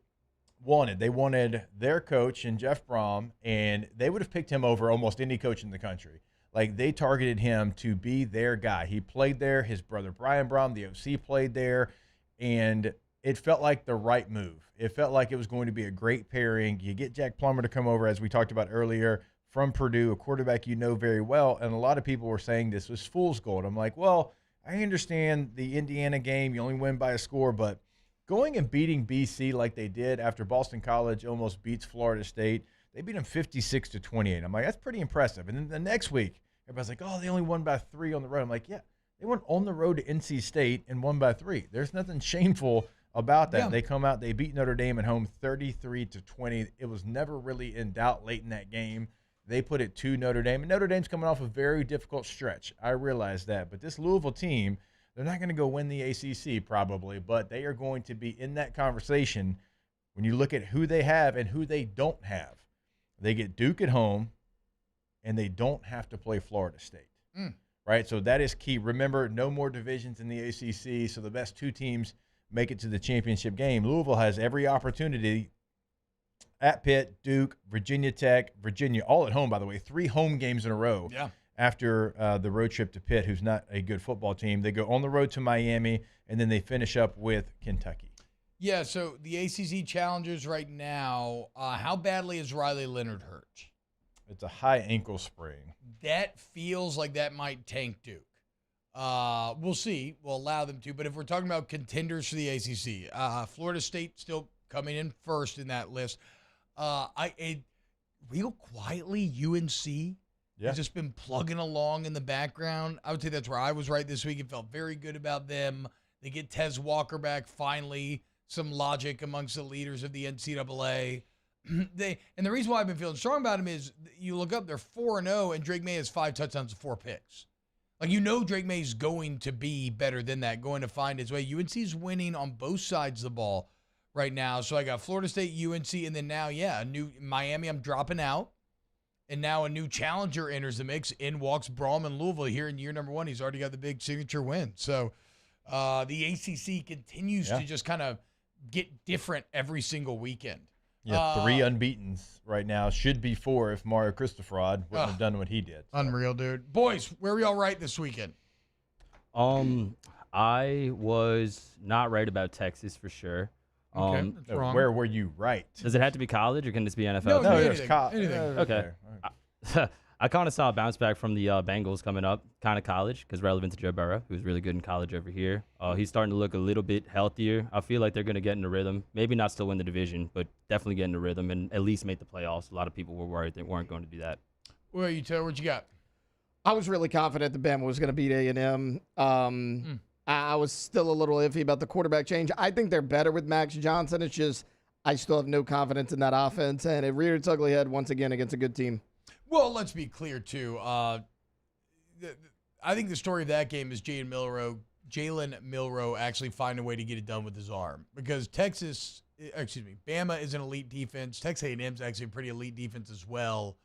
wanted. They wanted their coach in Jeff Brom, and they would have picked him over almost any coach in the country. Like, they targeted him to be their guy. He played there. His brother Brian Brom, the OC, played there, and it felt like the right move. It felt like it was going to be a great pairing. You get Jack Plummer to come over, as we talked about earlier, from Purdue, a quarterback you know very well, and a lot of people were saying this was fool's gold. I'm like, well, I understand the Indiana game. You only win by a score, but going and beating BC like they did after Boston College almost beats Florida State, they beat them 56-28. I'm like, that's pretty impressive. And then the next week, everybody's like, oh, they only won by 3 on the road. I'm like, yeah, they went on the road to NC State and won by 3. There's nothing shameful about that. Yeah. They come out, they beat Notre Dame at home 33-20. It was never really in doubt late in that game. They put it to Notre Dame, and Notre Dame's coming off a very difficult stretch. I realize that. But this Louisville team, they're not going to go win the ACC probably, but they are going to be in that conversation when you look at who they have and who they don't have. They get Duke at home, and they don't have to play Florida State, right? So that is key. Remember, no more divisions in the ACC, so the best 2 teams make it to the championship game. Louisville has every opportunity at Pitt, Duke, Virginia Tech, Virginia, all at home, by the way, 3 home games in a row. Yeah. After the road trip to Pitt, who's not a good football team. They go on the road to Miami, and then they finish up with Kentucky. Yeah, so the ACC challengers right now, how badly is Riley Leonard hurt? It's a high ankle sprain. That feels like that might tank Duke. We'll see. We'll allow them to. But if we're talking about contenders for the ACC, Florida State still coming in first in that list. Real quietly, UNC has just been plugging along in the background. I would say that's where I was right this week. It felt very good about them. They get Tez Walker back finally. Some logic amongst the leaders of the NCAA. And the reason why I've been feeling strong about him is you look up, they're 4-0, and Drake May has 5 touchdowns and 4 picks. Like, Drake May's going to be better than that, going to find his way. UNC's winning on both sides of the ball right now. So I got Florida State, UNC, and then now, a new Miami I'm dropping out. And now a new challenger enters the mix. In walks Brom and Louisville here in year number 1. He's already got the big signature win. So the ACC continues to just kind of get different every single weekend. Yeah, 3 unbeatens right now. Should be 4 if Mario Cristofrod wouldn't have done what he did. So. Unreal, dude. Boys, where were y'all right this weekend? I was not right about Texas for sure. Okay, that's wrong. Where were you right? Does it have to be college or can this be NFL? No, anything. Okay. I kind of saw a bounce back from the Bengals coming up, kind of college, because relevant to Joe Burrow, who's really good in college over here. He's starting to look a little bit healthier. I feel like they're going to get in the rhythm. Maybe not still win the division, but definitely get in the rhythm and at least make the playoffs. A lot of people were worried they weren't going to do that. Where are you, Taylor? What you got? I was really confident that Bama was going to beat A&M. I was still a little iffy about the quarterback change. I think they're better with Max Johnson. It's just I still have no confidence in that offense, and it reared its ugly head once again against a good team. Well, let's be clear, too. I think the story of that game is Jalen Milroe actually finding a way to get it done with his arm. Because Bama is an elite defense. Texas A&M is actually a pretty elite defense as well.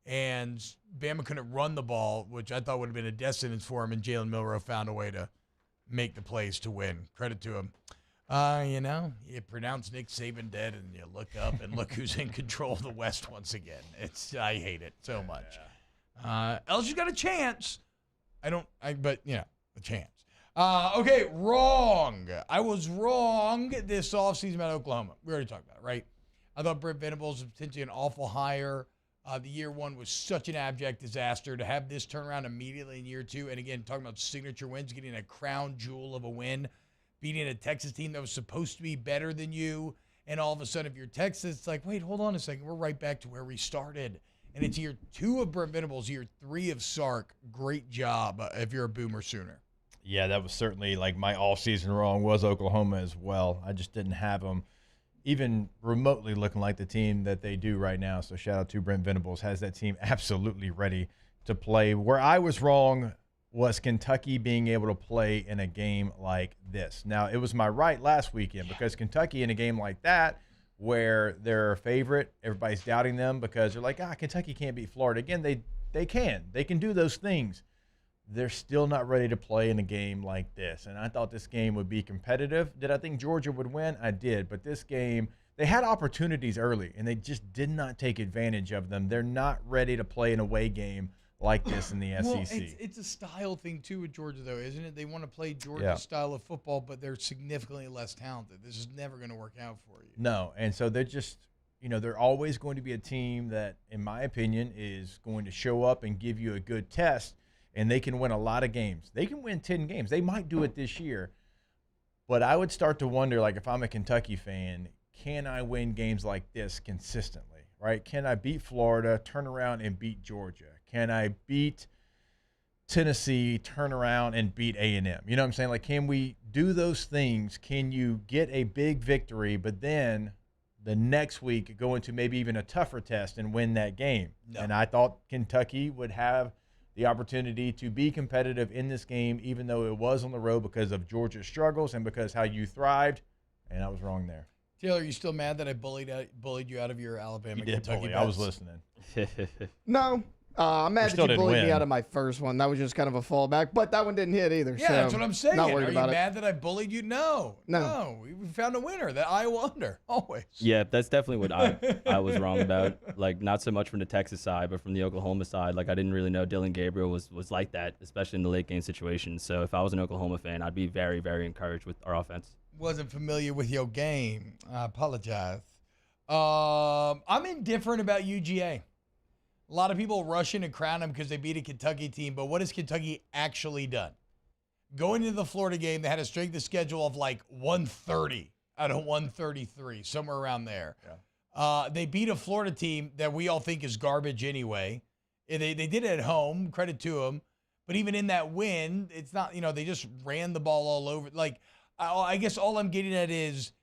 And Bama couldn't run the ball, which I thought would have been a destiny for him, and Jalen Milroe found a way to make the plays to win. Credit to him. You pronounce Nick Saban dead, and you look up and look who's in control of the West once again. I hate it so much. LSU's got a chance. A chance. Okay, wrong. I was wrong this offseason about Oklahoma. We already talked about it, right? I thought Brent Venables was potentially an awful hire. The year one was such an abject disaster. To have this turn around immediately in year two, and again, talking about signature wins, getting a crown jewel of a win, beating a Texas team that was supposed to be better than you, and all of a sudden, if you're Texas, it's like, wait, hold on a second. We're right back to where we started. And it's year two of Brent Venables, year three of Sark. Great job if you're a Boomer Sooner. Yeah, that was certainly like my all-season wrong was Oklahoma as well. I just didn't have them even remotely looking like the team that they do right now. So shout out to Brent Venables, has that team absolutely ready to play. Where I was wrong was Kentucky being able to play in a game like this. Now, it was my right last weekend because Kentucky in a game like that where they're a favorite, everybody's doubting them because they're like, Kentucky can't beat Florida. Again, they can. They can do those things. They're still not ready to play in a game like this. And I thought this game would be competitive. Did I think Georgia would win? I did. But this game, they had opportunities early, and they just did not take advantage of them. They're not ready to play an away game like this in the SEC. It's a style thing, too, with Georgia, though, isn't it? They want to play Georgia's style of football, but they're significantly less talented. This is never going to work out for you. No, and so they're just – they're always going to be a team that, in my opinion, is going to show up and give you a good test. And they can win a lot of games. They can win 10 games. They might do it this year. But I would start to wonder, like, if I'm a Kentucky fan, can I win games like this consistently, right? Can I beat Florida, turn around and beat Georgia? Can I beat Tennessee, turn around and beat A&M? You know what I'm saying? Like, can we do those things? Can you get a big victory, but then the next week go into maybe even a tougher test and win that game? No. And I thought Kentucky would have the opportunity to be competitive in this game, even though it was on the road because of Georgia's struggles and because how you thrived, and I was wrong there. Taylor, are you still mad that I bullied you out of your Alabama Kentucky bets? I was listening. No. I'm mad that you bullied me out of my first one. That was just kind of a fallback, but that one didn't hit either. Yeah, so that's what I'm saying. Not worried about it. Are you mad that I bullied you? No. We found a winner. That Iowa under, always. Yeah, that's definitely what I was wrong about. Like, not so much from the Texas side, but from the Oklahoma side. Like, I didn't really know Dylan Gabriel was like that, especially in the late game situation. So if I was an Oklahoma fan, I'd be very, very encouraged with our offense. Wasn't familiar with your game. I apologize. I'm indifferent about UGA. A lot of people rush in and crown them because they beat a Kentucky team, but what has Kentucky actually done? Going into the Florida game, they had a strength of schedule of like 130 out of 133, somewhere around there. Yeah. They beat a Florida team that we all think is garbage anyway. They did it at home, credit to them. But even in that win, it's not, they just ran the ball all over. Like, I guess all I'm getting at is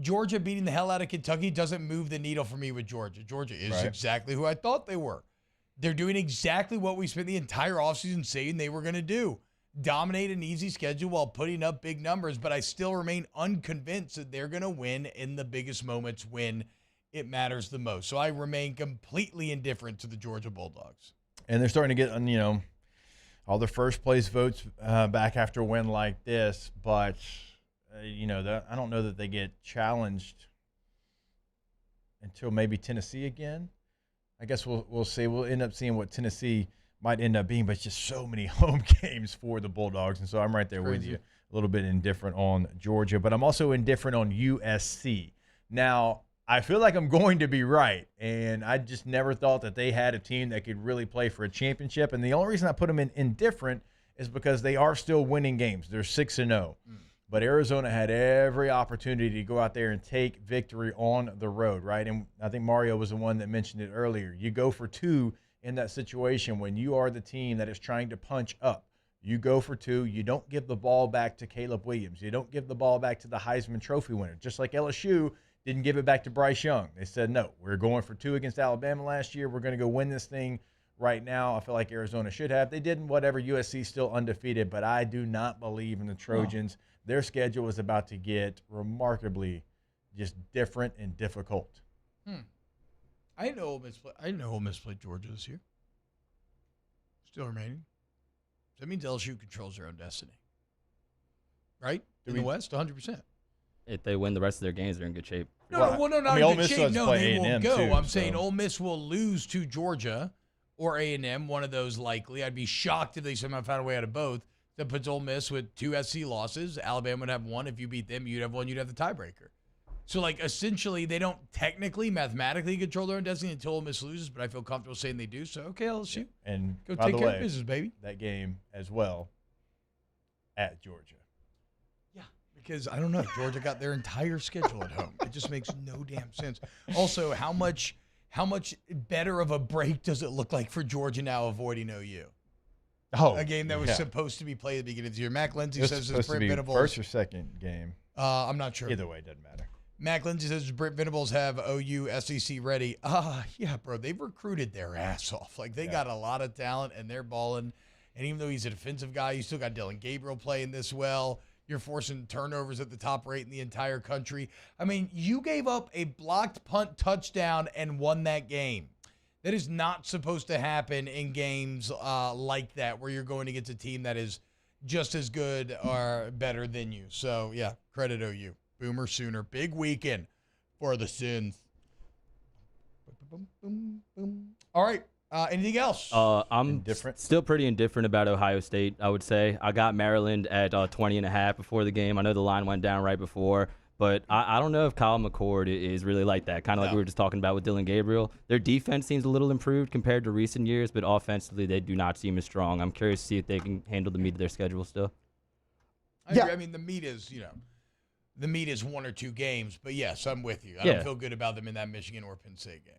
Georgia beating the hell out of Kentucky doesn't move the needle for me with Georgia. Georgia is exactly who I thought they were. They're doing exactly what we spent the entire offseason saying they were going to do. Dominate an easy schedule while putting up big numbers, but I still remain unconvinced that they're going to win in the biggest moments when it matters the most. So I remain completely indifferent to the Georgia Bulldogs. And they're starting to get, all the first place votes back after a win like this, but, I don't know that they get challenged until maybe Tennessee again. I guess we'll see. We'll end up seeing what Tennessee might end up being, but it's just so many home games for the Bulldogs. And so I'm right there with you. A little bit indifferent on Georgia, but I'm also indifferent on USC. Now, I feel like I'm going to be right, and I just never thought that they had a team that could really play for a championship. And the only reason I put them in indifferent is because they are still winning games. They're 6-0. But Arizona had every opportunity to go out there and take victory on the road, right? And I think Mario was the one that mentioned it earlier. You go for two in that situation when you are the team that is trying to punch up. You go for 2. You don't give the ball back to Caleb Williams. You don't give the ball back to the Heisman Trophy winner. Just like LSU didn't give it back to Bryce Young. They said, no, we're going for 2 against Alabama last year. We're going to go win this thing right now. I feel like Arizona should have. They didn't, whatever. USC still undefeated, but I do not believe in the Trojans. Oh. Their schedule is about to get remarkably just different and difficult. I didn't know Ole Miss played Georgia this year. Still remaining. That means LSU controls their own destiny. Right? In the West, 100%. If they win the rest of their games, they're in good shape. Not in good shape. No, they won't go. I'm saying Ole Miss will lose to Georgia or A&M, one of those likely. I'd be shocked if they somehow found a way out of both. That puts Ole Miss with 2 SC losses. Alabama would have 1. If you beat them, you'd have 1. You'd have the tiebreaker. So, essentially, they don't technically, mathematically control their own destiny until Ole Miss loses, but I feel comfortable saying they do. So, okay, LSU. Yeah. And go take care of business, baby. That game as well at Georgia. Yeah, because I don't know. Georgia got their entire schedule at home. It just makes no damn sense. Also, how much better of a break does it look like for Georgia now avoiding OU? Oh, a game that was supposed to be played at the beginning of the year. Mac Lindsay says it's Brent Venables. First or second game? I'm not sure. Either way, it doesn't matter. Mac Lindsay says Brent Venables have OU SEC ready. Yeah, bro. They've recruited their ass off. They got a lot of talent, and they're balling. And even though he's a defensive guy, you still got Dylan Gabriel playing this well. You're forcing turnovers at the top rate in the entire country. I mean, you gave up a blocked punt touchdown and won that game. That is not supposed to happen in games like that, where you're going against a team that is just as good or better than you. So, yeah, credit OU. Boomer Sooner. Big weekend for the Sins. All right. Anything else? I'm still pretty indifferent about Ohio State, I would say. I got Maryland at 20.5 before the game. I know the line went down right before. But I don't know if Kyle McCord is really like that, kind of like we were just talking about with Dylan Gabriel. Their defense seems a little improved compared to recent years, but offensively they do not seem as strong. I'm curious to see if they can handle the meat of their schedule still. I agree. I mean, the meat is 1 or 2 games. But, yes, I'm with you. I don't feel good about them in that Michigan or Penn State game.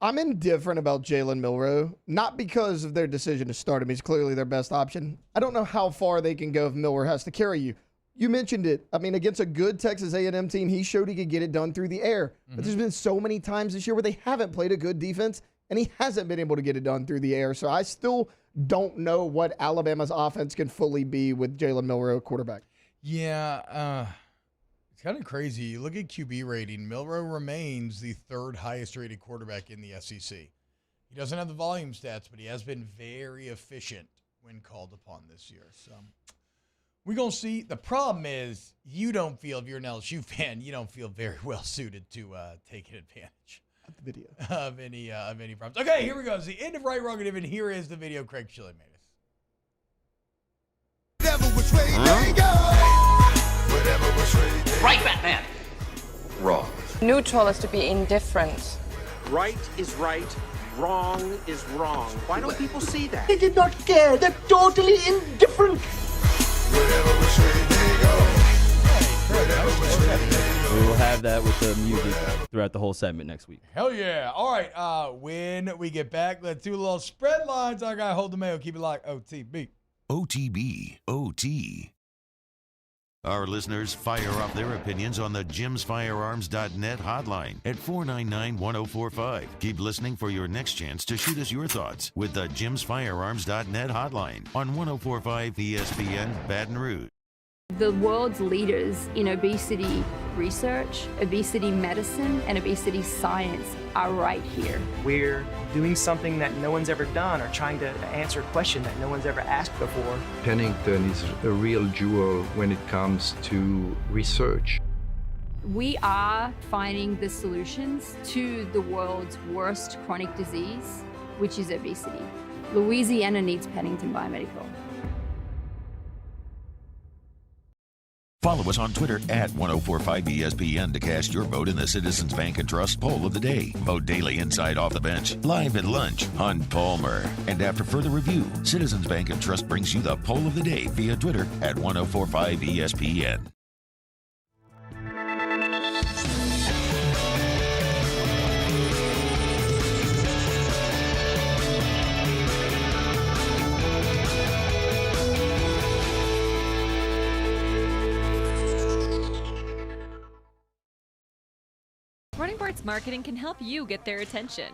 I'm indifferent about Jalen Milroe, not because of their decision to start him. He's clearly their best option. I don't know how far they can go if Miller has to carry you. You mentioned it. I mean, against a good Texas A&M team, he showed he could get it done through the air. But there's been so many times this year where they haven't played a good defense, and he hasn't been able to get it done through the air. So I still don't know what Alabama's offense can fully be with Jalen Milroe quarterback. Yeah, it's kind of crazy. You look at QB rating. Milroe remains the 3rd highest rated quarterback in the SEC. He doesn't have the volume stats, but he has been very efficient when called upon this year. So we're going to see. The problem is you don't feel, if you're an LSU fan, you don't feel very well suited to taking advantage of the video of any problems. Okay, here we go. It's the end of Right, Wrong, and Even. Here is the video Craig Shilley made us. Whatever which way they go. Whatever which way they go. Right, Batman. Wrong. Neutral is to be indifferent. Right is right. Wrong is wrong. Why don't people see that? They did not care. They're totally indifferent. Whatever which way they go. We will have that with the music throughout the whole segment next week. Hell yeah. All right. When we get back, let's do a little spread lines. Our guy, Hold the Mayo. Keep it locked. OTB. OTB. OT. Our listeners fire off their opinions on the jimsfirearms.net hotline at 499-1045. Keep listening for your next chance to shoot us your thoughts with the jimsfirearms.net hotline on 1045 ESPN Baton Rouge. The world's leaders in obesity research, obesity medicine, and obesity science are right here. We're doing something that no one's ever done or trying to answer a question that no one's ever asked before. Pennington is a real jewel when it comes to research. We are finding the solutions to the world's worst chronic disease, which is obesity. Louisiana needs Pennington Biomedical. Follow us on Twitter at 1045ESPN to cast your vote in the Citizens Bank and Trust Poll of the Day. Vote daily inside Off the Bench, live at lunch on Palmer. And after further review, Citizens Bank and Trust brings you the Poll of the Day via Twitter at 1045ESPN. Boards Marketing can help you get their attention.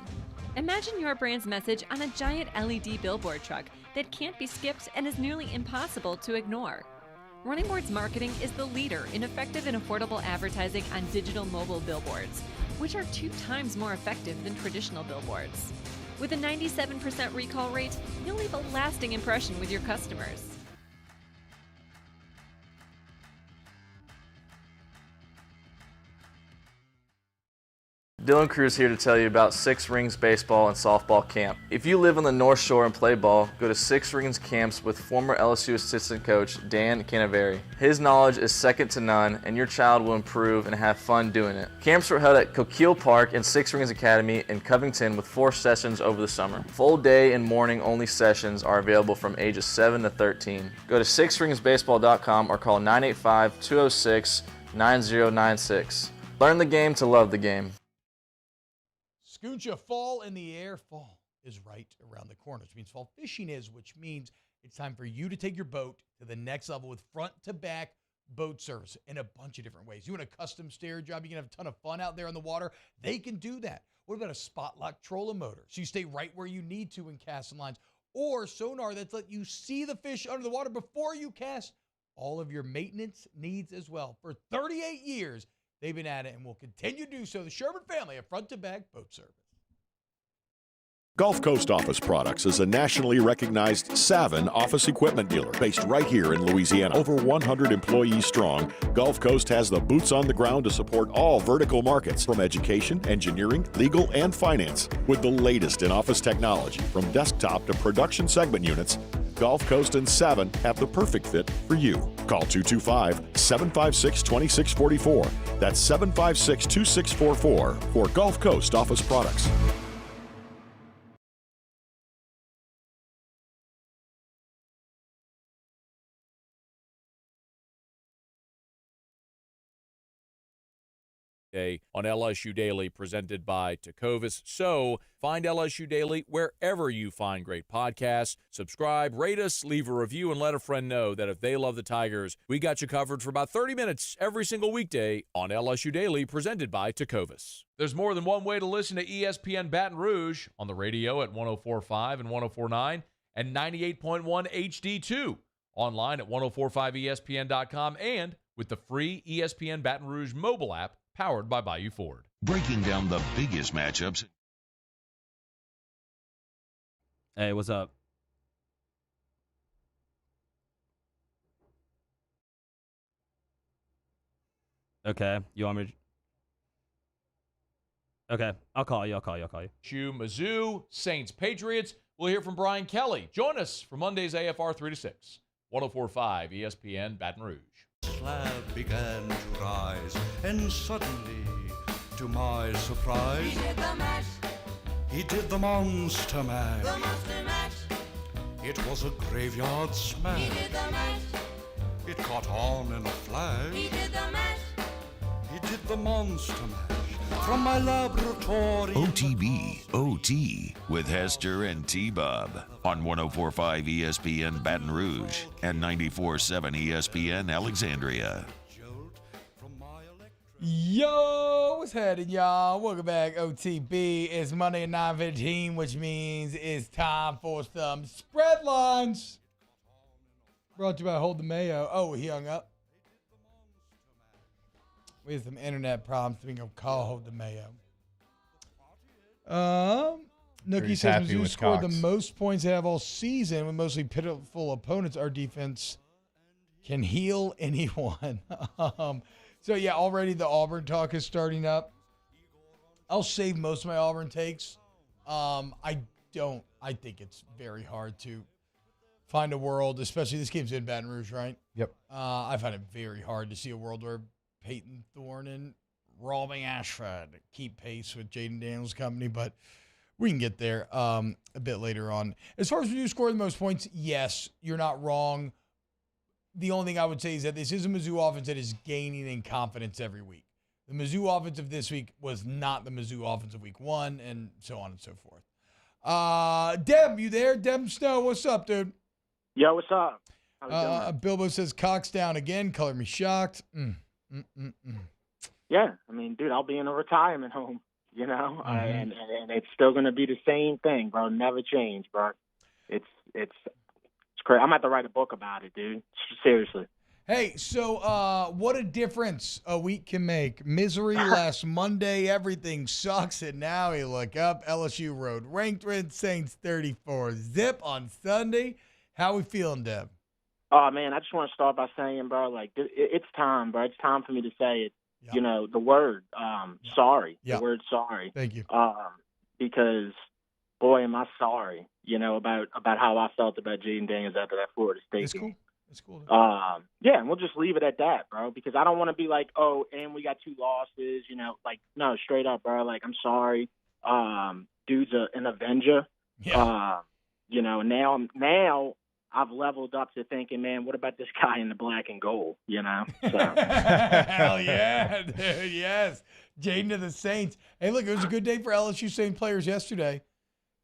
Imagine your brand's message on a giant LED billboard truck that can't be skipped and is nearly impossible to ignore. Running Boards Marketing is the leader in effective and affordable advertising on digital mobile billboards, which are 2 times more effective than traditional billboards. With a 97% recall rate, you'll leave a lasting impression with your customers. Dylan Cruz here to tell you about Six Rings Baseball and Softball Camp. If you live on the North Shore and play ball, go to Six Rings Camps with former LSU assistant coach Dan Canaveri. His knowledge is second to none, and your child will improve and have fun doing it. Camps were held at Coquille Park and Six Rings Academy in Covington with 4 sessions over the summer. Full day and morning only sessions are available from ages 7 to 13. Go to sixringsbaseball.com or call 985-206-9096. Learn the game to love the game. Scooncha, fall in the air. Fall is right around the corner, which means fall fishing is, which means it's time for you to take your boat to the next level with front-to-back boat service in a bunch of different ways. You want a custom stair job, you can have a ton of fun out there on the water. They can do that. What about a spot lock trolling motor? So you stay right where you need to in casting lines. Or sonar that's let you see the fish under the water before you cast. All of your maintenance needs as well. For 38 years, they've been at it and will continue to do so. The Sherman family of front-to-back boat service. Gulf Coast Office Products is a nationally recognized Savin office equipment dealer based right here in Louisiana. Over 100 employees strong, Gulf Coast has the boots on the ground to support all vertical markets, from education, engineering, legal, and finance. With the latest in office technology, from desktop to production segment units, Gulf Coast and Savin have the perfect fit for you. Call 225-756-2644. That's 756-2644 for Gulf Coast Office Products. On LSU Daily, presented by Tecovas. So find LSU Daily wherever you find great podcasts. Subscribe, rate us, leave a review, and let a friend know that if they love the Tigers, we got you covered for about 30 minutes every single weekday on LSU Daily, presented by Tecovas. There's more than one way to listen to ESPN Baton Rouge: on the radio at 104.5 and 104.9 and 98.1 HD2. Online at 1045ESPN.com and with the free ESPN Baton Rouge mobile app, powered by Bayou Ford. Breaking down the biggest matchups. Hey, what's up? Okay, you want me to... Okay, I'll call you. Mizzou, Saints, Patriots. We'll hear from Brian Kelly. Join us for Monday's AFR 3 to 6. 104.5 ESPN Baton Rouge. Slab began to rise, and suddenly, to my surprise, he did the mash. He did the monster mash. The monster mash. It was a graveyard smash. He did the mash. It caught on in a flash. He did the mash. He did the monster mash. From my laboratory. OTB, OT, with Hester and T-Bob on 104.5 ESPN Baton Rouge and 94.7 ESPN Alexandria. Yo, what's happening, y'all? Welcome back. OTB. It's Monday at 9:15, which means it's time for some spread lines. Brought to you by Hold the Mayo. Oh, he hung up. We had some internet problems. We can call Hold the Mayo. Nookie says Mizzou scored the most points they have all season with mostly pitiful opponents. Our defense can heal anyone. So, yeah, already the Auburn talk is starting up. I'll save most of my Auburn takes. I think it's very hard to find a world, especially this game's in Baton Rouge, right? Yep. I find it very hard to see a world where Peyton Thorne and Robin Ashford keep pace with Jaden Daniels' company, but we can get there a bit later on. As far as Mizzou scoring the most points, yes, you're not wrong. The only thing I would say is that this is a Mizzou offense that is gaining in confidence every week. The Mizzou offense of this week was not the Mizzou offense of week 1, and so on and so forth. Deb, you there? Deb Snow, what's up, dude? Yo, what's up? How we doing? Bilbo says Cox down again. Color me shocked. Yeah, I mean, dude, I'll be in a retirement home, and it's still going to be the same thing, bro. Never change, bro. It's crazy. I'm going to have to write a book about it, dude. Seriously. Hey, so what a difference a week can make. Misery last Monday, everything sucks, and now you look up, LSU road ranked with Saints 34 zip on Sunday. How we feeling, Deb? Oh, man, I just want to start by saying, bro, like, it's time, bro. It's time for me to say it. Yeah. The word, sorry. Yeah. The word sorry. Thank you. Because, boy, am I sorry, about how I felt about Jaden Daniels after that Florida State It's game. cool. It's cool. Yeah, and we'll just leave it at that, bro, because I don't want to be like, oh, and we got 2 losses, like, no, straight up, bro. Like, I'm sorry. Dude's an Avenger. Yeah. Now I've leveled up to thinking, man, what about this guy in the black and gold, So. Hell yeah, dude, yes. Jaden to the Saints. Hey, look, it was a good day for LSU Saints players yesterday.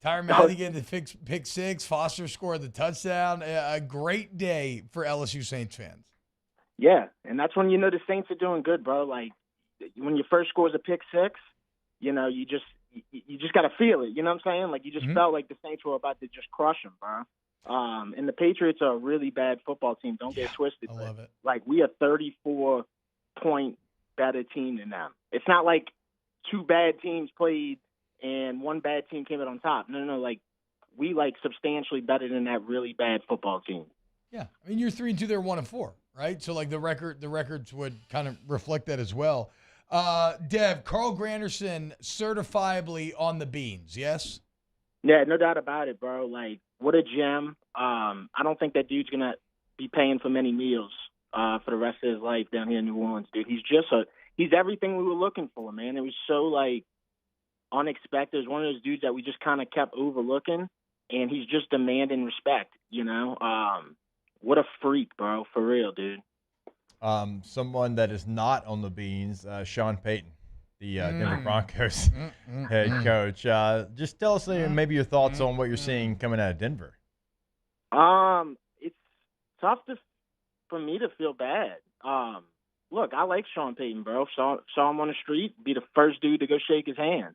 Tyrann Mathieu getting the pick 6. Foster scored the touchdown. A great day for LSU Saints fans. Yeah, and that's when the Saints are doing good, bro. Like, when your first score is a pick 6, you just got to feel it. You know what I'm saying? Like, you just felt like the Saints were about to just crush them, bro. And the Patriots are a really bad football team. Don't get it twisted. I love it. Like, we are 34-point better team than them. It's not like 2 bad teams played and 1 bad team came out on top. No. Like, we substantially better than that really bad football team. Yeah, I mean, you're 3-2, they're 1-4, right? So like the records would kind of reflect that as well. Dev, Carl Granderson certifiably on the beans, yes? Yeah, no doubt about it, bro. Like, what a gem. I don't think that dude's gonna be paying for many meals for the rest of his life down here in New Orleans, dude. He's everything we were looking for, man. It was so unexpected. It was one of those dudes that we just kind of kept overlooking, and he's just demanding respect, What a freak, bro, for real, dude. Someone that is not on the beans, Sean Payton, the Denver Broncos head coach. Just tell us maybe your thoughts on what you're seeing coming out of Denver. It's tough for me to feel bad. Look, I like Sean Payton, bro. Saw him on the street, be the first dude to go shake his hand.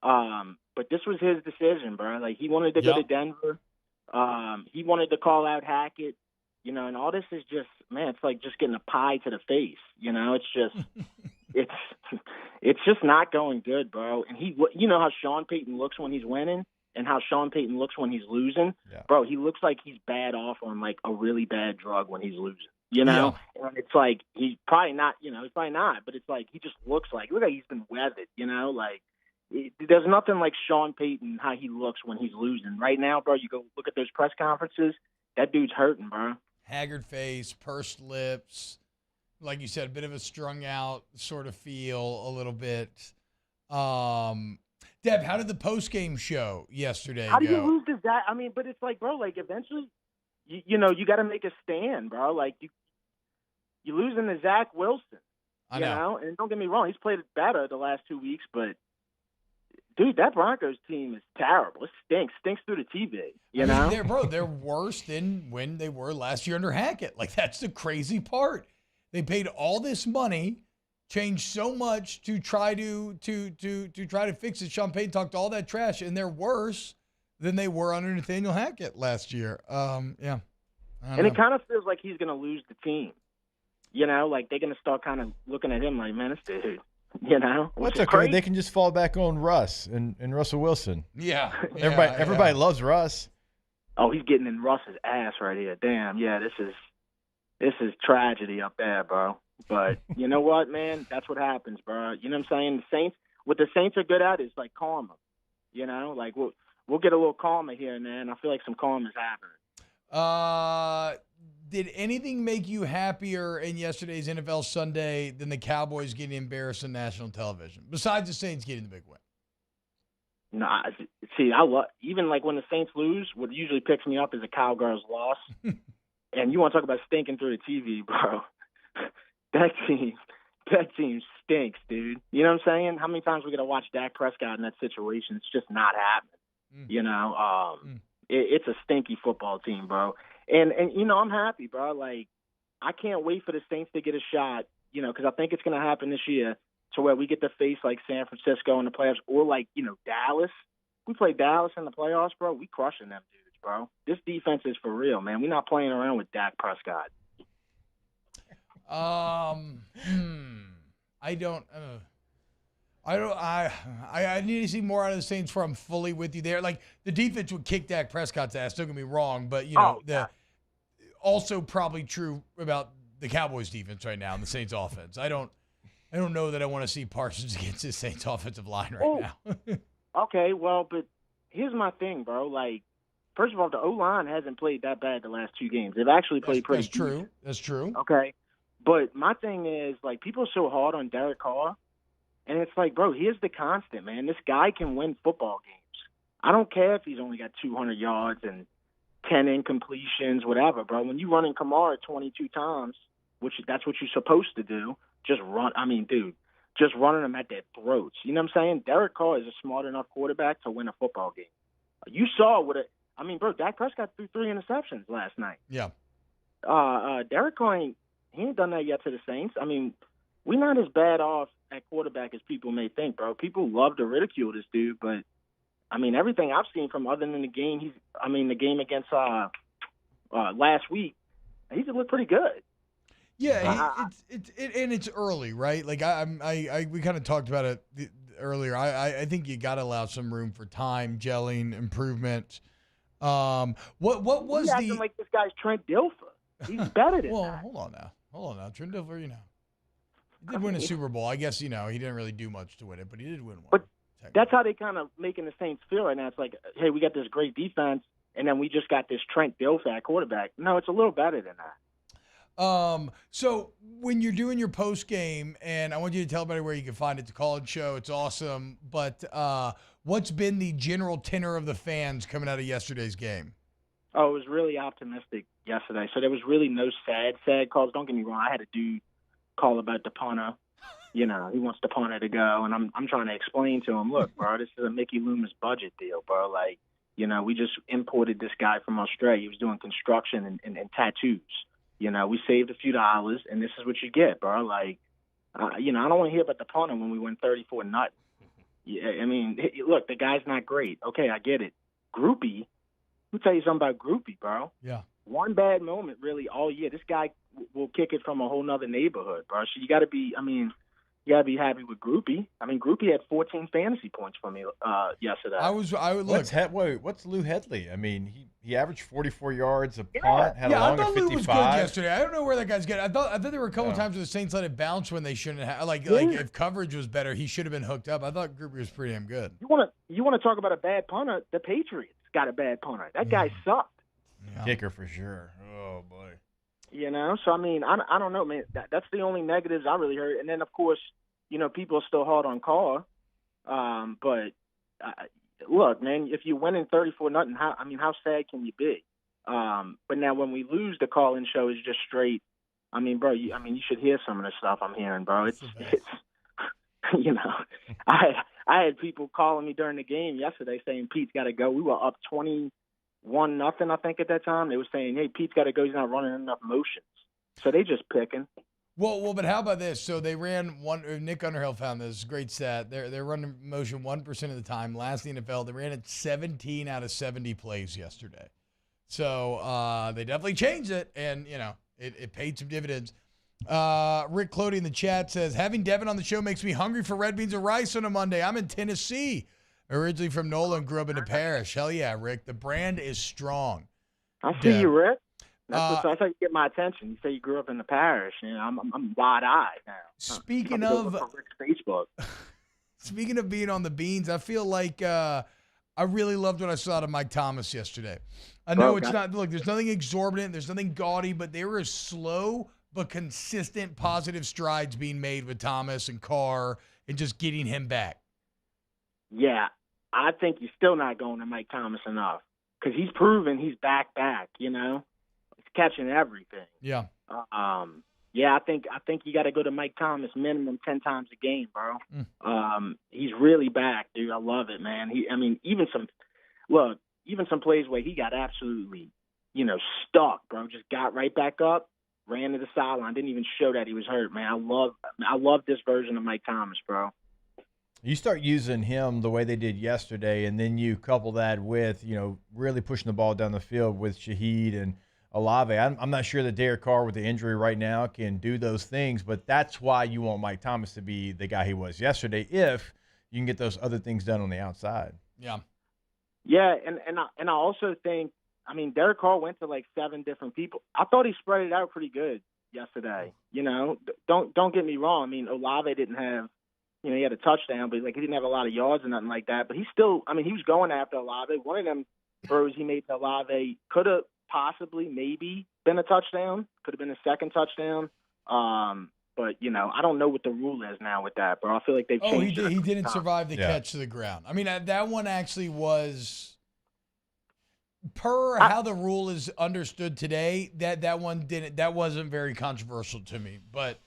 But this was his decision, bro. Like, he wanted to go to Denver. He wanted to call out Hackett, and all this is just, man, it's like just getting a pie to the face. It's just, it's just not going good, bro. And how Sean Payton looks when he's winning and how Sean Payton looks when he's losing. Yeah. Bro, he looks like he's bad off on like a really bad drug when he's losing. And it's like, he's probably not, but it's like, he just looks like he's been weathered, there's nothing like Sean Payton, how he looks when he's losing. Right now, bro, you go look at those press conferences, that dude's hurting, bro. Haggard face, pursed lips, like you said, a bit of a strung out sort of feel a little bit. Deb, how did the post-game show yesterday go? How do you lose to Zach? I mean, but it's like, bro, like eventually, you got to make a stand, bro. Like, you're losing to Zach Wilson, I know. And don't get me wrong, he's played better the last 2 weeks, but dude, that Broncos team is terrible. It stinks through the TV. They're worse than when they were last year under Hackett. Like, that's the crazy part. They paid all this money, changed so much to try to fix it. Sean Payton talked all that trash, and they're worse than they were under Nathaniel Hackett last year. And it kind of feels like he's going to lose the team. Like they're going to start kind of looking at him like, man, this dude. What's okay? Crazy. They can just fall back on Russ and Russell Wilson. Yeah. Everybody loves Russ. Oh, he's getting in Russ's ass right here. Damn. Yeah, this is tragedy up there, bro. But you know what, man? That's what happens, bro. You know what I'm saying? What the Saints are good at is like karma. Like we'll get a little karma here and there, and I feel like some karma is happening. Did anything make you happier in yesterday's NFL Sunday than the Cowboys getting embarrassed on national television, besides the Saints getting the big win? Nah, see, I love even like when the Saints lose. What usually picks me up is a Cowgirls loss, and you want to talk about stinking through the TV, bro? That team stinks, dude. You know what I'm saying? How many times we got to watch Dak Prescott in that situation? It's just not happening. It's a stinky football team, bro. And I'm happy, bro. Like, I can't wait for the Saints to get a shot, because I think it's going to happen this year, to where we get to face like San Francisco in the playoffs or like, Dallas. We play Dallas in the playoffs, bro. We crushing them dudes, bro. This defense is for real, man. We're not playing around with Dak Prescott. I need to see more out of the Saints before I'm fully with you there. Like, the defense would kick Dak Prescott's ass, don't get me wrong, but, also probably true about the Cowboys defense right now and the Saints offense. I don't know that I want to see Parsons against the Saints offensive line right now. Okay, well, but here's my thing, bro. Like, first of all, the O-line hasn't played that bad the last 2 games. They've actually played pretty That's true. That's true. Okay. But my thing is, like, people are so hard on Derek Carr, and it's like, bro, here's the constant, man. This guy can win football games. I don't care if he's only got 200 yards and 10 incompletions, whatever, bro. When you run in Kamara 22 times, that's what you're supposed to do, just running them at their throats. You know what I'm saying? Derek Carr is a smart enough quarterback to win a football game. You saw bro, Dak Prescott threw 3 interceptions last night. Yeah. Derek Carr he ain't done that yet to the Saints. I mean, we're not as bad off at quarterback as people may think, bro. People love to ridicule this dude, but I mean, everything I've seen from other than the game against last week, he's looked pretty good. Yeah, it's early, right? Like we kind of talked about it earlier. I think you got to allow some room for time, gelling, improvement. What was He's acting like this guy's Trent Dilfer? He's better than that. Hold on now. Trent Dilfer, he did win a Super Bowl. I guess he didn't really do much to win it, but he did win one. But that's how they kind of making the Saints feel right now. It's like, hey, we got this great defense, and then we just got this Trent Dilfer at quarterback. No, it's a little better than that. So when you're doing your post game, and I want you to tell everybody where you can find it, the College Show, it's awesome. But what's been the general tenor of the fans coming out of yesterday's game? Oh, it was really optimistic yesterday. So there was really no sad calls. Don't get me wrong. I had a dude call about the punter. He wants the punter to go, and I'm trying to explain to him, look, bro, this is a Mickey Loomis budget deal, bro. Like, we just imported this guy from Australia. He was doing construction and tattoos. We saved a few dollars, and this is what you get, bro. Like, I don't want to hear about the punter when we win 34-0. Yeah, I mean, look, the guy's not great. Okay, I get it. Groupie, let me tell you something about Groupie, bro. Yeah. One bad moment, really, all year. This guy will kick it from a whole nother neighborhood, bro. So you got to be happy with Groupie. I mean, Groupie had 14 fantasy points for me yesterday. What's Lou Hedley? I mean, he averaged 44 yards a punt, had a long I thought of 55. Lou was good yesterday. I don't know where that guy's getting. I thought there were a couple times where the Saints let it bounce when they shouldn't have. Like if coverage was better, he should have been hooked up. I thought Groupie was pretty damn good. You want to talk about a bad punter? The Patriots got a bad punter. That guy sucked. Yeah. Kicker for sure. Oh boy. So I mean, I don't know, man. That's the only negatives I really heard. And then of course, people are still hard on Carr. But look, man, if you're winning 34-0, how sad can you be? But now when we lose, the call-in show is just straight. I mean, bro, you should hear some of the stuff I'm hearing, bro. It's I had people calling me during the game yesterday saying Pete's got to go. We were up 21-0, I think, at that time. They were saying, hey, Pete's got to go. He's not running enough motions. So they just picking. Well, but how about this? So they ran Nick Underhill found this great stat. They're running motion 1% of the time. Last in the NFL, they ran it 17 out of 70 plays yesterday. So they definitely changed it, and it paid some dividends. Rick Clody in the chat says, having Devin on the show makes me hungry for red beans and rice on a Monday. I'm in Tennessee, originally from Nolan, grew up in the parish. Hell yeah, Rick. The brand is strong. I see you, Rick. That's how you get my attention. You say you grew up in the parish. I'm wide-eyed now. Speaking of Facebook. Speaking of being on the beans, I feel like I really loved what I saw out of Mike Thomas yesterday. I know it's not. Look, there's nothing exorbitant. There's nothing gaudy, but there is slow but consistent positive strides being made with Thomas and Carr and just getting him back. Yeah, I think you're still not going to Mike Thomas enough because he's proven he's back. He's catching everything. Yeah. Yeah, I think you got to go to Mike Thomas minimum 10 times a game, bro. He's really back, dude. I love it, man. Even some plays where he got absolutely, stuck, bro. Just got right back up. ran to the sideline, didn't even show that he was hurt, man. I love this version of Mike Thomas, bro. You start using him the way they did yesterday, and then you couple that with, really pushing the ball down the field with Shaheed and Olave. I'm not sure that Derek Carr with the injury right now can do those things, but that's why you want Mike Thomas to be the guy he was yesterday if you can get those other things done on the outside. Yeah. Yeah, and I also think, I mean, Derek Carr went to like 7 different people. I thought he spread it out pretty good yesterday. Don't get me wrong. I mean, Olave didn't have, he had a touchdown, but he didn't have a lot of yards or nothing like that. But he still, I mean, he was going after Olave. One of them throws he made to Olave could have possibly maybe been a touchdown. Could have been a second touchdown. But, I don't know what the rule is now with that, bro. I feel like they've changed it. He didn't survive the catch to the ground. I mean, that one actually was, per how the rule is understood today, that one didn't. That wasn't very controversial to me. But,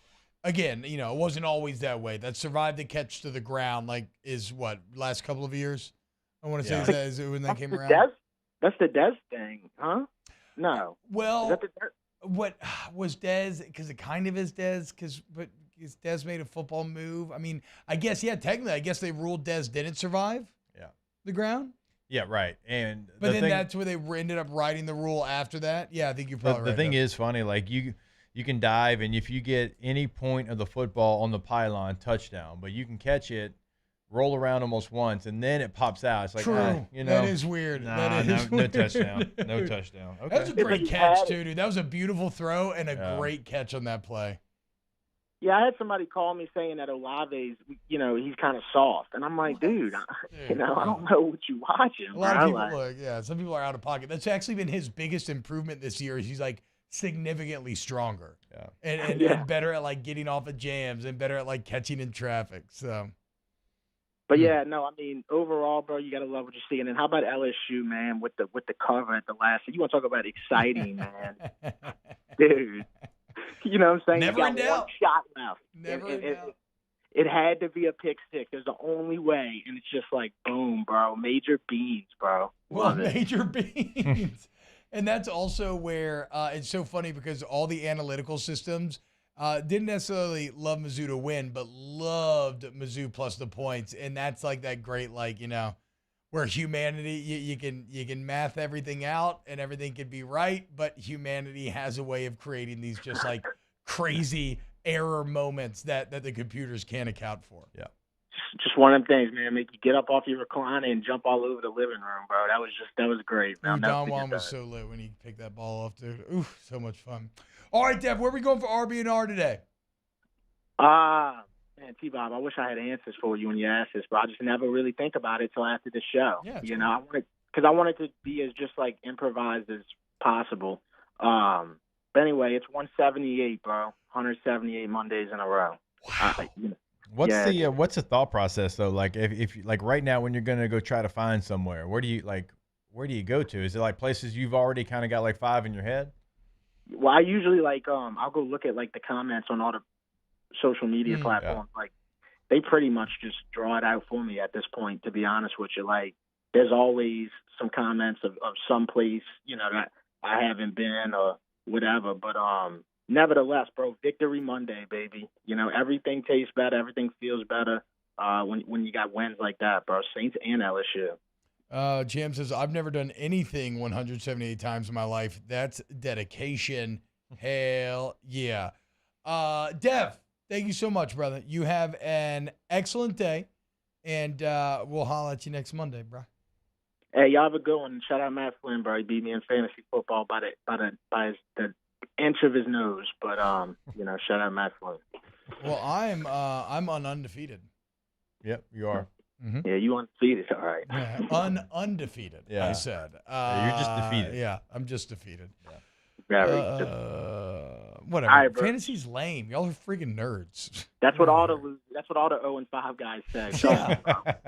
again, it wasn't always that way. That survived the catch to the ground, is what, last couple of years? I want to say is when that came around. That's the Dez thing, huh? No. Well, what was Dez? Because it kind of is Dez. But Dez made a football move. I mean, I guess technically, I guess they ruled Dez didn't survive. Yeah. The ground. Yeah, right. But then that's where they ended up writing the rule after that. Yeah, I think you're probably right. The thing is funny. You can dive, and if you get any point of the football on the pylon, touchdown. But you can catch it, roll around almost once, and then it pops out. It's like, true. That is weird. No touchdown. No touchdown. Okay. That was a great catch, too, dude. That was a beautiful throw and a great catch on that play. Yeah, I had somebody call me saying that Olave's, he's kind of soft. And I'm like, dude, I don't know what you watching. A lot of people, some people are out of pocket. That's actually been his biggest improvement this year. He's significantly stronger. Yeah. And better at getting off of jams and better at catching in traffic. So. But I mean, overall, bro, you gotta love what you're seeing. And how about LSU, man, with the cover at the last? You want to talk about exciting, man, dude? You know what I'm saying? Never in doubt. One shot left. Never in doubt. It had to be a pick six. There's the only way, and it's just boom, bro. Major beans, bro. Major beans. And that's also where it's so funny because all the analytical systems didn't necessarily love Mizzou to win, but loved Mizzou plus the points. And that's that great, where humanity, you can math everything out and everything can be right, but humanity has a way of creating these just crazy error moments that the computers can't account for. Yeah. Just one of them things, man. Make you get up off your recliner and jump all over the living room, bro. That was great, man. Don Juan was so lit when he picked that ball off, dude. Oof, so much fun. All right, Dev, where are we going for RB&R today? Man, T-Bob, I wish I had answers for you when you asked this, but I just never really think about it till after the show. Yeah, I wanted to be as just improvised as possible. But anyway, it's 178, bro. 178 Mondays in a row. Wow. What's the thought process though? If right now when you're gonna go try to find somewhere, where do you go to? Is it places you've already kind of got 5 in your head? Well, I usually I'll go look at the comments on all the social media platforms. Yeah. They pretty much just draw it out for me at this point, to be honest with you. There's always some comments of some place, that I haven't been or whatever. But nevertheless, bro, Victory Monday, baby. Everything tastes better, everything feels better when you got wins like that, bro. Saints and LSU. Jam says, I've never done anything 178 times in my life. That's dedication. Hell yeah. Dev, thank you so much, brother. You have an excellent day, and we'll holler at you next Monday, bro. Hey, y'all have a good one. Shout out Matt Flynn, bro. He beat me in fantasy football by the inch of his nose. But shout out Matt Flynn. Well, I'm undefeated. Yep, you are. Mm-hmm. Yeah, you undefeated. All right. Yeah, undefeated. Yeah. I said. You're just defeated. Yeah, I'm just defeated. All Whatever. right, Fantasy's lame. Y'all are freaking nerds. That's what all the 0-5 guys say.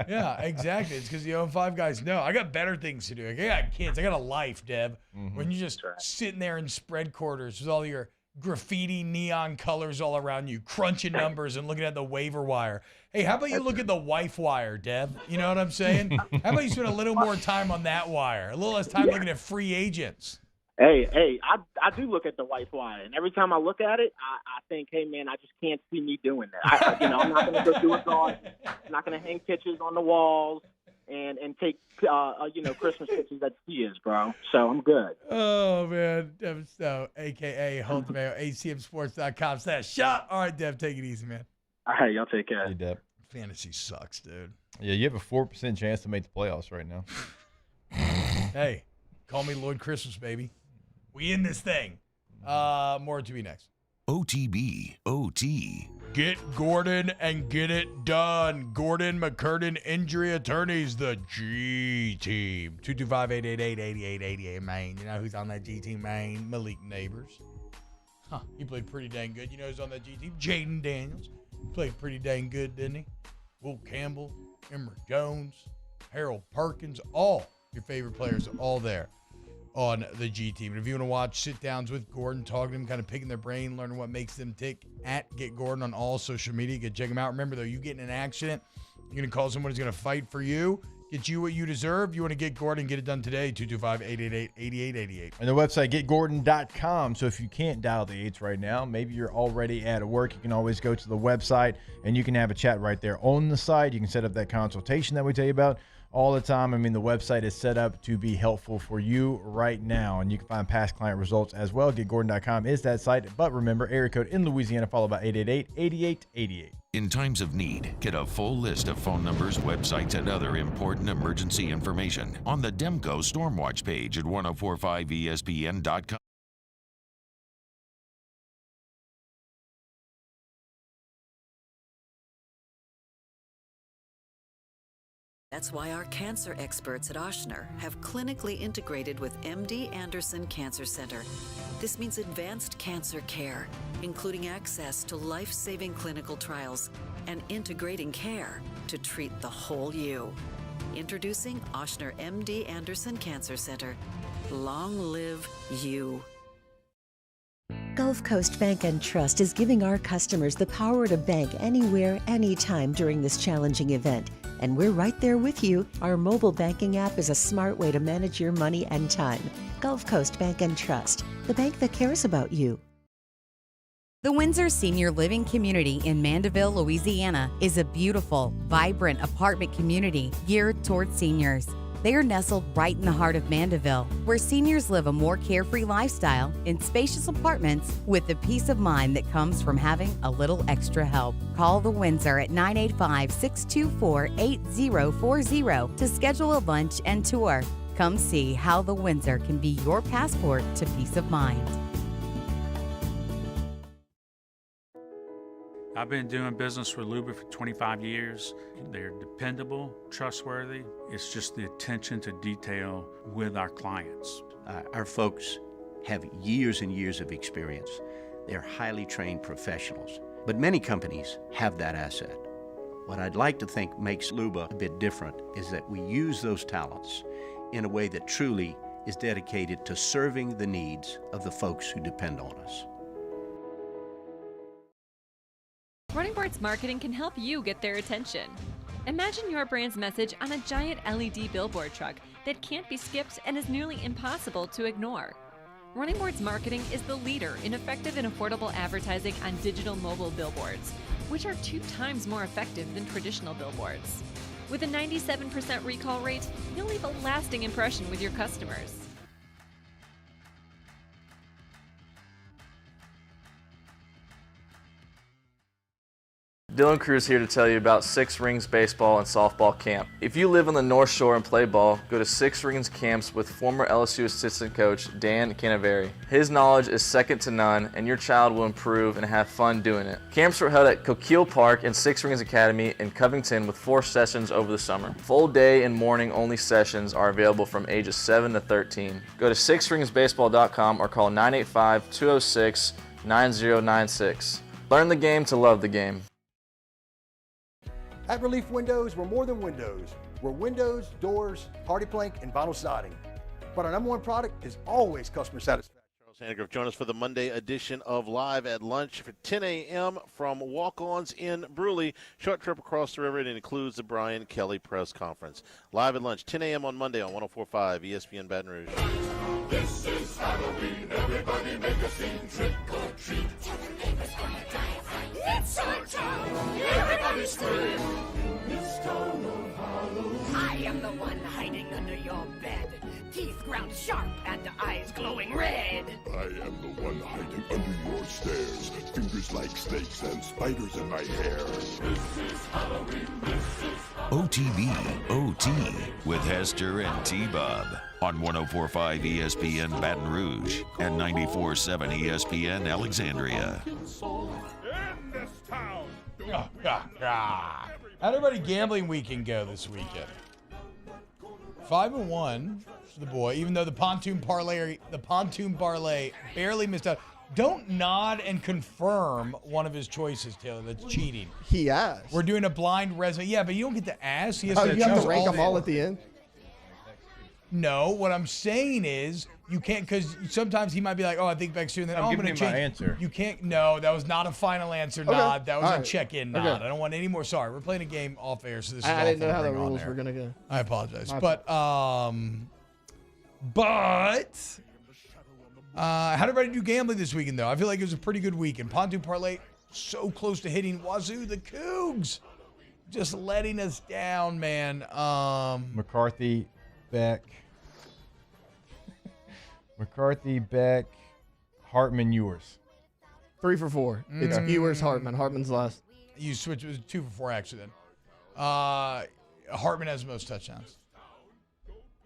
Yeah, exactly. It's because the 0-5 guys know. I got better things to do. I got kids. I got a life, Deb. Mm-hmm. When you just sitting there in spread quarters with all your graffiti neon colors all around you, crunching numbers and looking at the waiver wire. Hey, how about you look at the wife wire, Deb? You know what I'm saying? How about you spend a little more time on that wire? A little less time looking at free agents. Hey, I do look at the white fly, and every time I look at it, I think, hey, man, I just can't see me doing that. I'm not going to go do a guard. I'm not going to hang pictures on the walls and take, Christmas pictures at skiers, bro. So I'm good. Oh, man. Dev Snow, a.k.a. Holtmail, acmsports.com/shop. All right, Dev, take it easy, man. All right, y'all take care. Hey, Deb. Fantasy sucks, dude. Yeah, you have a 4% chance to make the playoffs right now. Hey, call me Lloyd Christmas, baby. We in this thing. More to be next. OTB, OT. Get Gordon and get it done. Gordon McCurdy Injury Attorneys, the G Team. 225-888-8888, Maine. You know who's on that G Team, Maine? Malik Neighbors. He played pretty dang good. You know who's on that G Team? Jaden Daniels. Played pretty dang good, didn't he? Will Campbell, Emory Jones, Harold Perkins, all your favorite players are all there on the G Team. And if you want to watch sit-downs with Gordon, talking to him, kind of picking their brain, learning what makes them tick, at Get Gordon on all social media. You can check him out. Remember, though, you get in an accident, you're going to call someone who's going to fight for you, get you what you deserve. You want to get Gordon, get it done today, 225-888-8888. And the website, getgordon.com. So if you can't dial the 8s right now, maybe you're already at work, you can always go to the website, and you can have a chat right there on the site. You can set up that consultation that we tell you about all the time. I mean, the website is set up to be helpful for you right now, and you can find past client results as well. GetGordon.com is that site. But remember, area code in Louisiana, followed by 888-8888. In times of need, get a full list of phone numbers, websites, and other important emergency information on the Demco Stormwatch page at 1045ESPN.com. That's why our cancer experts at Ochsner have clinically integrated with MD Anderson Cancer Center. This means advanced cancer care, including access to life-saving clinical trials and integrating care to treat the whole you. Introducing Ochsner MD Anderson Cancer Center. Long live you. Gulf Coast Bank and Trust is giving our customers the power to bank anywhere, anytime during this challenging event. And we're right there with you. Our mobile banking app is a smart way to manage your money and time. Gulf Coast Bank and Trust, the bank that cares about you. The Windsor Senior Living Community in Mandeville, Louisiana is a beautiful, vibrant apartment community geared toward seniors. They are nestled right in the heart of Mandeville, where seniors live a more carefree lifestyle in spacious apartments with the peace of mind that comes from having a little extra help. Call the Windsor at 985-624-8040 to schedule a lunch and tour. Come see how the Windsor can be your passport to peace of mind. I've been doing business with Luba for 25 years. They're dependable, trustworthy. It's just the attention to detail with our clients. Our folks have years and years of experience. They're highly trained professionals, but many companies have that asset. What I'd like to think makes Luba a bit different is that we use those talents in a way that truly is dedicated to serving the needs of the folks who depend on us. Running Boards Marketing can help you get their attention. Imagine your brand's message on a giant LED billboard truck that can't be skipped and is nearly impossible to ignore. Running Boards Marketing is the leader in effective and affordable advertising on digital mobile billboards, which are 2 times more effective than traditional billboards. With a 97% recall rate, you'll leave a lasting impression with your customers. Dylan Cruz here to tell you about Six Rings Baseball and Softball Camp. If you live on the North Shore and play ball, go to Six Rings Camps with former LSU assistant coach Dan Canaveri. His knowledge is second to none, and your child will improve and have fun doing it. Camps are held at Coquille Park and Six Rings Academy in Covington with 4 sessions over the summer. Full day and morning only sessions are available from ages 7 to 13. Go to sixringsbaseball.com or call 985-206-9096. Learn the game to love the game. At Relief Windows, we're more than windows. We're windows, doors, hardy plank, and vinyl siding. But our #1 product is always customer satisfaction. Charles Handegrove, join us for the Monday edition of Live at Lunch for 10 a.m. from Walk-Ons in Brewley. Short trip across the river, and it includes the Brian Kelly press conference. Live at Lunch, 10 a.m. on Monday on 104.5 ESPN Baton Rouge. This is It's Halloween, everybody make a scene, trick or treat. Tell the neighbors on the diaphragm. It's our town, everybody scream. This town of Halloween. I am the one hiding under your bed. Teeth ground sharp and eyes glowing red. I am the one hiding under your stairs. Fingers like snakes and spiders in my hair. This is Halloween, this is OTB OT with Hester and T-Bob on 104.5 ESPN Baton Rouge and 94.7 ESPN Alexandria. In this town. How'd everybody gambling weekend go this weekend? 5-1 for the boy, even though the pontoon parlay barely missed out. Don't nod and confirm one of his choices, Taylor. That's cheating. He asked. We're doing a blind resume. Yeah, but you don't get to ask. He has you have to rank them all four. at the end? No, what I'm saying is you can't, because sometimes he might be like, oh, I think back soon. Then I'm going to change. my answer. You can't. No, that was not a final answer nod. That was a check-in nod. Okay. I don't want any more. Sorry, we're playing a game off air, so this is I all didn't know fun how the to bring on rules there. were going to go. I apologize. My But how did everybody do gambling this weekend, though? I feel like it was a pretty good weekend. Pontoon parlay so close to hitting. Wazoo, the Cougs, just letting us down, man. McCarthy, Beck, Hartman, Ewers. 3 for 4. It's Ewers, Hartman. Hartman's last. You switch. It was 2 for 4 actually. Then Hartman has the most touchdowns.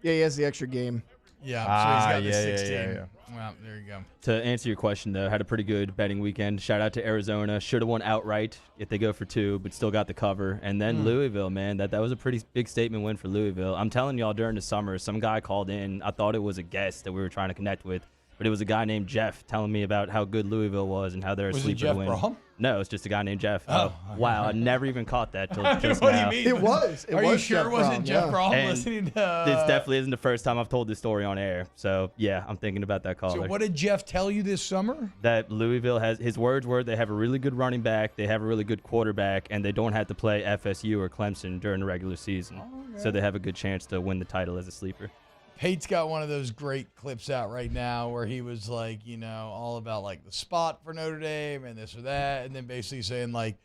Yeah, he has the extra game. Yeah, so he's got the 16. Yeah. Well, there you go. To answer your question, though, had a pretty good betting weekend. Shout out to Arizona. Should have won outright if they go for 2, but still got the cover. And then Louisville, man, that was a pretty big statement win for Louisville. I'm telling y'all, during the summer, some guy called in. I thought it was a guest that we were trying to connect with, but it was a guy named Jeff telling me about how good Louisville was and how they're a Was it sleeper Jeff to win. Brom? No, it's just a guy named Jeff. Oh. Wow, I never even caught that till I don't just know what now. you mean. It was. Are you sure Jeff it wasn't Brom, Jeff yeah. Brom And listening to? This definitely isn't the first time I've told this story on air. So, yeah, I'm thinking about that caller. So what did Jeff tell you this summer? That Louisville has, his words were, they have a really good running back, they have a really good quarterback, and they don't have to play FSU or Clemson during the regular season. So they have a good chance to win the title as a sleeper. Pate's got one of those great clips out right now where he was like, all about like the spot for Notre Dame and this or that, and then basically saying like,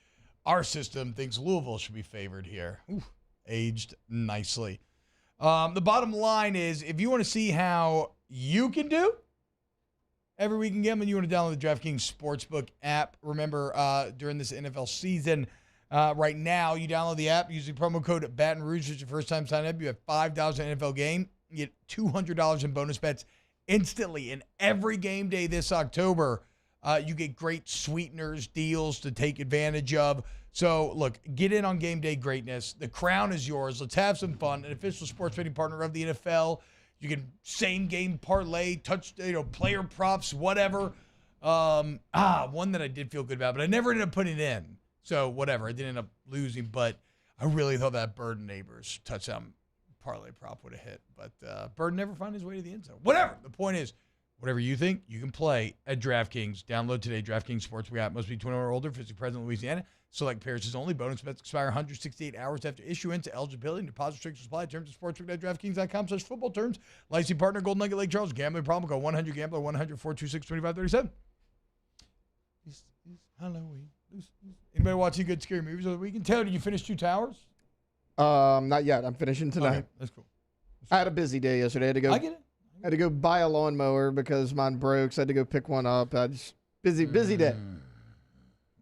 our system thinks Louisville should be favored here. Ooh, aged nicely. The bottom line is, if you want to see how you can do every week in gambling, you want to download the DraftKings Sportsbook app. Remember, during this NFL season, right now, you download the app, use the promo code Baton Rouge. It's your first time signing up. You have $5 NFL game. You get $200 in bonus bets instantly. And every game day this October, you get great sweeteners, deals to take advantage of. So, look, get in on game day greatness. The crown is yours. Let's have some fun. An official sports betting partner of the NFL. You can same game parlay, player props, whatever. One that I did feel good about, but I never ended up putting it in. So, whatever. I didn't end up losing, but I really thought that Bird and Neighbors touchdown parlay prop would have hit, but Bird never found his way to the end zone. Whatever. The point is, whatever you think, you can play at DraftKings. Download today. DraftKings Sportsbook app must be 21 or older. Physically present in Louisiana. Select pairs only. Bonus bets expire 168 hours after issuance. Eligibility and deposit restrictions apply. Terms of sportsbook.draftkings.com/football terms. Licensing partner Golden Nugget Lake Charles. Gambling problem? Go 1-800-GAMBLER 1-426-2537. It's Halloween. Anybody watching good scary movies over the weekend? Taylor, did you finish 2 Towers? Not yet. I'm finishing tonight. Okay, that's cool. I had a busy day yesterday. I had to go. I get it. I had to go buy a lawnmower because mine broke, so I had to go pick one up. I just busy day.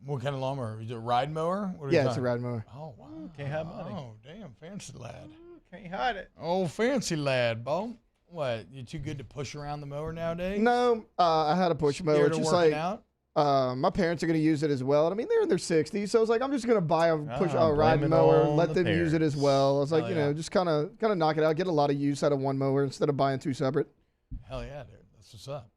What kind of lawnmower? Is it a ride mower? What are you Yeah, it's a talking- ride mower. Oh, wow. Can't have money. Oh, damn. Fancy lad. Can't hide it. Oh, fancy lad, Bo. What? You too good to push around the mower nowadays? No, I had a push mower. Scared of Just working like out? my parents are going to use it as well. And I mean, they're in their 60s, so I was like, I'm just going to buy a ride blame it mower, on let the them use it as well. I was like, Hell yeah. just kind of knock it out, get a lot of use out of one mower instead of buying 2 separate. Hell yeah, dude. That's what's up.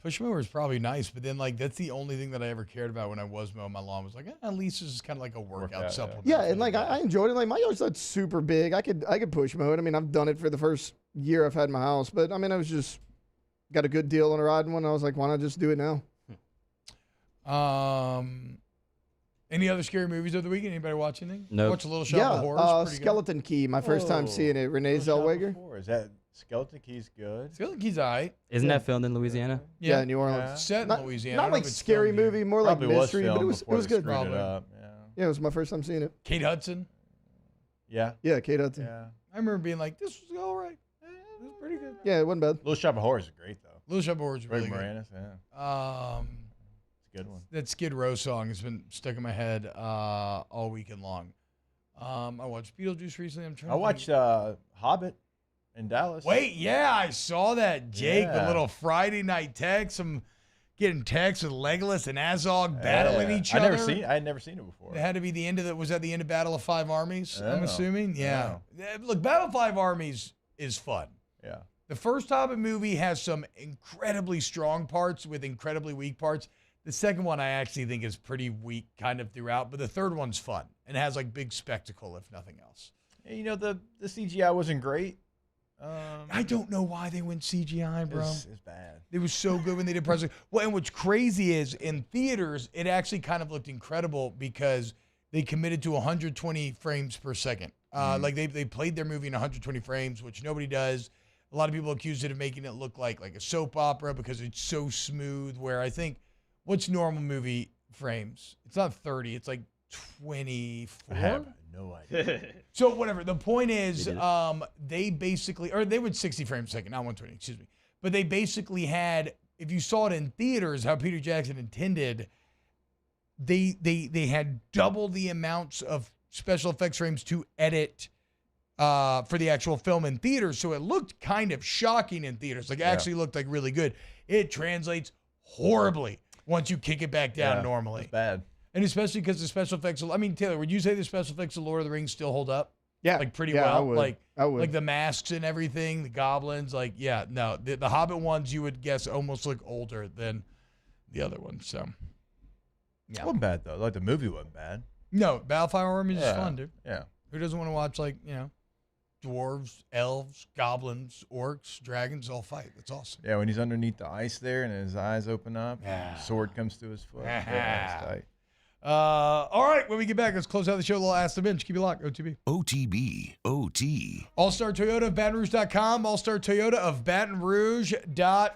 Push mower is probably nice, but then like that's the only thing that I ever cared about when I was mowing my lawn was like, at least this is kind of like a workout supplement. Yeah, and like I enjoyed it. Like my yard's not super big. I could push mow it. I mean, I've done it for the first year I've had my house, but I mean, I was just got a good deal on a riding one. I was like, why not just do it now? Any other scary movies of the weekend? Anybody watch anything? Nope. Watch a Little Shop of Horrors. Pretty Skeleton Key. My first time seeing it. Renee Zellweger. Is that Skeleton Key's good. Skeleton Key's all right. Isn't that filmed in Louisiana? Yeah, New Orleans. It's set in Not- Louisiana. Not I don't know like if it's scary filmed here. movie, more like Probably was mystery, but filmed it was before they good. screwed it up. Yeah, it was my first time seeing it. Kate Hudson. Yeah. Yeah, Kate Hudson. Yeah. I remember being like, this was all right. It was pretty good. Yeah, it wasn't bad. Little Shop of Horrors is great, though. Little Shop of Horrors is really Rick good. Moranis, It's a good one. That Skid Row song has been stuck in my head all weekend long. I watched Beetlejuice recently. I watched Hobbit in Dallas. Wait, yeah, I saw that, Jake. The Yeah. little Friday night text. I'm getting texts with Legolas and Azog battling each other. I had never seen it before. It had to be the end of was that the end of Battle of Five Armies? I'm Oh. assuming. Yeah. Look, Battle of Five Armies is fun. Yeah. The first Hobbit movie has some incredibly strong parts with incredibly weak parts. The second one I actually think is pretty weak kind of throughout, but the third one's fun and has like big spectacle, if nothing else. You know, the CGI wasn't great. I don't know why they went CGI, bro. It's bad. It was so good when they did press. Well, and what's crazy is in theaters, it actually kind of looked incredible because they committed to 120 frames per second. Like they played their movie in 120 frames, which nobody does. A lot of people accuse it of making it look like a soap opera because it's so smooth. Where I think what's normal movie frames? It's not 30. It's like 24. I have no idea. So whatever. The point is, they basically, or they would 60 frames a second, not 120. Excuse me. But they basically had, if you saw it in theaters, how Peter Jackson intended, they had double the amounts of special effects frames to edit for the actual film in theaters. So it looked kind of shocking in theaters. Like actually looked like really good. It translates horribly once you kick it back down normally. It's bad. And especially because the special effects, I mean, Taylor, would you say the special effects of Lord of the Rings still hold up? Yeah. Like pretty Yeah, well? I would. I would. Like the masks and everything, the goblins, like, yeah, no. The Hobbit ones you would guess almost look older than the other ones. So, It wasn't bad, though. Like, the movie wasn't bad. no, Battlefield Armies is Yeah, fun, dude. yeah. Who doesn't want to watch, like, dwarves, elves, goblins, orcs, dragons all fight? That's awesome. Yeah, when he's underneath the ice there and his eyes open up, sword comes to his foot. Yeah, it's tight. All right, when we get back, let's close out the show. A little Ask the Bench. Keep it locked. OTB. OTB. OT. All-Star Toyota of Baton Rouge.com. All-Star Toyota of Baton Rouge.com.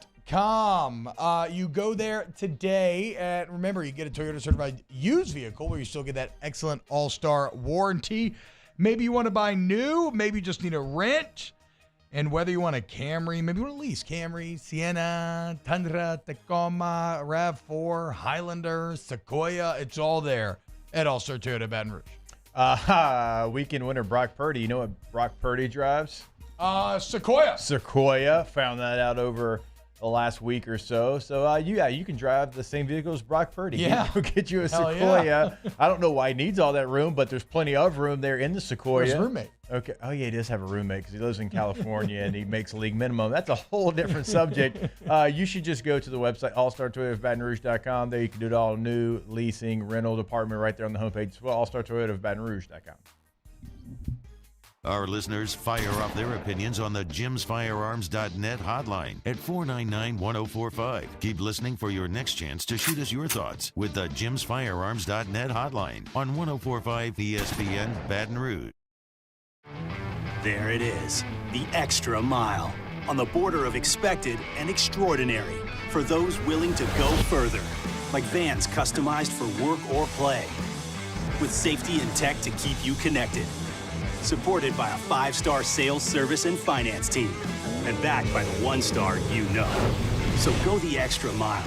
You go there today, and remember, you get a Toyota certified used vehicle where you still get that excellent All-Star warranty. Maybe you want to buy new. Maybe you just need a rent. And whether you want a Camry, maybe you want to lease Camry, Sienna, Tundra, Tacoma, RAV4, Highlander, Sequoia. It's all there at All-Star Toyota Baton Rouge. Weekend winner Brock Purdy. You know what Brock Purdy drives? Sequoia. Sequoia. Found that out over the last week or so. So, you can drive the same vehicle as Brock Purdy. Yeah. Go get you a Hell Sequoia. yeah. I don't know why he needs all that room, but there's plenty of room there in the Sequoia. Where's his roommate? Okay. Oh, yeah, he does have a roommate because he lives in California and he makes league minimum. That's a whole different subject. You should just go to the website, allstartoyotaofbatonrouge.com. There you can do it all new, leasing, rental department right there on the homepage as well, allstartoyotaofbatonrouge.com. Our listeners fire off their opinions on the jimsfirearms.net hotline at 499-1045. Keep listening for your next chance to shoot us your thoughts with the jimsfirearms.net hotline on 1045 ESPN Baton Rouge. There it is, the extra mile, on the border of expected and extraordinary for those willing to go further, like vans customized for work or play, with safety and tech to keep you connected. Supported by a 5-star sales, service, and finance team. And backed by the 1-star you know. So go the extra mile.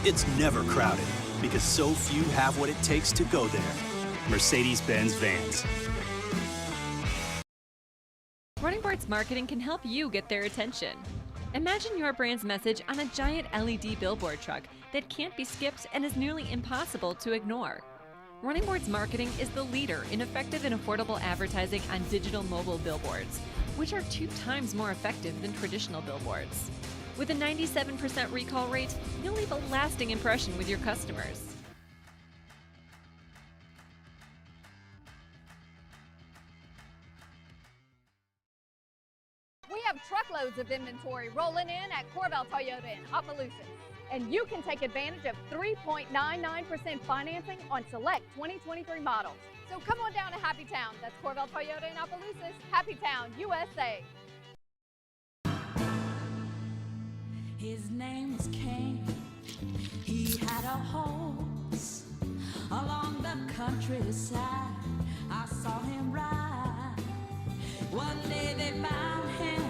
It's never crowded because so few have what it takes to go there. Mercedes-Benz Vans. Running Boards Marketing can help you get their attention. Imagine your brand's message on a giant LED billboard truck that can't be skipped and is nearly impossible to ignore. Running Boards Marketing is the leader in effective and affordable advertising on digital mobile billboards, which are 2 times more effective than traditional billboards. With a 97% recall rate, you'll leave a lasting impression with your customers. We have truckloads of inventory rolling in at Corvell Toyota in Opelousas. And you can take advantage of 3.99% financing on select 2023 models. So come on down to Happy Town. That's Corvell Toyota in Opelousas, Happy Town, USA. His name was Cain. He had a horse along the countryside. I saw him ride. One day they found him.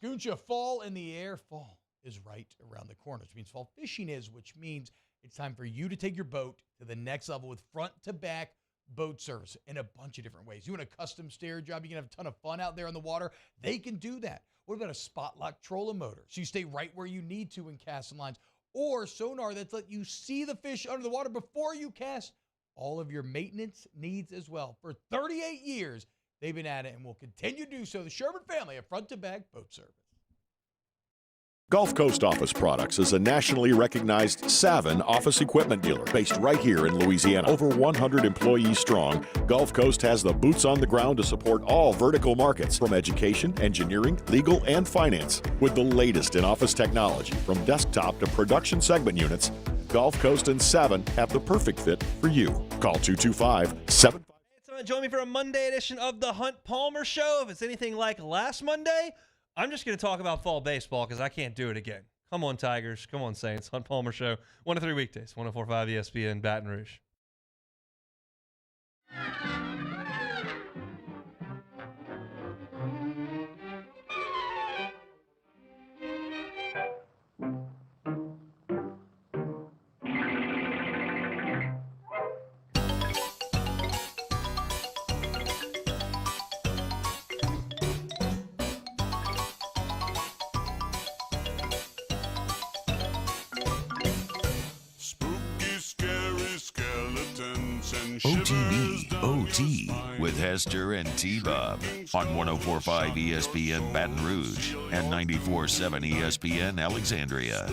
Scooncha, fall in the air. Fall is right around the corner, which means fall fishing is, which means it's time for you to take your boat to the next level with front-to-back boat service in a bunch of different ways. You want a custom stair job, you can have a ton of fun out there on the water. They can do that. What about a spot lock trolling motor? So you stay right where you need to in casting lines. Or sonar that's let you see the fish under the water before you cast. All of your maintenance needs as well. For 38 years, they've been at it and will continue to do so. The Sherman family of front-to-back boat service. Gulf Coast Office Products is a nationally recognized Savin office equipment dealer based right here in Louisiana. Over 100 employees strong, Gulf Coast has the boots on the ground to support all vertical markets from education, engineering, legal, and finance. With the latest in office technology from desktop to production segment units, Gulf Coast and Savin have the perfect fit for you. Call 225-75. Join me for a Monday edition of the Hunt Palmer Show. If it's anything like last Monday, I'm just going to talk about fall baseball because I can't do it again. Come on, Tigers. Come on, Saints. Hunt Palmer Show, 1 to 3 weekdays, 104.5 ESPN, Baton Rouge. OTB OT with Hester and T-Bob on 104.5 ESPN Baton Rouge and 94.7 ESPN Alexandria.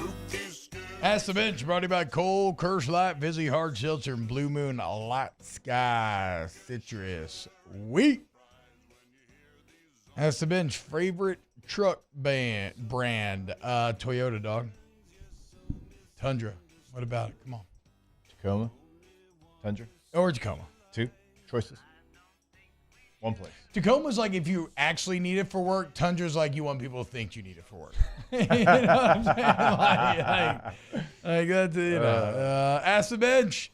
Ask the Bench, brought to you by Cole, Kirsch Light, Vizzy Hard Seltzer, and Blue Moon Light Sky Citrus Wheat. Ask the Bench, favorite truck brand, Toyota, dog. Tundra. What about it? Come on. Tacoma. Tundra. Or Tacoma. 2 choices. 1 place. Tacoma's like if you actually need it for work. Tundra's like you want people to think you need it for work. You know what I'm saying? Like that's, you know. Ask the Bench.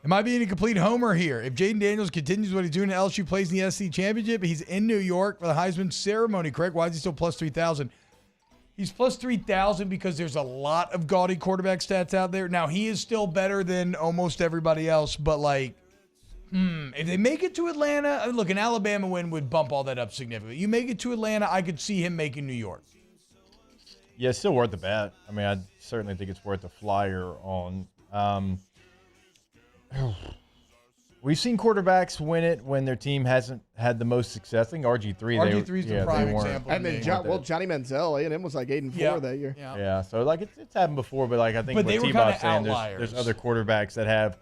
Am I being a complete homer here? If Jaden Daniels continues what he's doing at LSU, plays in the SEC Championship, he's in New York for the Heisman ceremony, correct? Why is he still plus 3,000? He's plus 3,000 because there's a lot of gaudy quarterback stats out there. Now, he is still better than almost everybody else, but like, if they make it to Atlanta, look, an Alabama win would bump all that up significantly. You make it to Atlanta, I could see him making New York. Yeah, it's still worth the bet. I mean, I certainly think it's worth the flyer on. We've seen quarterbacks win it when their team hasn't had the most success. I think RG3. RG3's the prime example. And then Johnny Manziel, A&M was like 8-4 that year. Yeah, so like it's happened before, but like I think But what they were T-Bob's kinda saying, outliers. there's other quarterbacks that have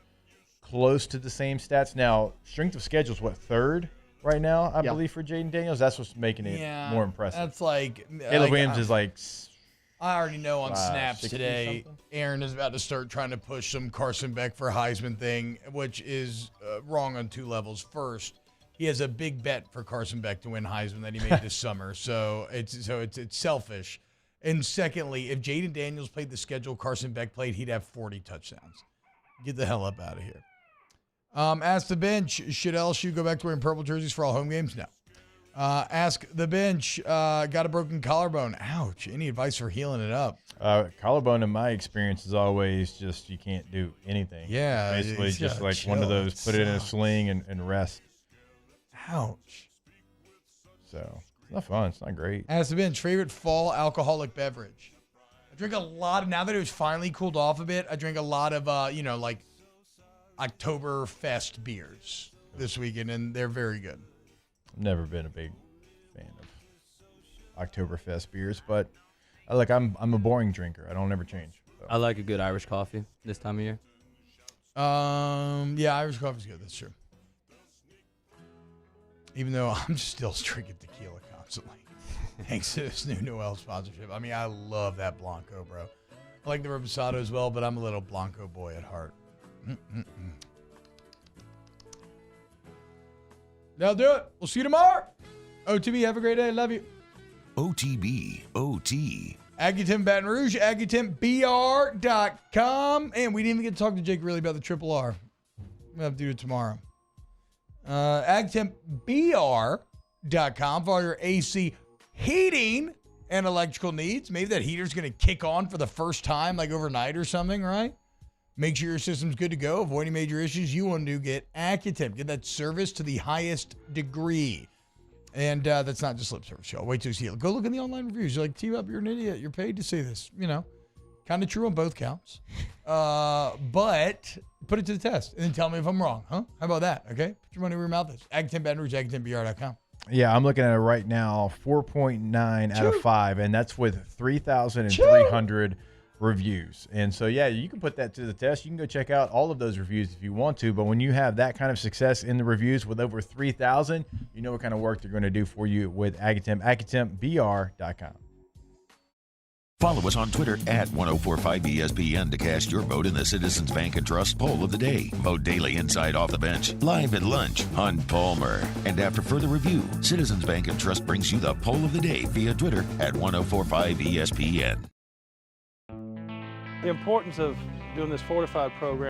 close to the same stats. Now, strength of schedule is what, 3rd right now, I believe, for Jaden Daniels. That's what's making it more impressive. That's like Caleb Williams is like. I already know on snaps 60 today, something? Aaron is about to start trying to push some Carson Beck for Heisman thing, which is wrong on 2 levels. First, he has a big bet for Carson Beck to win Heisman that he made this summer, so it's selfish. And secondly, if Jaden Daniels played the schedule Carson Beck played, he'd have 40 touchdowns. Get the hell up out of here. Ask the Bench, should LSU go back to wearing purple jerseys for all home games? No. Ask the Bench, got a broken collarbone. Ouch. Any advice for healing it up? Collarbone, in my experience, is always just you can't do anything. Yeah. Basically, just like one of those, put it in a sling and rest. Ouch. So, it's not fun. It's not great. Ask the Bench, favorite fall alcoholic beverage? I drink a lot of, now that it was finally cooled off a bit, I drink a lot of, like Oktoberfest beers this weekend, and they're very good. I've never been a big fan of Oktoberfest beers, but I'm a boring drinker. I don't ever change. So. I like a good Irish coffee this time of year. Yeah, Irish coffee's good. That's true. Even though I'm just still drinking tequila constantly. Thanks to this new Noel sponsorship. I mean, I love that Blanco, bro. I like the Reposado as well, but I'm a little Blanco boy at heart. That'll do it. We'll see you tomorrow. OTB, have a great day. Love you. OTB, OT. Aggietime Baton Rouge, AggietimeBR.com. And we didn't even get to talk to Jake really about the Triple R. We'll have to do it tomorrow. AggietimeBR.com for all your AC heating and electrical needs. Maybe that heater's going to kick on for the first time, like overnight or something, right? Make sure your system's good to go. Avoid any major issues. You want to get Accutime. Get that service to the highest degree. And that's not just lip service, y'all. Wait till you see it. Go look in the online reviews. You're like, T-Up, you're an idiot. You're paid to say this. You know, kind of true on both counts. But put it to the test and then tell me if I'm wrong, huh? How about that, okay? Put your money where your mouth is. Aggietime Baton Rouge, AggietimeBR.com. Yeah, I'm looking at it right now, 4.9 out of 5, and that's with 3,300 reviews. And so, yeah, you can put that to the test. You can go check out all of those reviews if you want to, but when you have that kind of success in the reviews with over 3,000, you know what kind of work they're going to do for you with Aggietime, AggietimeBR.com. Follow us on Twitter at 1045ESPN to cast your vote in the Citizens Bank and Trust Poll of the Day. Vote daily inside Off the Bench, live at lunch, Hunt Palmer. And after further review, Citizens Bank and Trust brings you the Poll of the Day via Twitter at 1045ESPN. The importance of doing this fortified program